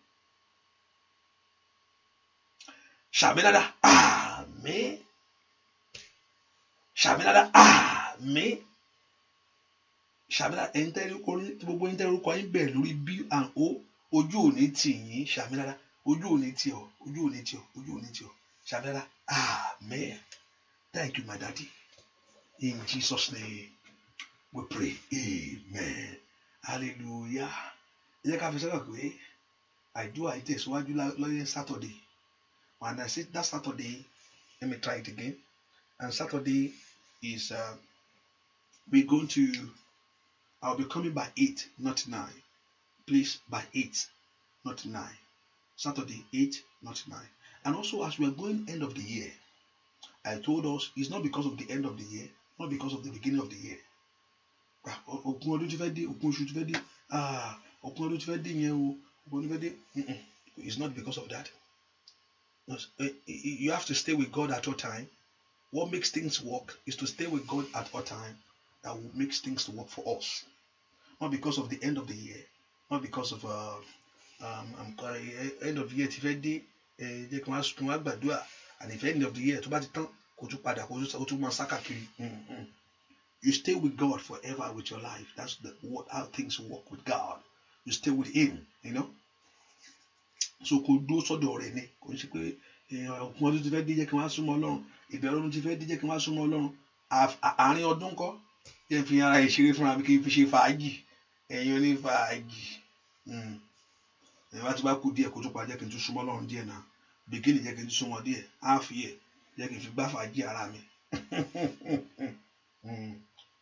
Shamilada. Amen. Shamilada. Amen. Shamilada. Gbogbo orúkọ yín bẹ̀rẹ̀ lórí B and O. Ojú ò ní tì yín. Shamilada. Ojú ò ní tì ọ́. Ojú ò ní tì ọ́. Ojú ò ní tì ọ́. Shamilada. Amen. Thank you, my daddy. In Jesus' name, we pray. Amen. Hallelujah. Ẹ jẹ́ ká fi sọ́kàn pé àìdúrà ìtẹ̀síwájú lọ́yẹ̀ Saturday. When I say that Saturday, let me try it again. And Saturday is I'll be coming by 8, not 9. Please, by 8, not 9. Saturday 8, not 9. And also, as we are going end of the year, I told us it's not because of the end of the year, not because of the beginning of the year. It's not because of that. You have to stay with God at all time. What makes things work is to stay with God at all time. That will make things to work for us. Not because of the end of the year. Not because of end of the year. And if end of the year, you stay with God forever with your life. That's how things work with God. You stay with Him, you know. So kò dúró sọ́dọ̀ rẹ̀ ni kò ń ṣe pé ọkùnrin ọdún ti fẹ́ díjẹ́ kí wọ́n á súnmọ́ Ọlọ́run ìbẹ̀rẹ̀ ọdún ti fẹ́ díjẹ́ kí wọ́n á súnmọ́ Ọlọ́run àárín ọdún kọ́ yẹn fi ara ìṣeré fúnra mi kí n fi ṣe fàájì ẹ̀yin oní fàájì ẹ̀wá tí bá kú díẹ̀ kó tó pa jẹ́ kí n tún súnmọ́ Ọlọ́run díẹ̀ náà bìkínì jẹ́ kí n tún súnmọ́ díẹ̀ half year jẹ́ kí n fi gbá fàájì ara mi.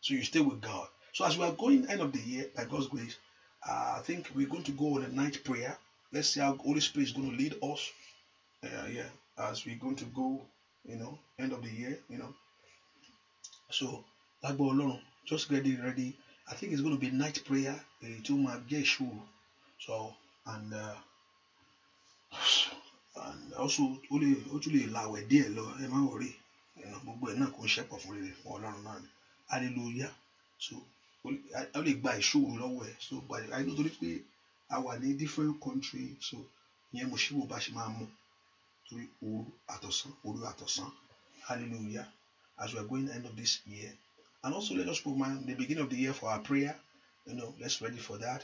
So you stay with God. So as we are going end of the year by God's grace, I think we're going to go on a night prayer. Let's see how Holy Spirit is going to lead us. As we're going to go, end of the year, So lágbára Ọlọ́run, just get it ready. I think it's going to be night prayer tó máa jẹ́ ìṣòro. So and also ó tún lè làwẹ̀ díẹ̀ lọ, ẹ má worry, gbogbo ẹ̀ náà kò ń ṣẹ́pọ̀ fún rere fún Ọlọ́run náà ni. Hallelujah. So ó lè gba ìṣòro lọ́wọ́ ẹ̀. So I know torí pé a wà ní different country, so ìyẹn mo ṣì wò bá ṣe máa mú torí òru àtọ̀sán. Hallelujah. As we are going end of this year, and also let us remind the beginning of the year for our prayer. Let's ready for that.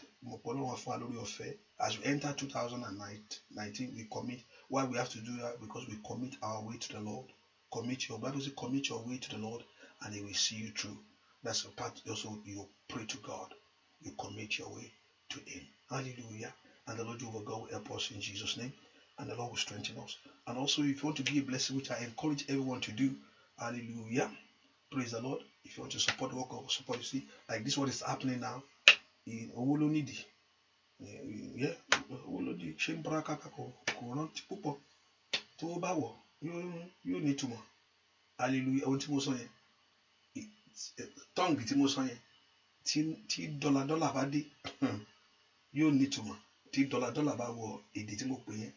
As we enter 2019, we commit. Why we have to do that? Because we commit our way to the Lord. Bible says, commit your way to the Lord, and He will see you through. That's a part. Also, you pray to God. You commit your way to Him. Hallelujah. And the Lord Jehovah God will help us in Jesus' name, and the Lord will strengthen us. And also, if you want to give a blessing, which I encourage everyone to do, hallelujah. Praise the Lord. If you want to support the work of support, you see, like this, what is happening now. Yeah, you need to more. Hallelujah. Ohun tí mo sọ yẹn, tongue tí mo sọ yẹn, tí dollar bá dé, yóò ní ìtumọ̀. Tí dollar bá wọ èdè tí mo pè yẹn,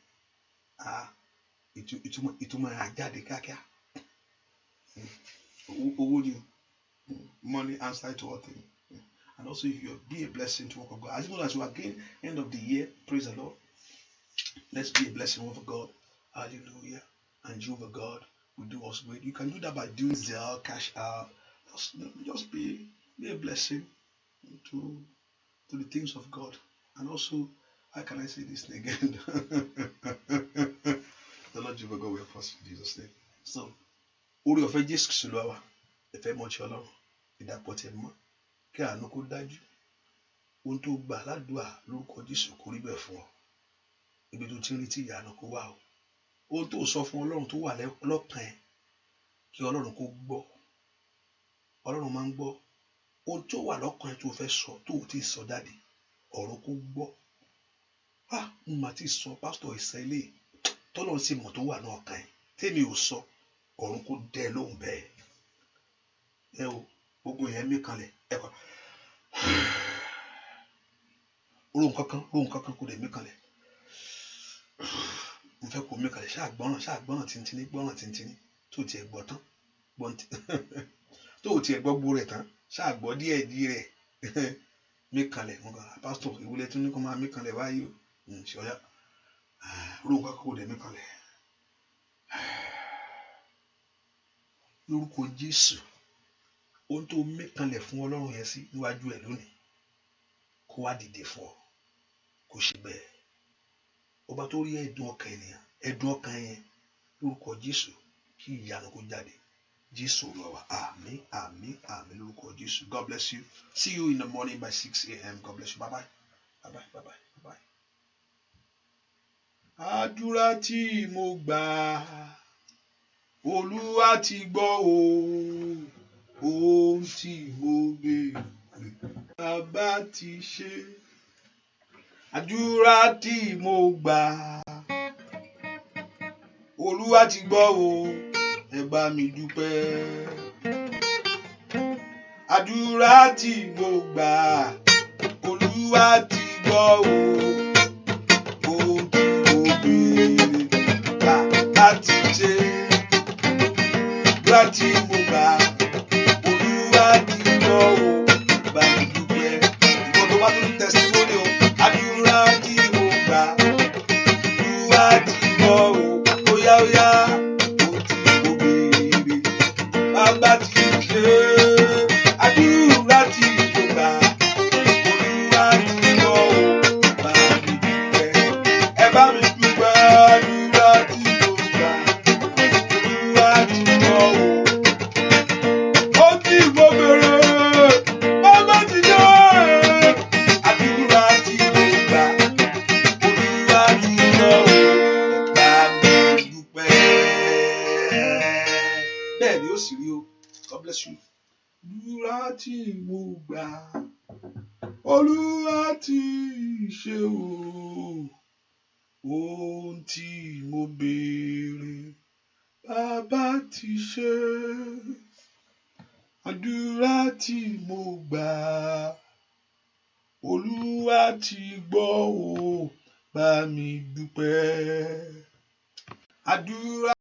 ìtumọ̀ àjáde kíákíá. Owó ni, money answer to all things. And also, if you be a blessing to work of God, as well as we are getting end of the year, praise the Lord. Let's be a blessing of God. Hallelujah. And Jehovah God will do us great. You can do that by doing Zelle, cash out. Just be a blessing to the things of God. And also, how can I say this again? The Lord Jehovah God will help us in Jesus' name. So, orí ọ̀fẹ́ Jésù Kristi Olúwa wa, ìfẹ́ mọ́ ti Ọlọ́run, ìdàpọ̀ tẹ̀ mọ́, kí àánú kó dájú. Ohun tó gbà ládùúà lórúkọ Jésù kó rí bẹ́ẹ̀ fún ọ. Ibi tó ti ń retí ìyanu kó wà o. Ohun tó sọ fún Ọlọ́run tó wà lọ́kàn ẹ̀, kí Ọlọ́run kó gbọ́. Ọlọ́run máa ń gbọ́. Ohun tó wà lọ́kàn ẹ̀ tó fẹ́ sọ tó ti sọ jáde, ọ̀run kó gbọ́. Mo máa ti sọ pásítọ̀ ìṣẹ́lẹ̀ tọ́lọ́run sì mọ̀ tó wà ní ọkàn ẹ̀, tèmi ò sọ, ọ̀run kó dẹ́ lóhùn bẹ́ẹ̀. Gbogbo yẹn mí kanlẹ̀ ẹ̀kọ́. Rohun kankan kò lè mí kanlẹ̀. Mo fẹ́ kó mí kanlẹ̀, ṣáàgbọ́ràn tìǹtìní tó tiẹ̀ gbọ́ tán. Tó tiẹ̀ gbọ́ gbó rẹ̀ tán, ṣáàgbọ́ díẹ̀ mí kanlẹ̀. Pásítọ̀ ìwúlẹ̀ tún ní kó máa mí kanlẹ̀ báyìí o. Ṣọ́yà. Rohun kankan kò lè mí kanlẹ̀. Lórúkọ Jésù, ohun tó mí kanlẹ̀ fún Ọlọ́run yẹn sí níwájú ẹ̀ lónìí, kó wá dìde fún ọ, kó ṣe bẹ́ẹ̀. Ọba tó rí ẹ̀dùn ọkàn ènìyàn, ẹ̀dùn ọkàn yẹn, lórúkọ Jésù, kí ìyanu kó jáde. Jésù Olúwa wa, àmín, àmín, àmín lórúkọ Jésù. God bless you. See you in the morning by 6 a.m. God bless you. Bye bye. Bye bye. Bye bye. Bye bye. Àdúrà tí mo gbà, Olúwa ti gbọ́ o. Ohun tí mo béèrè, Bàbá ti ṣe. Àdúrà tí mo gbà, Olúwa ti gbọ́ o. Ẹ bá mi dúpẹ́. Àdúrà tí mo gbà, Olúwa ti gbọ́ o. Ohun tí mo béèrè, Bàbá ti ṣe. Àdúrà tí mo gbà, Olúwa ti gbọ́ o. Bá mi dúpẹ́. Ìwọ tó bá tó ní testimony o. Àdúrà tí mo gbà, Olúwa ti gbọ́ o. Óyá. Ohun tí mo béèrè, Bàbá ti ṣe. Àdúrà tí mo gbà, Olúwa ti gbọ́ o. Bá mi dúpẹ́. Ẹ bá mi dúpẹ́. Àdúrà tí mo gbà, Olúwa ti gbọ́ o. Ohun tí mo béèrè, Bàbá ti ṣe. Àdúrà tí mo gbà, Olúwa ti gbọ́ o. Bá mi dúpẹ́. Bẹ́ẹ̀ ni ó sì rí o. God bless you. Àdúrà tí mo gbà, Olúwa ti ṣe o. Ohun tí mo béèrè, Bàbá ti ṣe. àdúrà tí mo gbà Olúwa ti gbọ́ o bá mi dúpẹ́ àdúrà.